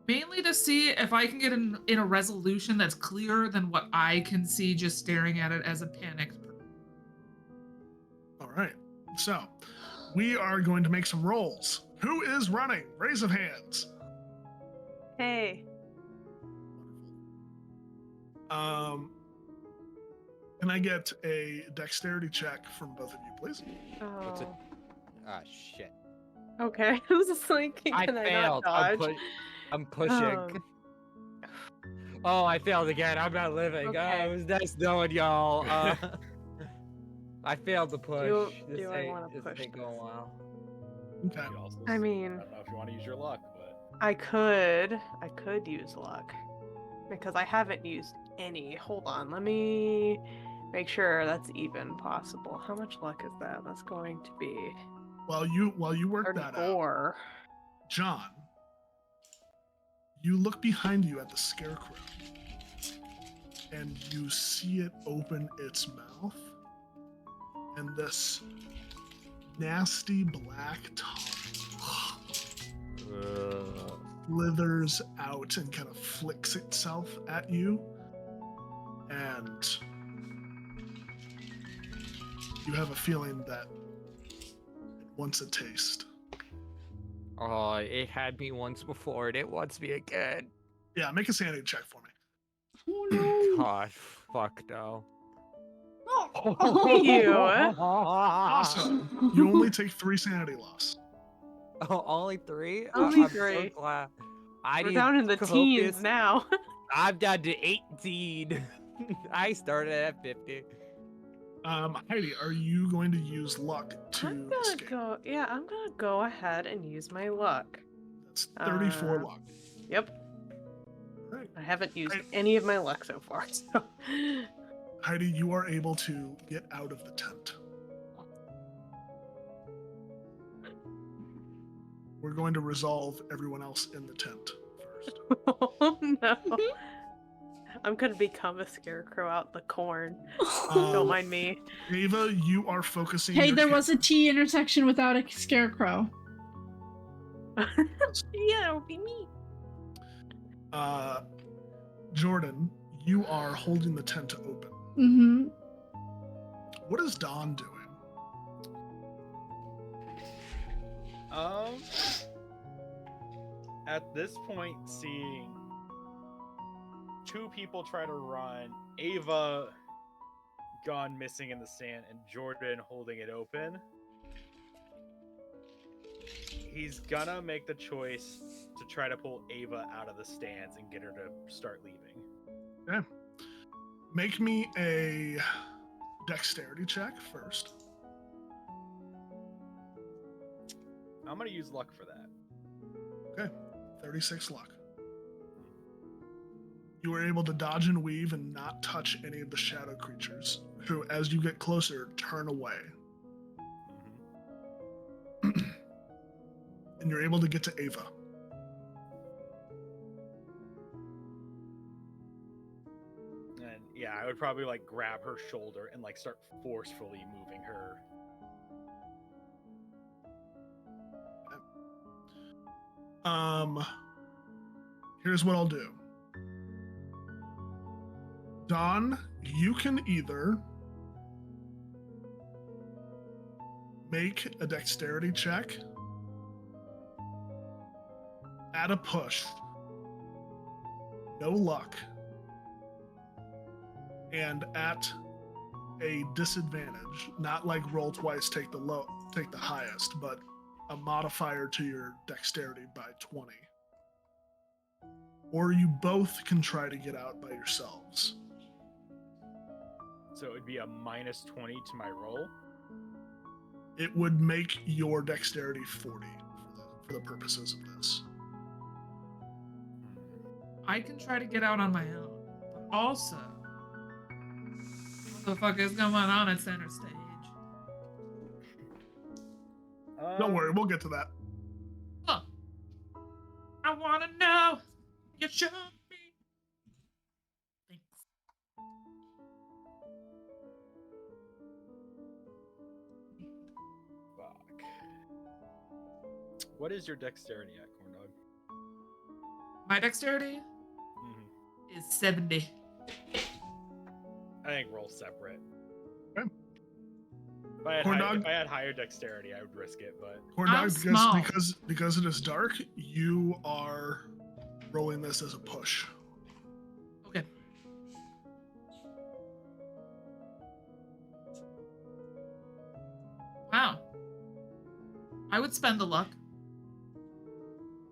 Mainly to see if I can get in a resolution that's clearer than what I can see just staring at it as a panicked. All right, so we are going to make some rolls. Who is running? Raise of hands. Hey. Can I get a dexterity check from both of you, please? What's it? Oh. Ah, shit. Okay. I was just like, I can I failed. not dodge? I'm pushing. Um, Oh, I failed again. I'm not living. Okay. Oh, it was nice knowing y'all. I failed the push. do I wanna this push ain't going this? well. Okay. You also, I mean- I don't know if you want to use your luck, but I could use luck because I haven't used any. Hold on, let me make sure that's even possible. How much luck is that? That's going to be While you work that out, 34. John, you look behind you at the scarecrow, and you see it open its mouth, and this nasty black tongue slithers out and kind of flicks itself at you, and you have a feeling that it wants a taste. Oh, it had me once before and it wants me again. Yeah, make a sanity check for me. Oh no. Gosh, fuck no. Ew. Awesome. You only take 3 sanity loss. Oh, only 3? Only I'm 3. So glad. I We're need down in the copious- teens now. I'm down to 18. I started at 50. Heidi, are you going to use luck to I'm gonna escape? go. Yeah, I'm gonna go ahead and use my luck. That's 34 luck. Yep. Right. I haven't used Right. any of my luck so far. So. Heidi, you are able to get out of the tent. we're going to resolve everyone else in the tent first. Oh no. I'm gonna become a scarecrow out in the corn. Um, Don't mind me. Ava, you are focusing. Hey, your there was a camera. T intersection without a scarecrow. Yeah, it would be me. Jordan, you are holding the tent open. Mm-hmm. What is Dawn doing? At this point, seeing two people try to run, Ava gone missing in the sand, and Jordan holding it open, he's gonna make the choice to try to pull Ava out of the stands and get her to start leaving. Okay. Make me a dexterity check first. I'm gonna use luck for that. Okay. 36 luck. You were able to dodge and weave and not touch any of the shadow creatures, who, as you get closer, turn away. And you're able to get to Ava. And yeah, I would probably like grab her shoulder and like start forcefully moving her. Here's what I'll do. Dawn, you can either make a dexterity check at a push, no luck, and at a disadvantage, not like roll twice, take the highest, but a modifier to your dexterity by 20. Or you both can try to get out by yourselves. So it would be a minus 20 to my roll. It would make your dexterity 40 for the purposes of this. I can try to get out on my own, but also, what the fuck is going on at center stage? Don't worry, we'll get to that. Look, I wanna know. You show me. Thanks. Fuck. What is your dexterity at, Corndog? My dexterity is 70. I think roll separate. Okay. If I had higher dexterity, I would risk it, but I'm small. because it is dark, you are rolling this as a push. Okay. Wow. I would spend the luck.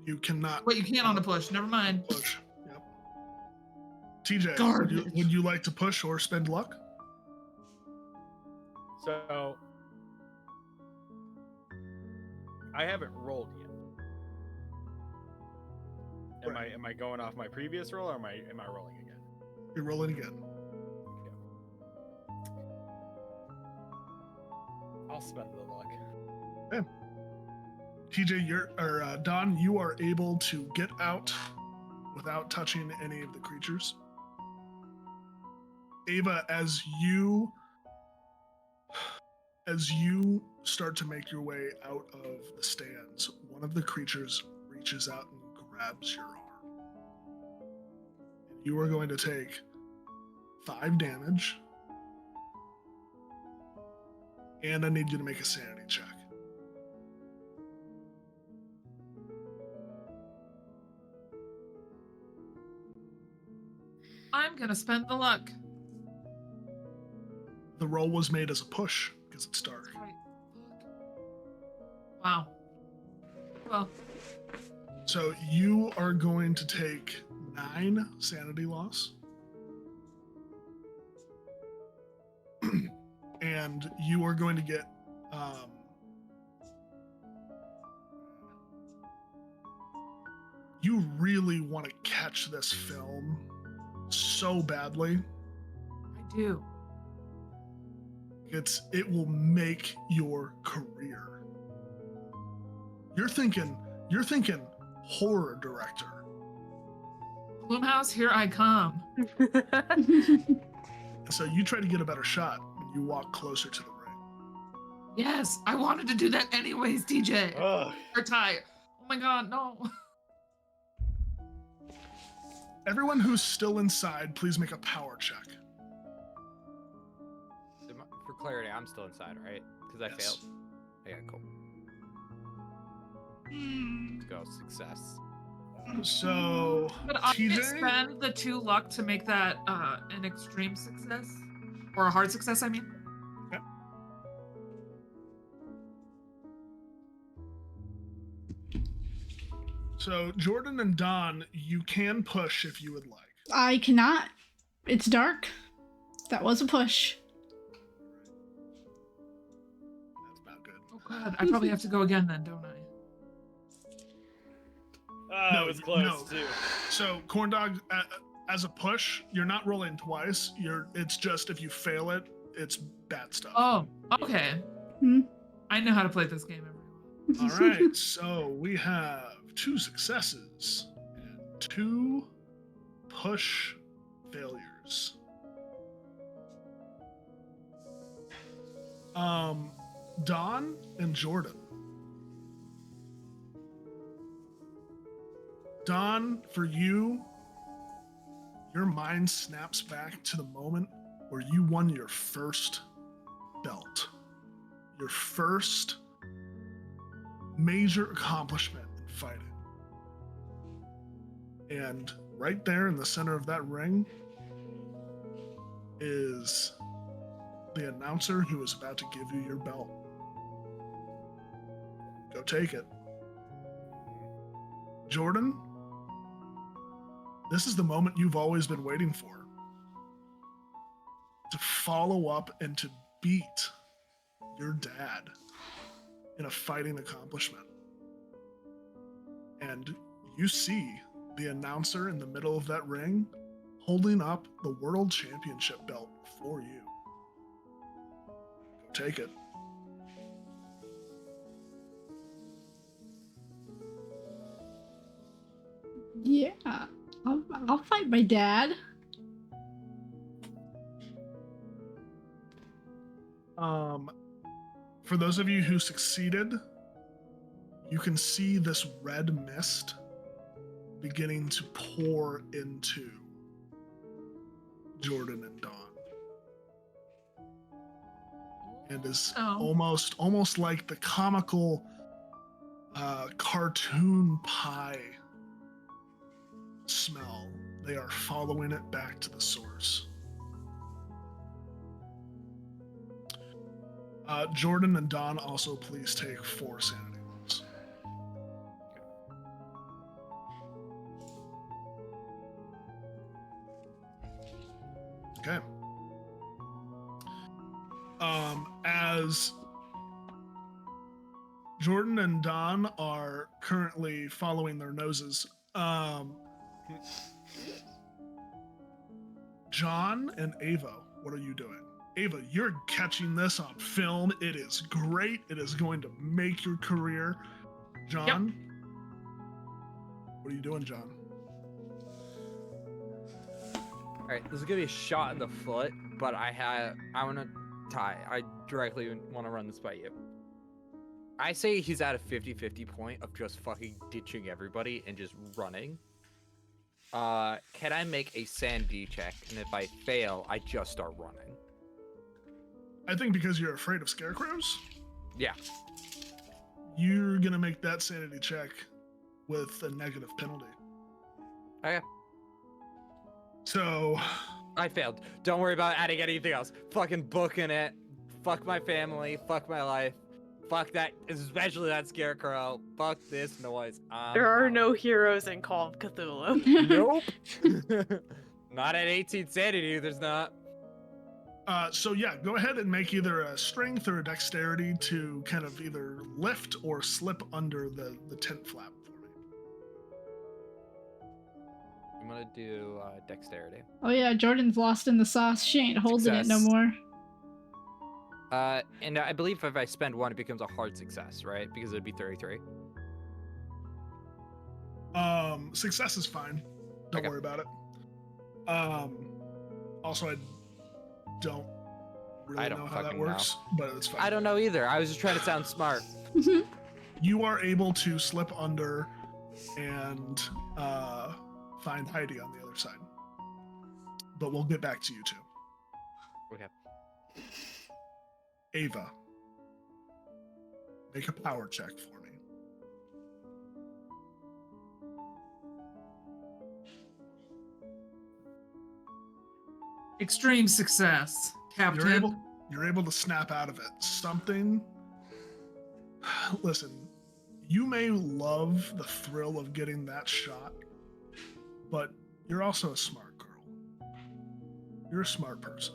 You cannot Wait, you can't on a push. Never mind. push. Yep. TJ, Garbage. would you like to push or spend luck? so I haven't rolled yet. Am I going off my previous roll, or am I rolling again? You're rolling again. I'll spend the luck. Okay. TJ, Don, you are able to get out without touching any of the creatures. Ava, as you start to make your way out of the stands, one of the creatures reaches out and grabs your arm. And you are going to take 5 damage. And I need you to make a sanity check. I'm gonna spend the luck. The roll was made as a push because it's dark. Right. Wow. Well, So you are going to take 9 sanity loss. And you are going to get you really want to catch this film so badly. I do. It will make your career. You're thinking You're thinking horror director. Bloomhouse, here I come. So you try to get a better shot when you walk closer to the ring. Yes, I wanted to do that anyways, DJ. Ugh. Or Ty. Oh my god, no. Everyone who's still inside, please make a power check. For clarity, I'm still inside, right? Because I Yes. failed. Yeah, cool. Let's go, success. So, But I TJ? can spend the 2 luck to make that an extreme success. Or a hard success, I mean. Okay. So, Jordan and Don, you can push if you would like. I cannot. It's dark. That was a push. That's not good. Oh god, I probably have to go again then, don't I? It was close too. So, Corndog, as a push, you're not rolling twice. It's just if you fail it, it's bad stuff. Oh, okay. Hmm. I know how to play this game, everyone. All right, so we have 2 successes and 2 push failures. Don and Jordan. Don, for you, your mind snaps back to the moment where you won your first belt. Your first major accomplishment in fighting. And right there in the center of that ring is the announcer who is about to give you your belt. Go take it. Jordan, this is the moment you've always been waiting for. To follow up and to beat your dad in a fighting accomplishment. And you see the announcer in the middle of that ring holding up the world championship belt for you. Go take it. Yeah. I'll fight my dad. For those of you who succeeded, you can see this red mist beginning to pour into Jordan and Dawn. And is almost like the comical cartoon pie smell. They are following it back to the source. Jordan and Don, also please take 4 sanity wounds. Okay. As Jordan and Don are currently following their noses, John and Ava, what are you doing? Ava, you're catching this on film. It is great. It is going to make your career. John, what are you doing, John? All right, this is gonna be a shot in the foot, but I want to Ty. I directly want to run this by you. I say he's at a 50-50 point of just fucking ditching everybody and just running. Can I make a sanity check? And if I fail, I just start running. I think because you're afraid of scarecrows, Yeah. you're gonna make that sanity check with a negative penalty. Okay. So, I failed. Don't worry about adding anything else. Fucking booking it. Fuck my family. Fuck my life. Fuck that, especially that scarecrow. Fuck this noise. There are out. no heroes in Call of Cthulhu. Nope. Not at 18 sanity, there's not. so yeah, go ahead and make either a strength or a dexterity to kind of either lift or slip under the tent flap for me. I'm gonna do dexterity. Oh yeah, Jordan's lost in the sauce. She ain't holding it no Success. more. And I believe if I spend 1, it becomes a hard success, right? Because it'd be 33. Success is fine. Don't Okay. worry about it. Also, I don't really I don't know how that fucking works, but it's fine. I don't know either. I was just trying to sound smart. You are able to slip under and find Heidi on the other side. But we'll get back to you two. Okay. Ava, make a power check for me. Extreme success, Captain. You're able to snap out of it. Something. Listen, you may love the thrill of getting that shot, but you're also a smart girl. You're a smart person.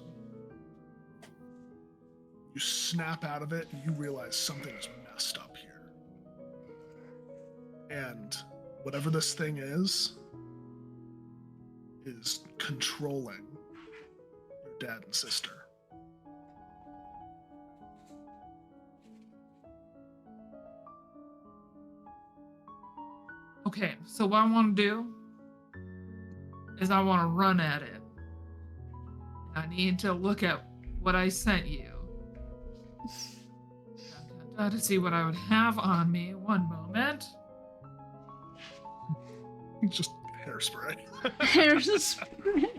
You snap out of it and you realize something is messed up here. And whatever this thing is controlling your dad and sister. Okay, so what I want to do is I want to run at it. I need to look at what I sent you. To see what I would have on me. One moment. Just hairspray. Hairspray.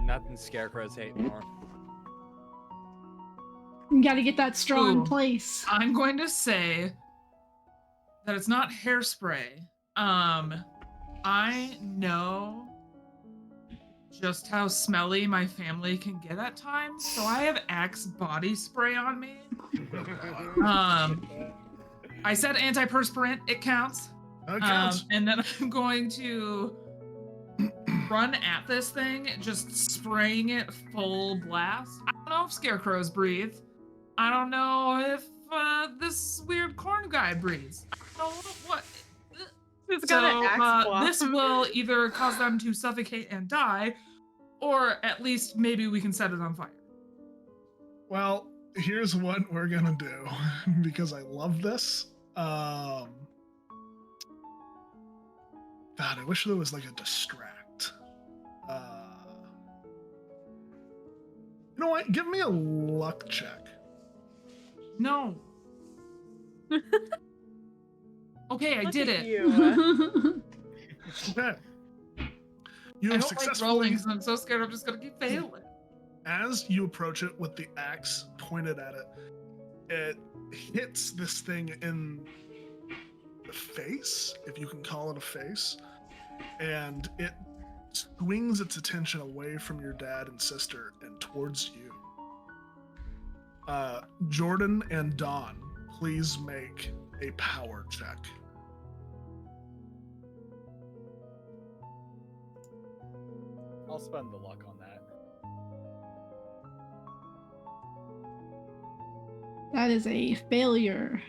Nothing scarecrows hate more. You gotta get that straw in Ooh. place. I'm going to say that it's not hairspray. I know just how smelly my family can get at times, so I have Axe body spray on me. I said antiperspirant, it counts. That counts. And then I'm going to run at this thing, just spraying it full blast. I don't know if scarecrows breathe. I don't know if this weird corn guy breathes. I don't know what. Who's got an axe blossom? This will either cause them to suffocate and die, or at least maybe we can set it on fire. Well, here's what we're gonna do because I love this. God, I wish there was like a distract. You know what? Give me a luck check. No. Okay, I Look did at it. you. Okay. You I have don't like successfully, rolling because I'm so scared I'm just gonna keep failing. as you approach it with the axe pointed at it, it hits this thing in the face, if you can call it a face, and it swings its attention away from your dad and sister and towards you. Jordan and Dawn, please make a power check. I'll spend the luck on that. That is a failure.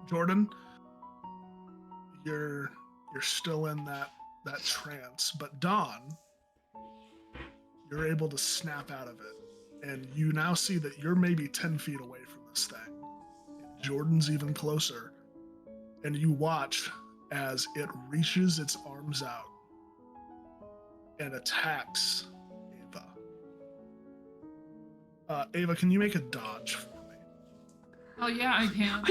Jordan, you're still in that trance, but Dawn, you're able to snap out of it, and you now see that you're maybe 10 feet away from this thing. Jordan's even closer, and you watch as it reaches its arms out and attacks Ava. Ava, can you make a dodge for me? Oh yeah, I can.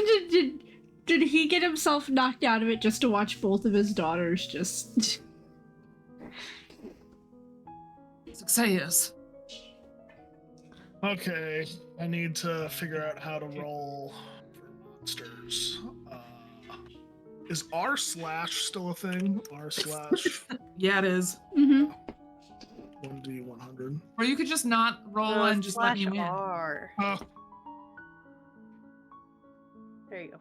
Did he get himself knocked out of it just to watch both of his daughters just... Success. Okay, I need to figure out how to roll for monsters. Is r/ still a thing? r/ Yeah, it is. Mm-hmm. 1d100. Or you could just not roll and just let me win. R. Oh, There you go.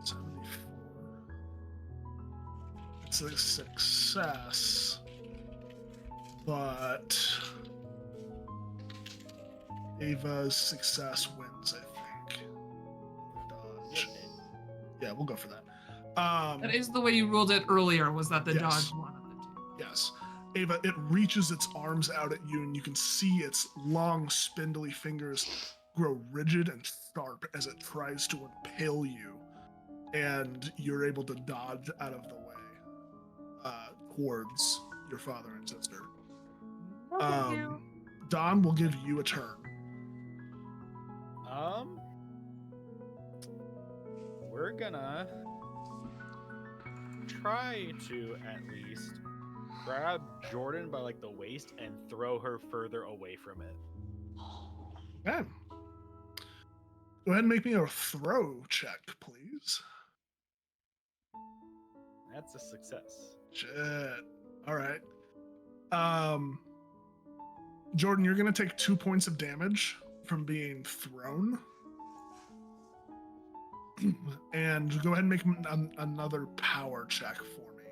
74. It's a success, but Ava's success wins, I think. Dodge. Yeah, we'll go for that. That is the way you ruled it earlier, was that the Yes. dodge one of the two. Yes. Ava, it reaches its arms out at you, and you can see its long, spindly fingers grow rigid and sharp as it tries to impale you, and you're able to dodge out of the way towards your father and sister. No, thank you. Don will give you a turn. We're gonna try to at least grab Jordan by like the waist and throw her further away from it. Okay. Go ahead and make me a throw check, please. That's a success. Shit. All right. Jordan, you're gonna take 2 points of damage from being thrown. And go ahead and make another power check for me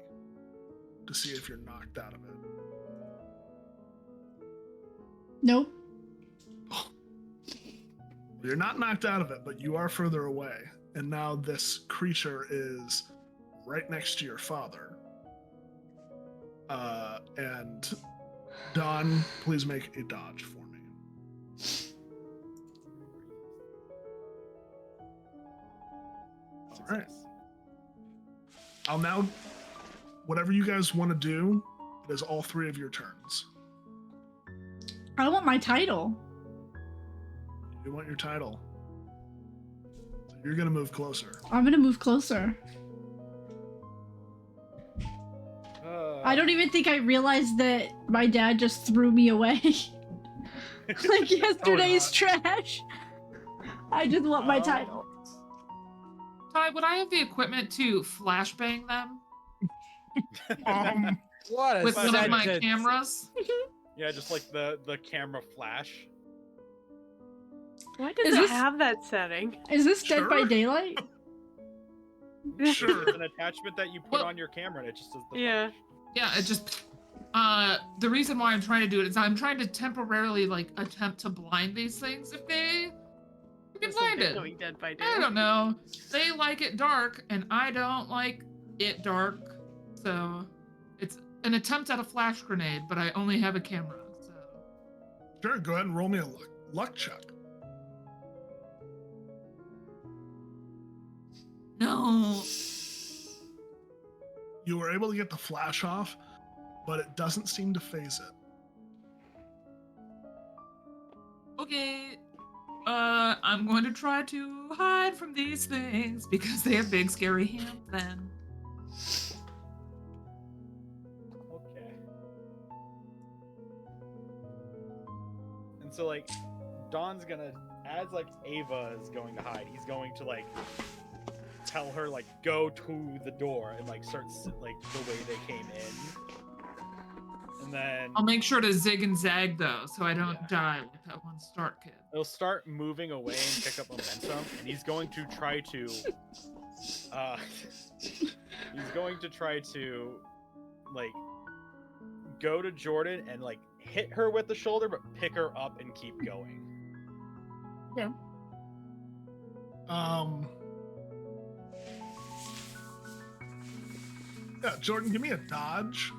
to see if you're knocked out of it. Nope. You're not knocked out of it, but you are further away. And now this creature is right next to your father. And Don, please make a dodge for me. All right. I'll now, whatever you guys want to do, it is all 3 of your turns. I want my title. You want your title. So you're going to move closer. I'm gonna move closer. I don't even think I realized that my dad just threw me away. Like yesterday's trash. I just want my title. Ty, would I have the equipment to flashbang them What a with one of my sentence. cameras? Yeah, just like the camera flash. Why does Is it this- have that setting? Is this Dead by Sure. Daylight? Sure. It's an attachment that you put Well- on your camera and it just does the Yeah. flash. Yeah, it just the reason why I'm trying to do it is I'm trying to temporarily like attempt to blind these things if they get This is blinded. becoming Dead by I Daylight. don't know. They like it dark and I don't like it dark. So it's an attempt at a flash grenade, but I only have a camera. So Sure, go ahead and roll me a luck check. no. You were able to get the flash off, but it doesn't seem to phase it. Okay. I'm going to try to hide from these things because they have big scary hands then. Okay. And so like Don's gonna, as like Ava is going to hide, he's going to like tell her like go to the door and like start like the way they came in. And then I'll make sure to zig and zag though, so I don't Yeah. die like that one start kid. they'll start moving away and pick up momentum, and he's going to try to like go to Jordan and like hit her with the shoulder but pick her up and keep going. Yeah, Jordan, give me a dodge.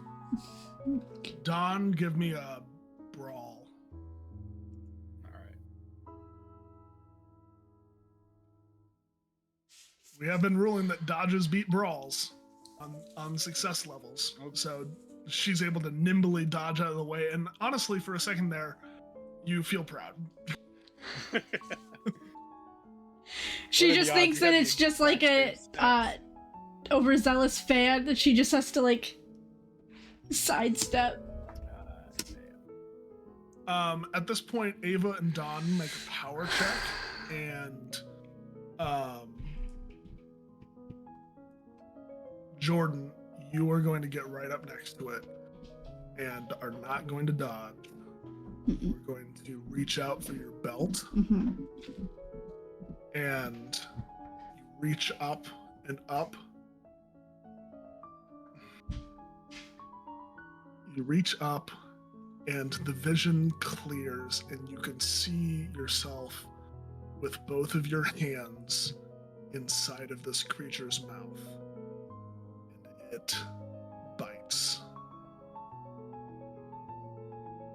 Don, give me a brawl. All right. We have been ruling that dodges beat brawls on success levels. Okay. So she's able to nimbly dodge out of the way. And honestly, for a second there, you feel proud. She What are just the thinks odds that you have it's the just like a exact same stats? overzealous fan that she just has to like sidestep. At this point, Ava and Don make a power check, and Jordan, you are going to get right up next to it and are not going to dodge. Mm-mm. We're going to reach out for your belt, Mhm. and you reach up and up. You reach up, and the vision clears, and you can see yourself with both of your hands inside of this creature's mouth. And it bites.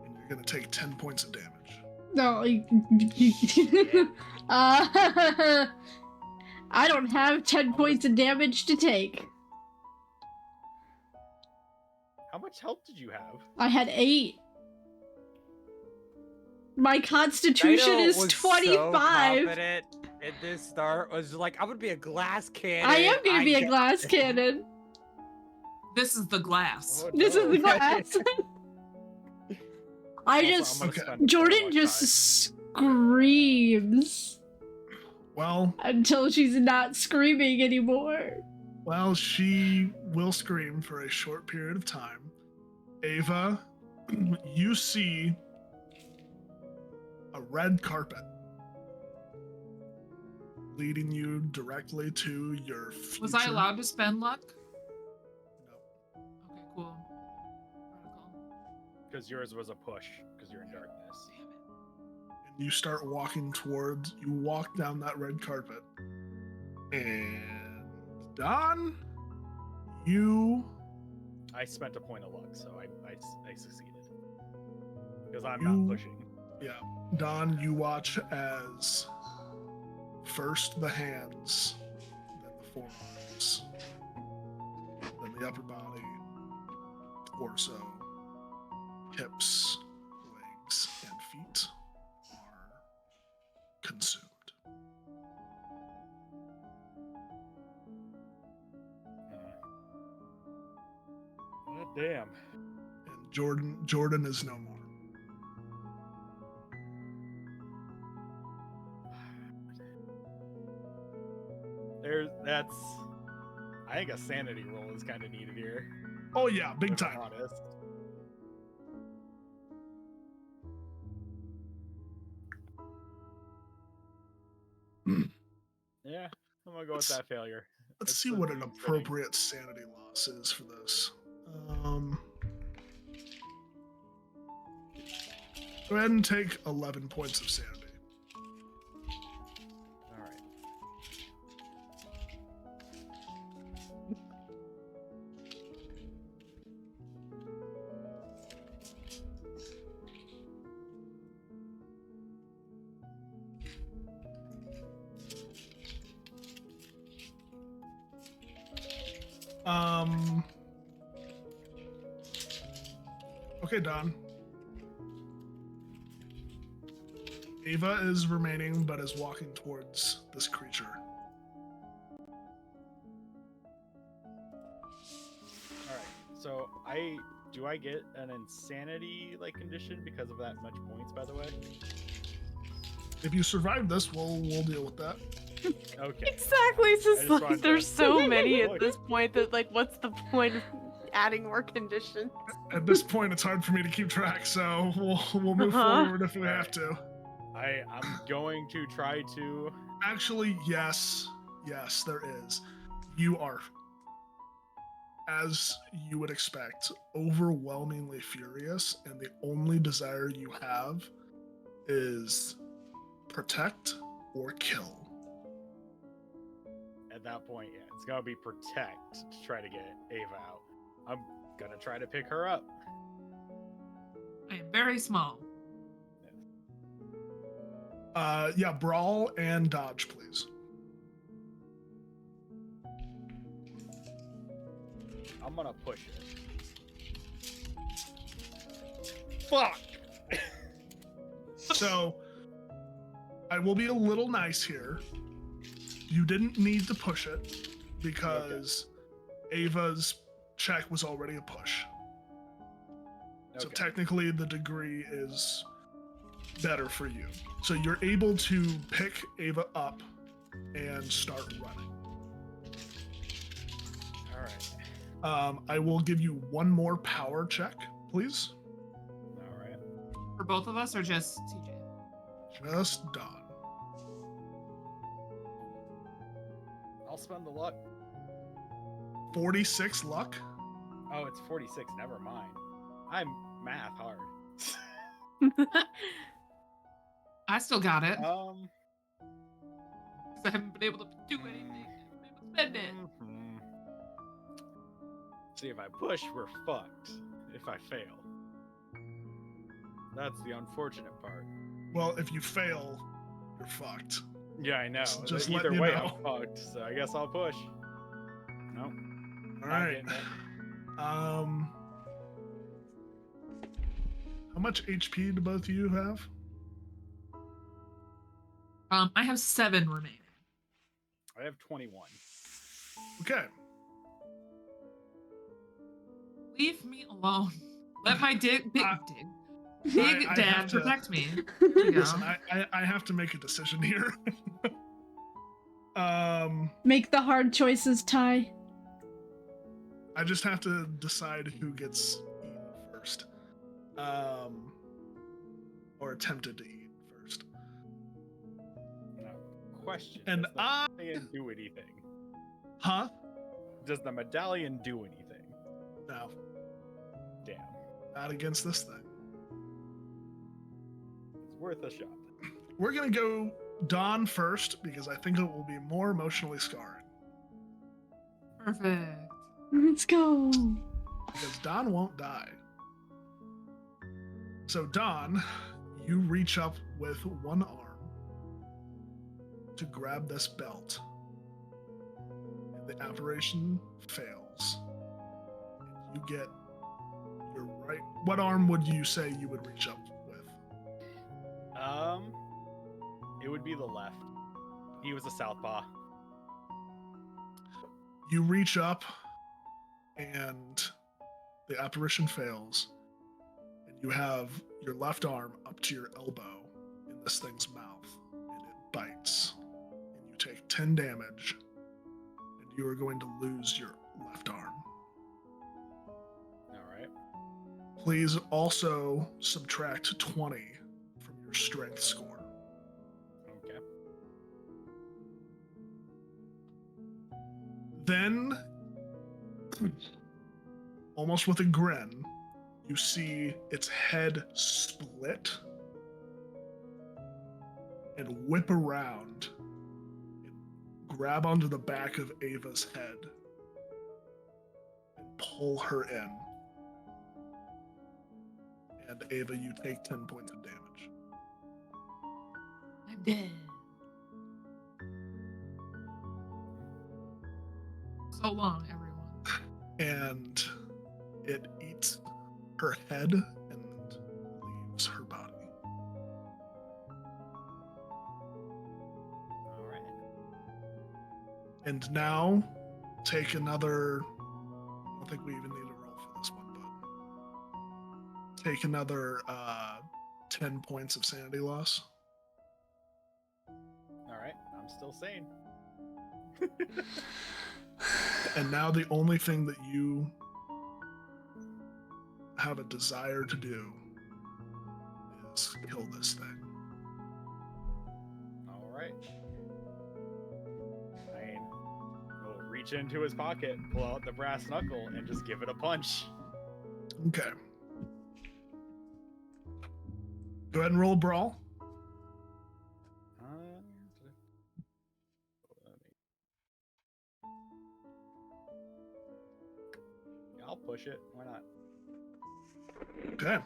And you're going to take 10 points of damage. No, I don't have 10 points of damage to take. How much health did you have? I had 8. My constitution Dido is was 25. So confident at this start was like, I'm gonna be a glass cannon. I am gonna be a got glass it." cannon. This is the glass. Oh, This is no. the glass. I Also, just I'm gonna spend a Jordan luck just die. screams Well, until she's not screaming anymore. well, she will scream for a short period of time. Ava, you see a red carpet leading you directly to your future. Was I allowed to spend luck? No. Okay, cool. Protocol. Because yours was a push, because you're in darkness. Damn it. And you start walking towards, you walk down that red carpet. And Don, you I spent a point of luck, so I succeeded. Because I'm You- not pushing. Yeah. Don, you watch as first the hands, then the forearms, then the upper body, torso, hips, legs, and feet are consumed. God damn. And Jordan is no more. That's. I think a sanity roll is kind of needed here. Oh yeah, big if I'm time. honest. Yeah, I'm gonna go with that failure. Let's That's see the what an fitting. appropriate sanity loss is for this. Go ahead and take 11 points of sanity. All right. Okay, Don. Ava is remaining, but is walking towards this creature. All right. So do I get an insanity like condition because of that much points? By the way. If you survive this, we'll deal with that. Okay. Exactly. It's just just like wanted there's to- so many at Look. this point that like, what's the point of adding more conditions? At this point, it's hard for me to keep track, so we'll move Uh-huh. forward if we have to. I'm going to try to. Actually, yes, there is. You are, as you would expect, overwhelmingly furious, and the only desire you have is protect or kill. At that point, yeah, it's gonna be protect to try to get Ava out. I'm gonna try to pick her up. I am very small. Yeah, brawl and dodge, please. I'm gonna push it. Fuck. So, I will be a little nice here. You didn't need to push it because Ava's check was already a push. So Okay. technically, the degree is better for you. So you're able to pick Ava up and start running. All right. I will give you one more power check, please. All right. For both of us or just TJ? Just Don. I'll spend the luck. 46 luck. Oh, it's 46. Never mind. I'm math hard. I still got it. 'Cause Um. I haven't been able to do anything. I haven't been able to spend it. mhm. See, if I push, we're fucked. If I fail. That's the unfortunate part. Well, if you fail, you're fucked. Yeah, I know. Just Either letting you way, know. I'm fucked. So I guess I'll push. Nope. All not right. getting it. How much HP do both of you have? I have 7 remaining. I have 21. Okay. Leave me alone. Let my big I dad have to- protect me. There we go. Listen, I have to make a decision here. Make the hard choices, Ty. I just have to decide who gets eaten first. Or attempted to eat first. No. Question. And does the medallion do anything? Huh? Does the medallion do anything? No. Damn. Not against this thing. It's worth a shot. We're gonna go Dawn first because I think it will be more emotionally scarring. Perfect. Let's go. Because Dawn won't die. So Dawn, you reach up with one arm to grab this belt. And the apparition fails. And you get your right. What arm would you say you would reach up with? It would be the left. He was a southpaw. You reach up and the apparition fails. And you have your left arm up to your elbow in this thing's mouth. And it bites. And you take 10 damage. And you are going to lose your left arm. All right. Please also subtract 20 from your strength score. Okay. Then, almost with a grin, you see its head split and whip around and grab onto the back of Ava's head and pull her in. And Ava, you take 10 points of damage. I'm dead. So long, everyone. And it eats her head and leaves her body. All right. And now, take another. I don't think we even need to roll for this one, but take another 10 points of sanity loss. All right. I'm still sane. And now the only thing that you have a desire to do is kill this thing. All right. We'll reach into his pocket, pull out the brass knuckle, and just give it a punch. Okay. Go ahead and roll a brawl. Yeah, I'll push it. Why not? Okay.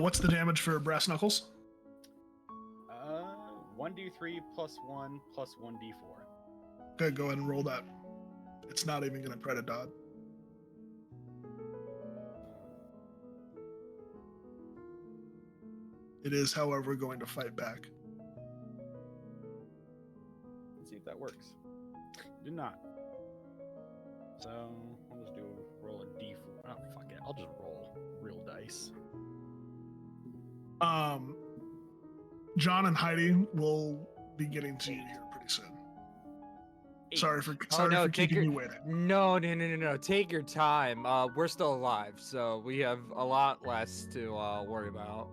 What's the damage for brass knuckles? 1d3 plus 1 plus 1d4. Okay, go ahead and roll that. It's not even going to try to dodge. It is, however, going to fight back. Let's see if that works. Did not. So I'll just roll a d4. Oh fuck it! I'll just roll real dice. John and Heidi will be getting to you here pretty soon. Sorry for keeping you waiting. No. Take your time. We're still alive, so we have a lot less to worry about.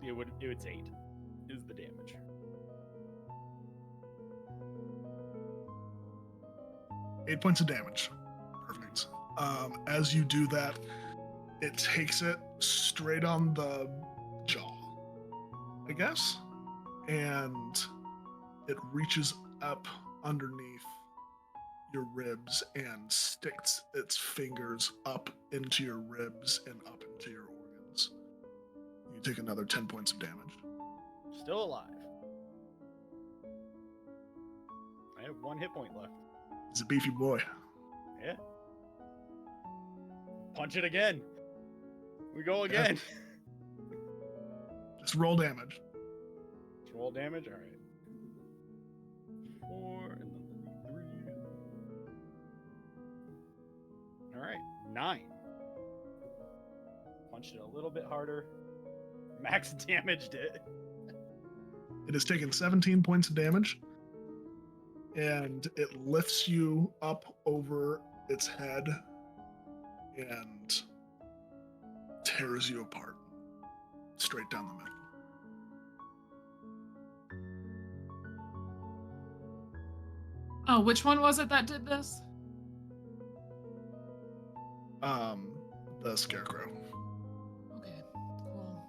It's 8. Is the damage? Eight points of damage. Perfect. As you do that, it takes it straight on the jaw, I guess, and it reaches up underneath your ribs and sticks its fingers up into your ribs and up into your organs. You take another 10 points of damage. Still alive. I have 1 hit point left. He's a beefy boy. Yeah. Punch it again. We go again. Just roll damage. Just roll damage. All right. 4 and then 3. All right. 9. Punched it a little bit harder. Max damaged it. It has taken 17 points of damage, and it lifts you up over its head and tears you apart straight down the middle. Oh, which one was it that did this? The scarecrow. Okay, cool.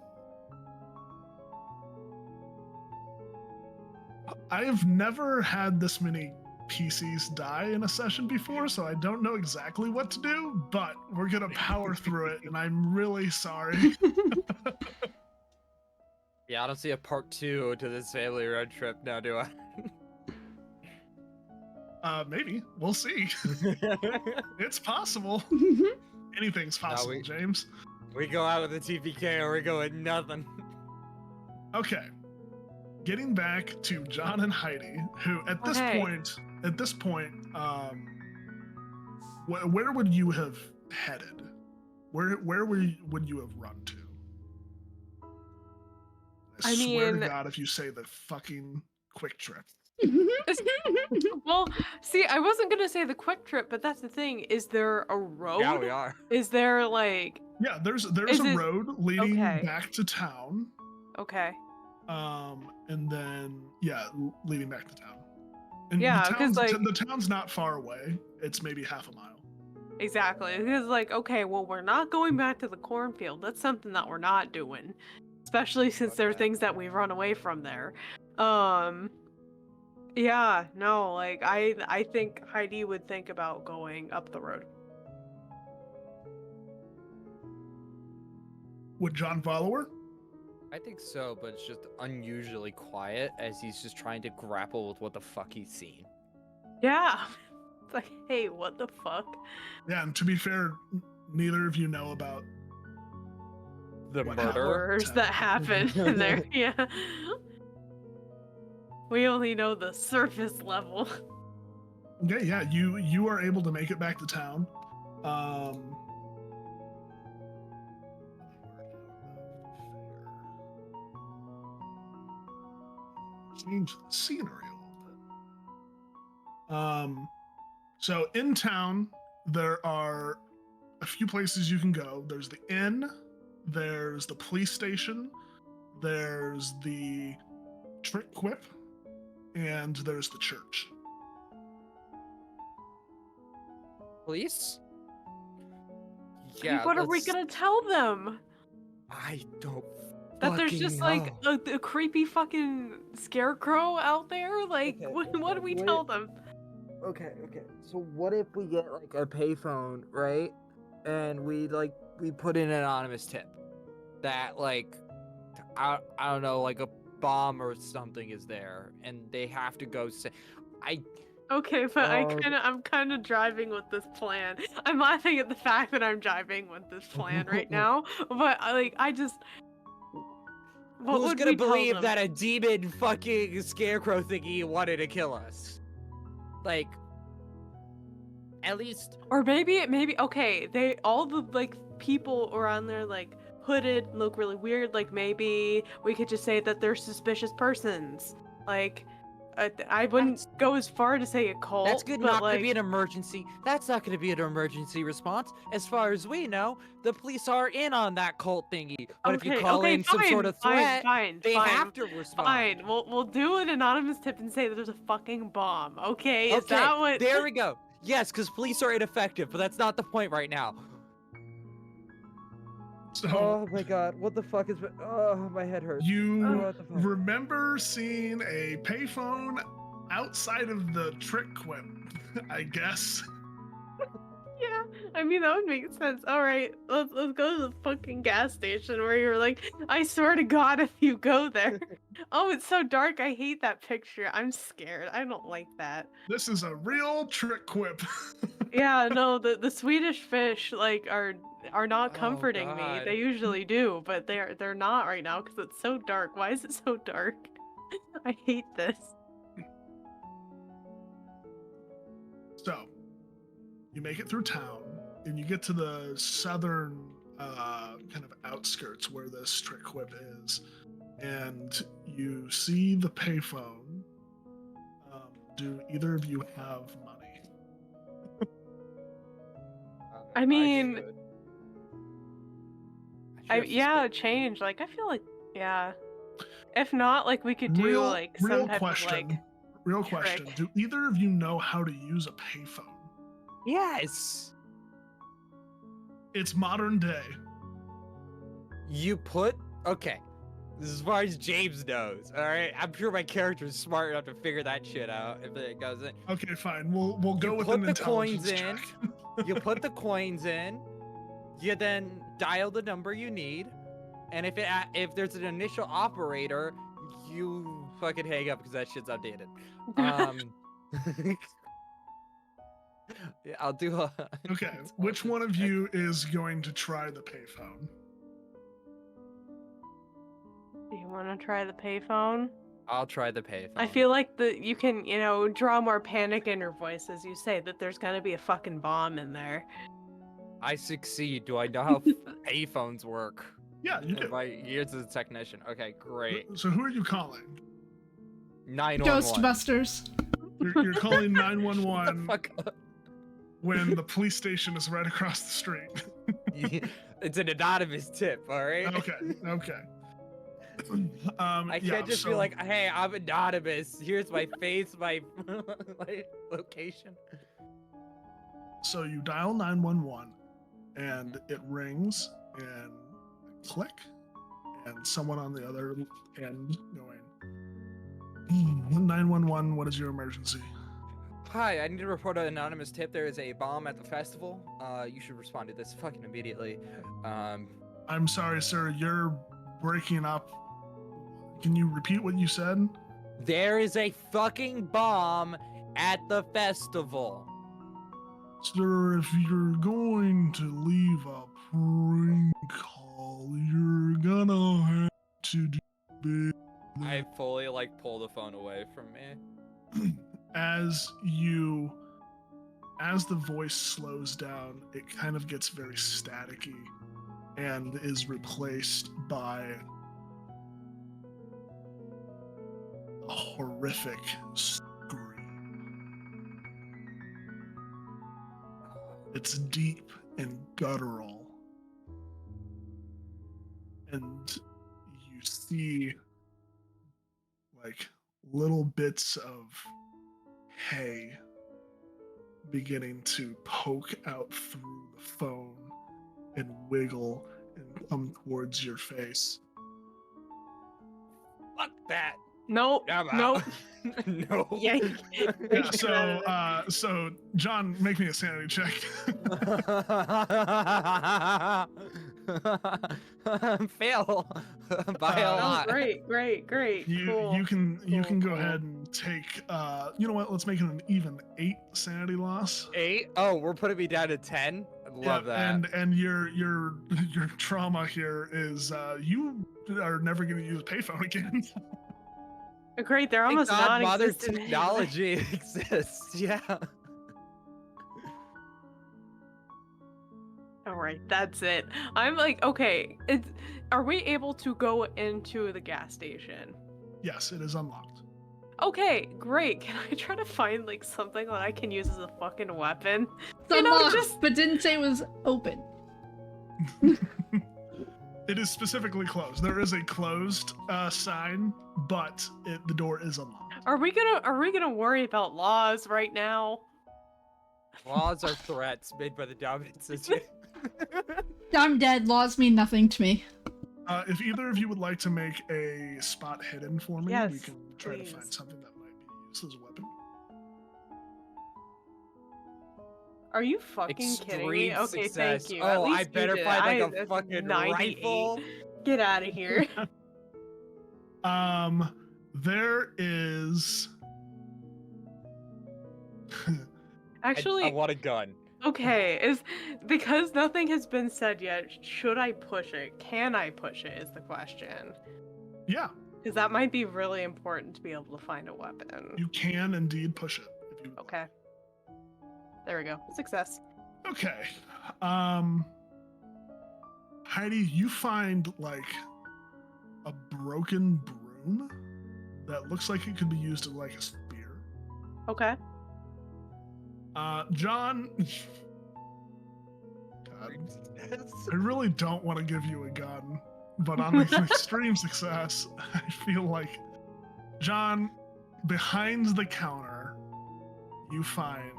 I have never had this many PCs die in a session before, so I don't know exactly what to do, but we're gonna power through it, and I'm really sorry. Yeah, I don't see a part 2 to this family road trip now, do I? Maybe. We'll see. It's possible. Anything's possible, James. We go out with a TPK or we go with nothing. Okay. Getting back to John and Heidi, who at this point, where would you have headed? Where would you have run to? I swear to God, if you say the fucking Quick Trip. Well, see, I wasn't gonna say the Quick Trip, but that's the thing. Is there a road? Yeah, we are. Is there like? Yeah, there's a road leading back to town. Okay. And then leading back to town. And Yeah, because the town's not far away. It's maybe half a mile. Exactly. Because okay, well, we're not going back to the cornfield. That's something that we're not doing, especially since there are things that we've run away from there. Yeah, no, I think Heidi would think about going up the road. Would John follow her? I think so, but it's just unusually quiet as he's just trying to grapple with what the fuck he's seen. Yeah. It's like, hey, what the fuck? Yeah, and to be fair, neither of you know about The what Murders that happened in there. Yeah. We only know the surface level. Okay, yeah, you are able to make it back to town. Change the scenery a little bit. So in town, there are a few places you can go. There's the inn, there's the police station, there's the Trick Quip, and there's the church. Police? Yeah, what are we gonna tell them? I don't That there's just know. a creepy fucking scarecrow out there? Like, Okay, what do we tell them? Okay. So what if we get like a payphone, right? And we put in an anonymous tip that I don't know, like a bomb or something is there, and they have to go say. Okay, but I'm kind of driving with this plan. I'm laughing at the fact that I'm driving with this plan right now, but I just. What Who's would gonna we tell believe them? that a demon fucking scarecrow thingy wanted to kill us? Like, at least. Or maybe okay, all the people around there hooded, look really weird. Like maybe we could just say that they're suspicious persons. I wouldn't go as far to say a cult. That's good. But Not gonna be an emergency. That's not gonna be an emergency response. As far as we know, the police are in on that cult thingy. But if you call in some sort of threat, they have to respond. Fine. We'll do an anonymous tip and say that there's a fucking bomb. Okay? Is that what? There we go. Yes, because police are ineffective, but that's not the point right now. So, oh my god, what the fuck is... Oh, my head hurts. You remember seeing a payphone outside of the Trick Quip, I guess. Yeah. I mean, that would make sense. All right, let's go to the fucking gas station where you're like, I swear to God, if you go there. Oh, it's so dark. I hate that picture. I'm scared. I don't like that. This is a real trick quip. Yeah, no, the Swedish fish like are not Oh, comforting me. God. They usually do, but they're not right now because it's so dark. Why is it so dark? I hate this. So, you make it through town, and you get to the southern kind of outskirts where this trick quip is, and you see the payphone. Do either of you have money? I mean, should. yeah, change. Like I feel like yeah. If not, like we could do like some type of like Real question. trick. Do either of you know how to use a payphone? Yes. It's modern day. You put okay. As far as James knows, all right. I'm sure my character is smart enough to figure that shit out if it goes in. Okay, fine. We'll go You with put an the intelligence coins in. check. You put the coins in. You then dial the number you need, and if there's an initial operator, you fucking hang up because that shit's outdated. Yeah, I'll do a. Okay, which one of you is going to try the payphone? Do you want to try the payphone? I'll try the payphone. I feel like you can, draw more panic in your voice as you say that there's gonna be a fucking bomb in there. I succeed. Do I know how payphones work? Yeah, you do. My years as a technician. Okay, great. So who are you calling? 911. Ghostbusters. You're calling The 911 fuck up. when the police station is right across the street. It's an anonymous tip, all right? Okay. I can't just be like, hey, I'm anonymous. Here's my face, my location. So you dial 911, and it rings, and click, and someone on the other end going, 911, what is your emergency? Hi, I need to report an anonymous tip. There is a bomb at the festival. You should respond to this fucking immediately. I'm sorry, sir, you're breaking up. Can you repeat what you said? There is a fucking bomb at the festival. Sir, if you're going to leave a prank call, you're gonna have to do I fully pull the phone away from me. as the voice slows down, it kind of gets very staticky and is replaced by a horrific scream. It's deep and guttural, and you see little bits of hay beginning to poke out through the phone and wiggle and come towards your face. Fuck that. Nope. I'm Nope. out. No. Yeah. Yeah, so John, make me a sanity check. Fail by a Oh, lot. great. Cool. You can go Cool. ahead and take you know what, let's make it an even 8 sanity loss. 8? Oh, we're putting me down to 10. I love that. And your trauma here is you are never going to use payphone again. Great, they're Thank almost God modern non-existent. technology exists. Yeah. All right, that's it. I'm like, okay, are we able to go into the gas station? Yes, it is unlocked. Okay, great. Can I try to find something that I can use as a fucking weapon? It's unlocked, but didn't say it was open. It is specifically closed. There is a closed sign, but the door is unlocked. Are we gonna worry about laws right now? Laws are threats made by the dominant system. I'm dead. Laws mean nothing to me. If either of you would like to make a spot hidden for me, we Yes, can try to please. find something that might be used as a weapon. Are you fucking kidding me? Extreme Okay, success. thank you. At Oh, least I you better did. find like a that's fucking 98. rifle. Get out of here. There is. Actually, I want a gun. okay, is because nothing has been said yet, should I push it? Can I push it is the question. Yeah, Because that might be really important to be able to find a weapon. you can indeed push it. If you would Okay. There we go. Success. like. Okay. Heidi, you find like a broken broom that looks like it could be used as like a spear. Okay. John. God, I really don't want to give you a gun, but on an extreme success, I feel like, John, behind the counter, you find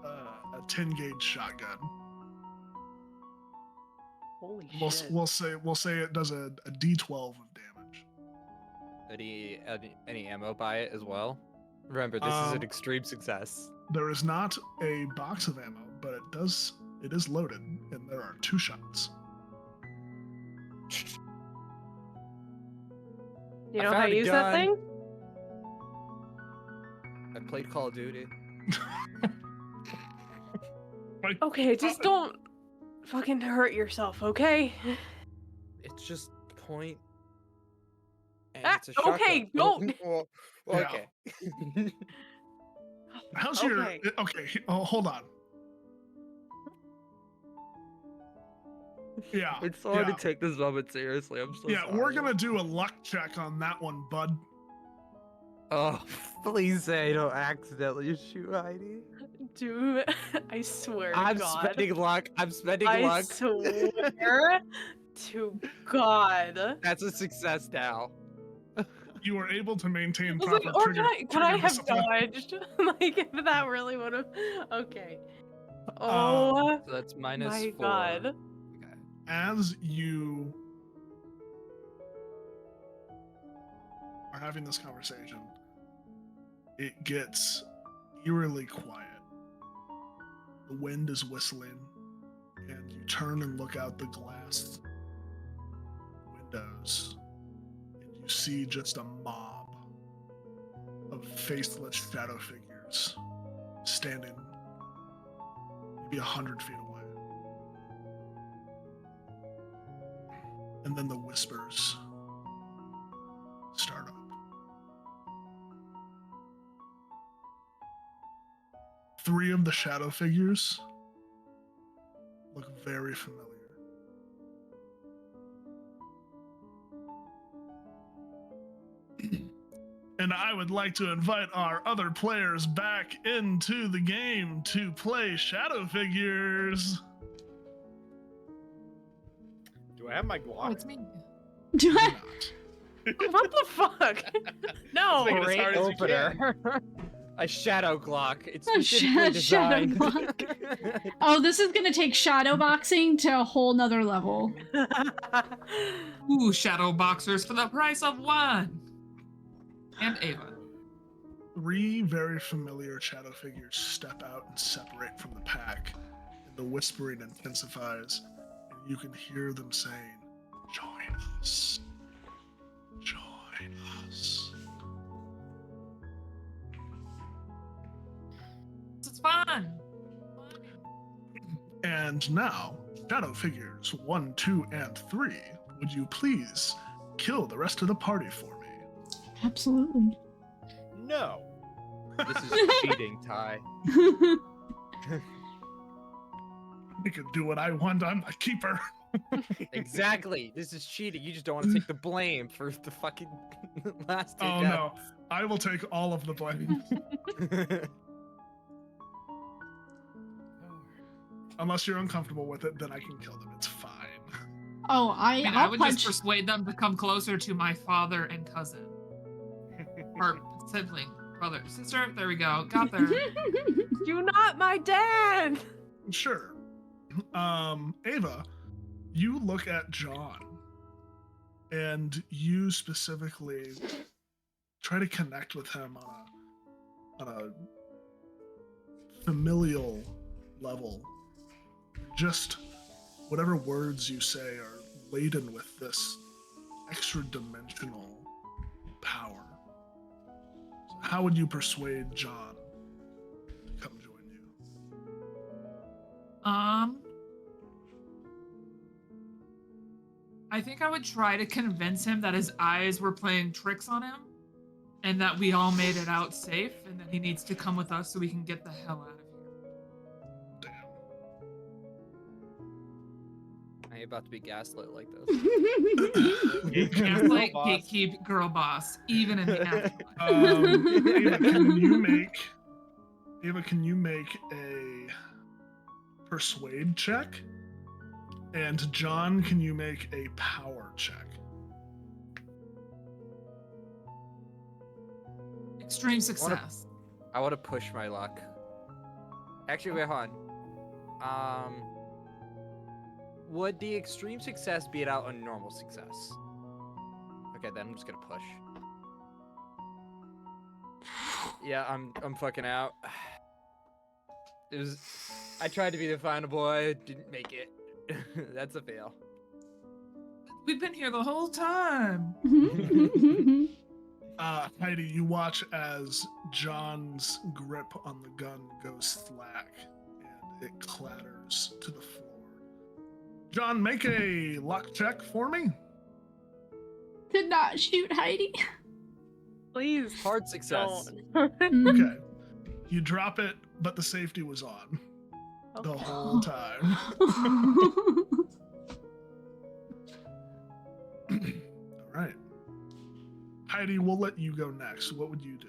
a 10 gauge shotgun. Holy We'll shit. we'll say it does a D12 of damage. Any ammo by it as well? Remember, this is an extreme success. There is not a box of ammo, but it is loaded, and there are 2 shots. You I know how found to a use that gun. thing? I played Call of Duty. Okay, just don't fucking hurt yourself, okay? It's just point. And Ah, it's a shotgun. okay, don't. Well, Yeah. okay. How's Okay. your okay? Hold on. Yeah. It's hard yeah. to take this moment seriously. I'm so Yeah, sorry. we're gonna do a luck check on that one, bud. Oh, please say I don't accidentally shoot Heidi. Dude, I swear to I'm God. spending luck. I'm spending I luck. swear to God. That's a success now. You were able to maintain I was proper like, or trigger. can I trigger have discipline. dodged? Like, if that really would have. Okay. Oh So that's minus my 4. God. Okay. As you are having this conversation, it gets eerily quiet. The wind is whistling, and you turn and look out the glass windows, and you see just a mob of faceless shadow figures standing maybe 100 feet away. And then the whispers start up. Three of the shadow figures look very familiar. And I would like to invite our other players back into the game to play shadow figures. Do I have my Oh, Glock? it's me. Do I? Not. What the fuck? No. Make it as Great hard as you can. opener. A shadow Glock. It's A specifically shadow designed. Glock. Oh, this is gonna take shadow boxing to a whole nother level. Ooh, shadow boxers for the price of 1. And Ava. Three very familiar shadow figures step out and separate from the pack, and the whispering intensifies, and you can hear them saying, "Join us. Join us." It's fun. And now, shadow figures 1, 2, and 3, would you please kill the rest of the party for me? Absolutely. No. This is cheating, Ty. I can do what I want. I'm the keeper. Exactly. This is cheating. You just don't want to take the blame for the fucking last 2 Oh no, I will take all of the blame. deaths. Unless you're uncomfortable with it, then I can kill them. It's fine. Oh, I mean, I'll I would punch. just persuade them to come closer to my father and cousin. Or sibling, brother, sister. There we go. Got there. You're not my dad. Sure. Ava, you look at John, and you specifically try to connect with him on a familial level. Just whatever words you say are laden with this extra dimensional power. So how would you persuade John to come join you? I think I would try to convince him that his eyes were playing tricks on him and that we all made it out safe and that he needs to come with us so we can get the hell out of here. Damn. I ain't about to be gaslit like this. Gaslight, boss. gatekeep, girl boss, even in the afterlife. Ava, can you make a persuade check? And John, can you make a power check? Extreme success. I want to push my luck. Actually, wait, hold on. Would the extreme success beat out a normal success? Okay, then I'm just gonna push. Yeah, I'm fucking out. I tried to be the final boy, didn't make it. That's a fail. We've been here the whole time. Heidi, you watch as John's grip on the gun goes slack and it clatters to the floor. John, make a luck check for me. Did not shoot Heidi. Please. Hard success. Don't. Okay. You drop it, but the safety was on the whole time. All right. Heidi, we'll let you go next. What would you do?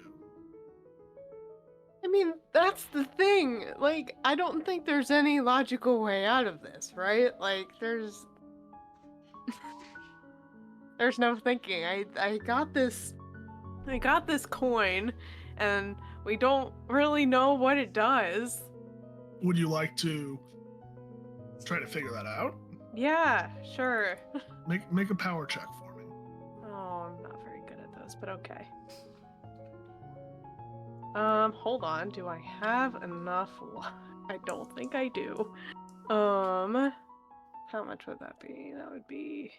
I mean, that's the thing. Like, I don't think there's any logical way out of this, right? Like, there's no thinking. I got this coin, and we don't really know what it does. Would you like to try to figure that out? Yeah, sure. Make a power check for me. Oh, I'm not very good at those, but okay. Hold on. Do I have enough? I don't think I do. How much would that be? That would be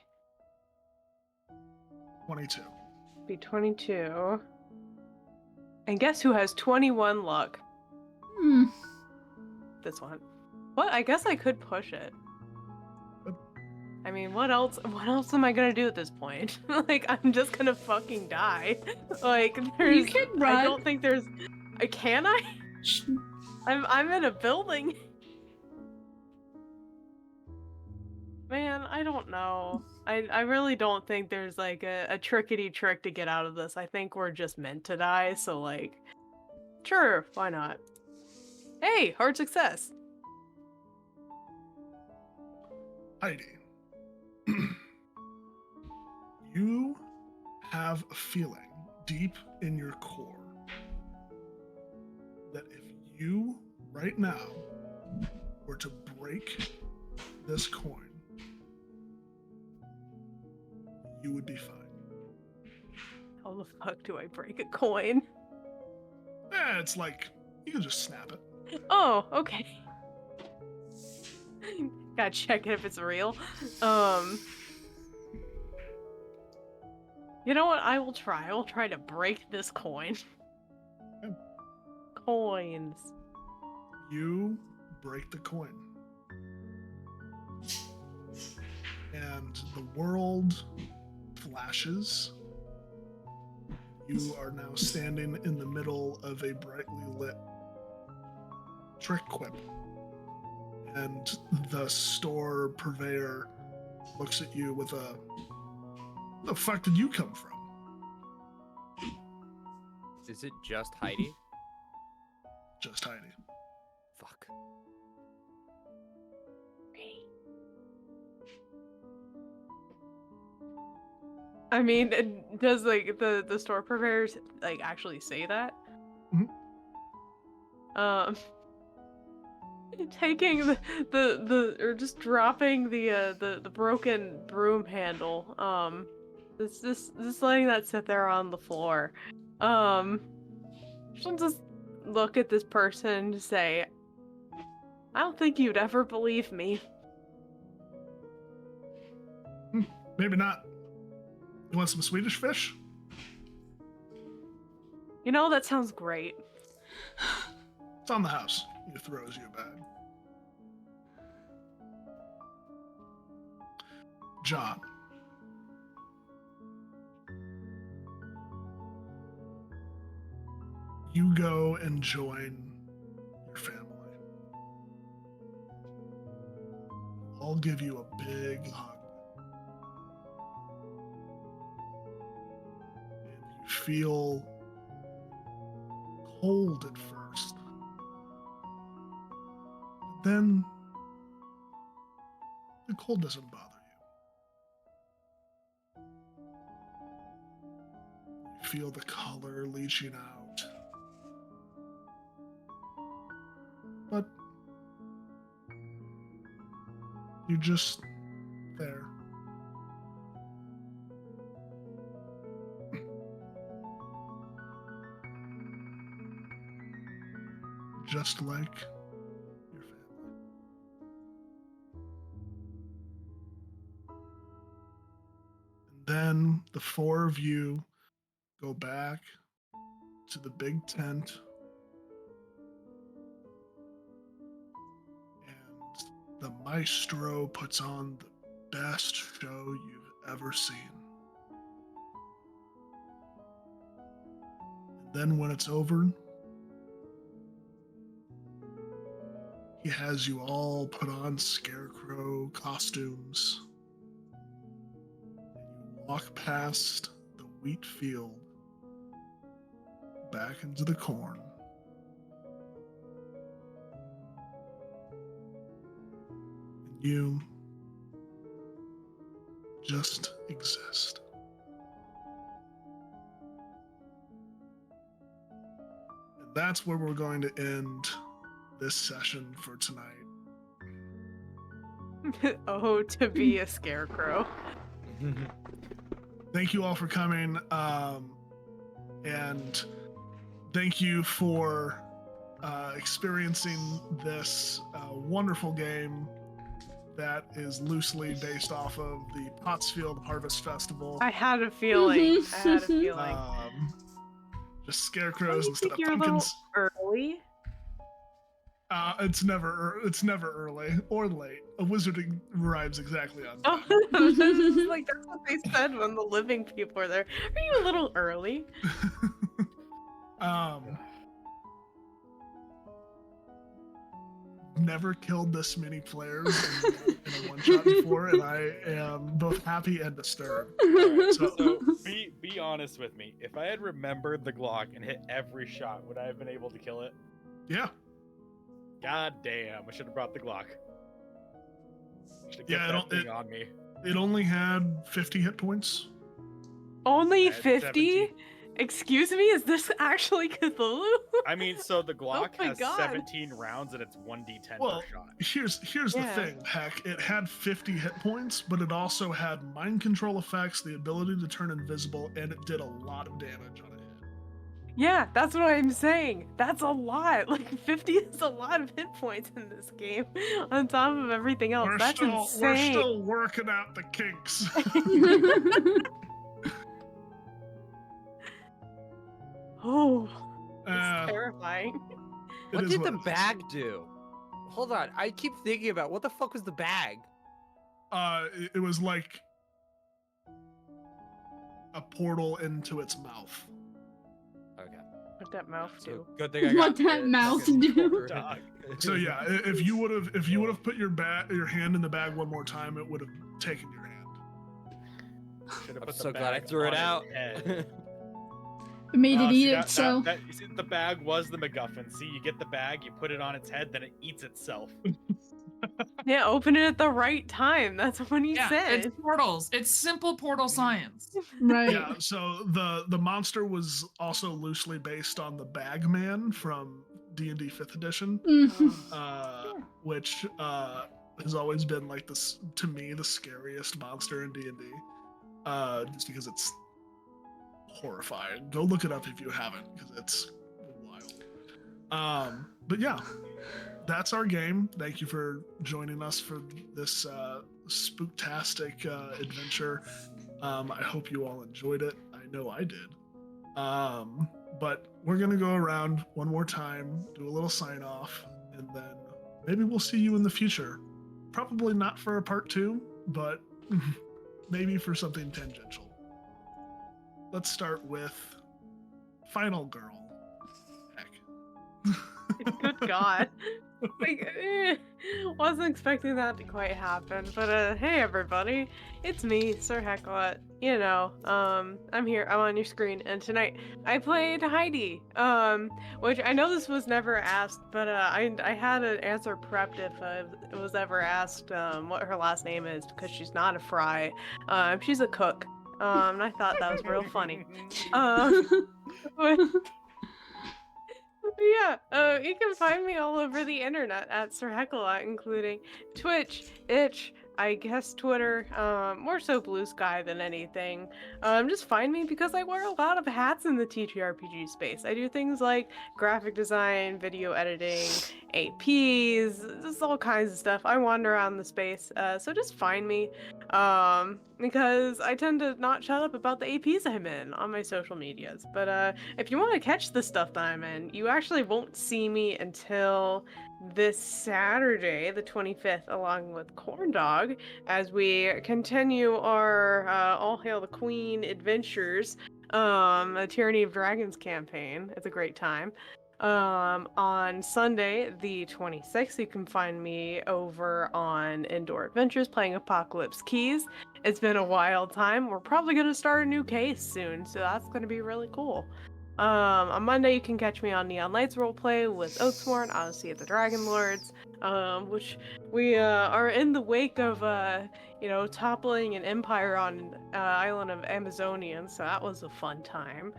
22. 22. And guess who has 21 luck? Hmm. This one. What? I guess I could push it. I mean, what else am I gonna do at this point? Like, I'm just gonna fucking die. Like, there's... You can run. I don't think there's... Can I? I'm in a building. Man, I don't know. I really don't think there's, like, a trickety trick to get out of this. I think we're just meant to die, so, like... Sure, why not? Hey, hard success. Heidi, you have a feeling deep in your core that if you, right now, were to break this coin, you would be fine. How the fuck do I break a coin? It's like, you can just snap it. Oh, okay. Gotta check it if it's real. You know what? I will try. I will try to break this coin. Okay. Coins. You break the coin. And the world flashes. You are now standing in the middle of a brightly lit trick quip. And the store purveyor looks at you with a, where the fuck did you come from? Is it just Heidi? Just Heidi. Fuck. I mean, does like the store purveyors like actually say that? Mhm. Taking the or just dropping the broken broom handle. Just letting that sit there on the floor. Just look at this person and say, I don't think you'd ever believe me. Maybe not. You want some Swedish fish? You know, that sounds great. It's on the house. He throws you a bag. John. You go and join your family. I'll give you a big hug. And you feel cold at first. But then the cold doesn't bother you. You feel the color leaching out. But you're just there. Just like your family. And then the four of you go back to the big tent. And the maestro puts on the best show you've ever seen. And then when it's over, he has you all put on scarecrow costumes. And you walk past the wheat field back into the corn. And you just exist. And that's where we're going to end this session for tonight. Oh, to be a scarecrow. Thank you all for coming, and thank you for experiencing this wonderful game that is loosely based off of the Pottsfield Harvest Festival. I had a feeling. I had a feeling. Just scarecrows Don't you instead think of you're a little pumpkins. early? It's never early or late. A wizarding arrives exactly on time. Oh, like that's what they said when the living people are there. Are you a little early? Never killed this many players in a one shot before, and I am both happy and disturbed. So be honest with me. If I had remembered the Glock and hit every shot, would I have been able to kill it? Yeah. God damn! I should have brought the Glock. Should have Yeah, kept that thing on me. It only had 50 hit points. Only At 50? 17. Excuse me, is this actually Cthulhu? I mean, so the Glock my has God. 17 rounds and it's 1d10 Well, per shot. here's Yeah. the thing, heck. It had 50 hit points, but it also had mind control effects, the ability to turn invisible, and it did a lot of damage on a hit. Yeah, that's what I'm saying. That's a lot. Like 50 is a lot of hit points in this game, on top of everything else. We're That's insane. still working out the kinks. Oh, Uh, it's terrifying. it What is did the it is. bag do? Hold on, I keep thinking about what the fuck was the bag? It was like a portal into its mouth. Okay. What that mouth So do? good thing I got What that the mouth fucking do? quarter. Dog. So yeah, if you would have put your hand in the bag one more time, it would have taken your hand. Should have I'm put the so glad I bag threw it on his out. head. It made it See, eat that- itself. you see, the bag was the MacGuffin. See, you get the bag, you put it on its head, then it eats itself. Yeah, open it at the right time. That's what he Yeah, said. it's portals. It's simple portal science. Right. Yeah, so the monster was also loosely based on the Bagman from D&D 5th edition, which has always been like this, to me, the scariest monster in D&D, just because it's horrifying. Go look it up if you haven't, because it's wild. But yeah, that's our game. Thank you for joining us for this spooktastic adventure. I hope you all enjoyed it. I know I did. But we're gonna go around one more time, do a little sign off, and then maybe we'll see you in the future. Probably not for a part 2, but maybe for something tangential. Let's start with Final Girl. Heck. Good God. Like, wasn't expecting that to quite happen, but hey everybody, it's me, Sir Hecklet. You know, I'm here, I'm on your screen, and tonight I played Heidi, which I know this was never asked, but I had an answer prepped if it was ever asked what her last name is, because she's not a fry, she's a cook, and I thought that was real funny. But yeah, you can find me all over the internet at Sir Heckelot, including Twitch, Itch, I guess Twitter, more so Blue Sky than anything. Just find me because I wear a lot of hats in the TTRPG space. I do things like graphic design, video editing, APs, just all kinds of stuff. I wander around the space, so just find me. Because I tend to not shut up about the APs I'm in on my social medias. But if you want to catch the stuff that I'm in, you actually won't see me until this Saturday, the 25th, along with Corndog, as we continue our All Hail the Queen adventures, a Tyranny of Dragons campaign. It's a great time. On Sunday, the 26th, you can find me over on Indoor Adventures playing Apocalypse Keys. It's been a wild time. We're probably going to start a new case soon, so that's going to be really cool. On Monday, you can catch me on Neon Lights Roleplay with Oathsworn, Odyssey of the Dragon Lords, which we are in the wake of, toppling an empire on island of Amazonian, so that was a fun time.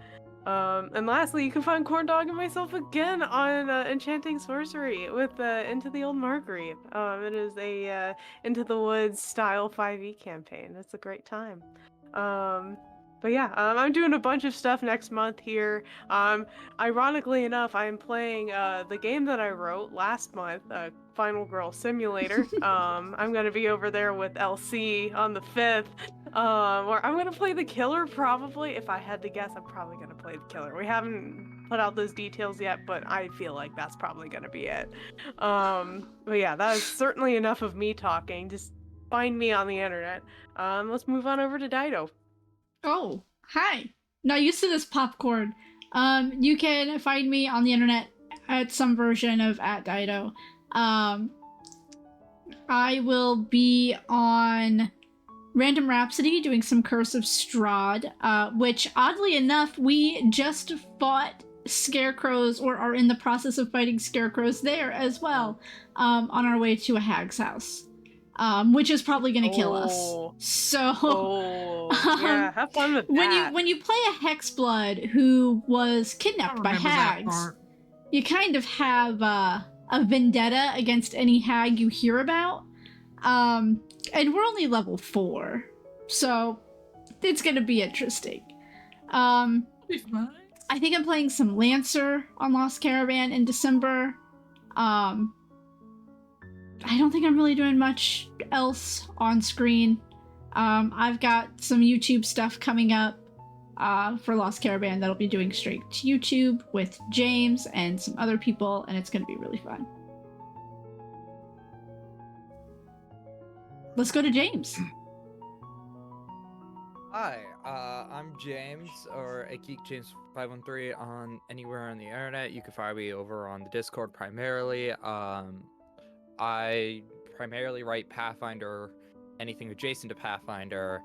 And lastly, you can find Corndog and myself again on Enchanting Sorcery with Into the Old Marguerite. It is a Into the Woods style 5e campaign. It's a great time. But yeah, I'm doing a bunch of stuff next month here. Ironically enough, I'm playing the game that I wrote last month, Final Girl Simulator. I'm gonna be over there with LC on the 5th, where I'm gonna play the killer probably. If I had to guess, I'm probably gonna play the killer. We haven't put out those details yet, but I feel like that's probably gonna be it. But yeah, that is certainly enough of me talking. Just find me on the internet. Let's move on over to Dido. Oh, hi. Not used to this popcorn. You can find me on the internet at some version of @Dido. I will be on Random Rhapsody doing some Curse of Strahd, which oddly enough, we just fought scarecrows, or are in the process of fighting scarecrows there as well, on our way to a hag's house. Which is probably gonna kill us. So yeah, have fun with that. When you play a Hexblood who was kidnapped by hags, you kind of have a vendetta against any hag you hear about. And we're only level 4, so it's gonna be interesting. I think I'm playing some Lancer on Lost Caravan in December. I don't think I'm really doing much else on screen. I've got some YouTube stuff coming up for Lost Caravan that'll be doing straight to YouTube with James and some other people, and it's going to be really fun. Let's go to James. Hi, I'm James, or AgeekJames513 on anywhere on the internet. You can find me over on the Discord primarily. I primarily write Pathfinder, anything adjacent to Pathfinder.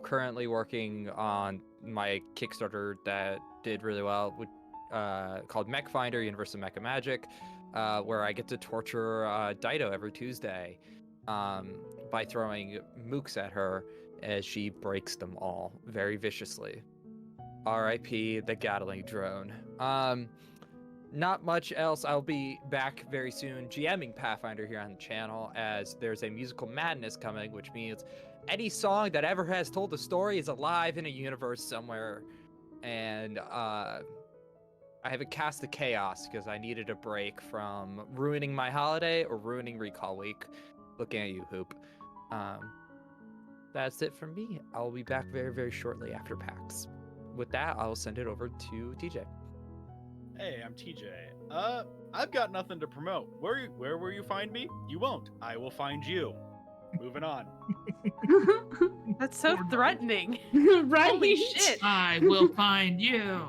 Currently working on my Kickstarter that did really well, called Mechfinder, Universe of Mecha Magic, where I get to torture Dido every Tuesday by throwing mooks at her as she breaks them all very viciously. R.I.P. the Gatling drone. Not much else. I'll be back very soon GMing Pathfinder here on the channel, as there's a musical madness coming, which means any song that ever has told a story is alive in a universe somewhere. And I have a cast of chaos because I needed a break from ruining my holiday or ruining recall week. Looking at you, Hoop. That's it from me. I'll be back very, very shortly after PAX. With that, I'll send it over to TJ. Hey, I'm TJ. I've got nothing to promote. Where will you find me? You won't. I will find you. Moving on. That's so Poor dog. threatening. Right? Holy shit. I will find you.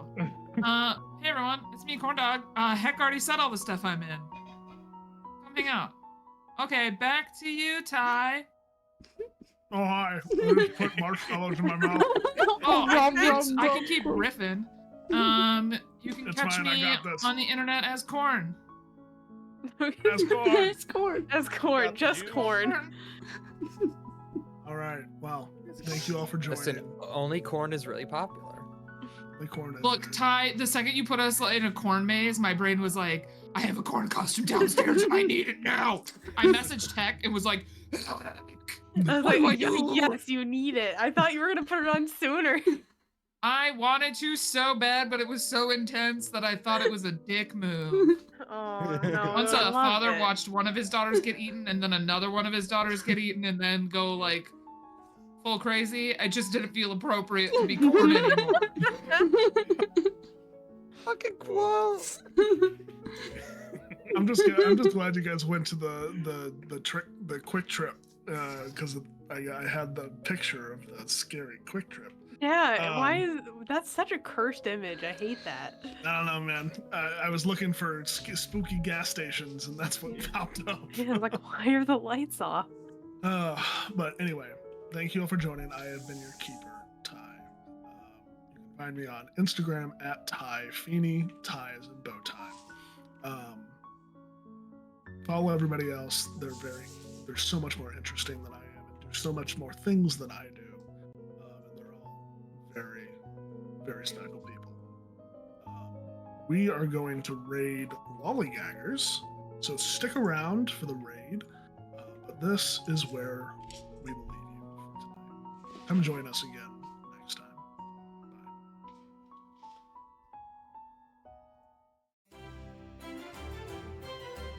Hey everyone, it's me, Corndog. Heck already said all the stuff I'm in. Come hang out. Okay, back to you, Ty. Oh, hi. I just put marshmallows in my mouth. Oh, Rum, I rum, can keep rum. riffing. You can It's catch fine, I me got this. on the internet as Corn. That's corn. It's corn. That's corn, Got the just juice. corn. All right. Well, thank you all for joining. Listen, only corn is really popular. The corn is Look, Ty, the second you put us in a corn maze, my brain was like, I have a corn costume downstairs and I need it now. I messaged Tech and was like, I was What do I like, do? yes, you need it. I thought you were gonna put it on sooner. I wanted to so bad, but it was so intense that I thought it was a dick move. Oh no. Once I a love father it. watched one of his daughters get eaten and then another one of his daughters get eaten and then go like full crazy, I just didn't feel appropriate to be corn anymore. Fucking quote. I'm just glad you guys went to the quick trip because I had the picture of the scary quick trip. Yeah, why is that's such a cursed image? I hate that. I don't know, man. I was looking for spooky gas stations, and that's what popped up. Yeah, like why are the lights off? But anyway, thank you all for joining. I have been your keeper, Ty. You can find me on Instagram at Ty Feeney. Ty is in bow tie. Follow everybody else. They're so much more interesting than I am, and do so much more things than I do. And they're all very, very special people. We are going to raid Lollygaggers, so stick around for the raid. But this is where we will leave you for tonight. Come join us again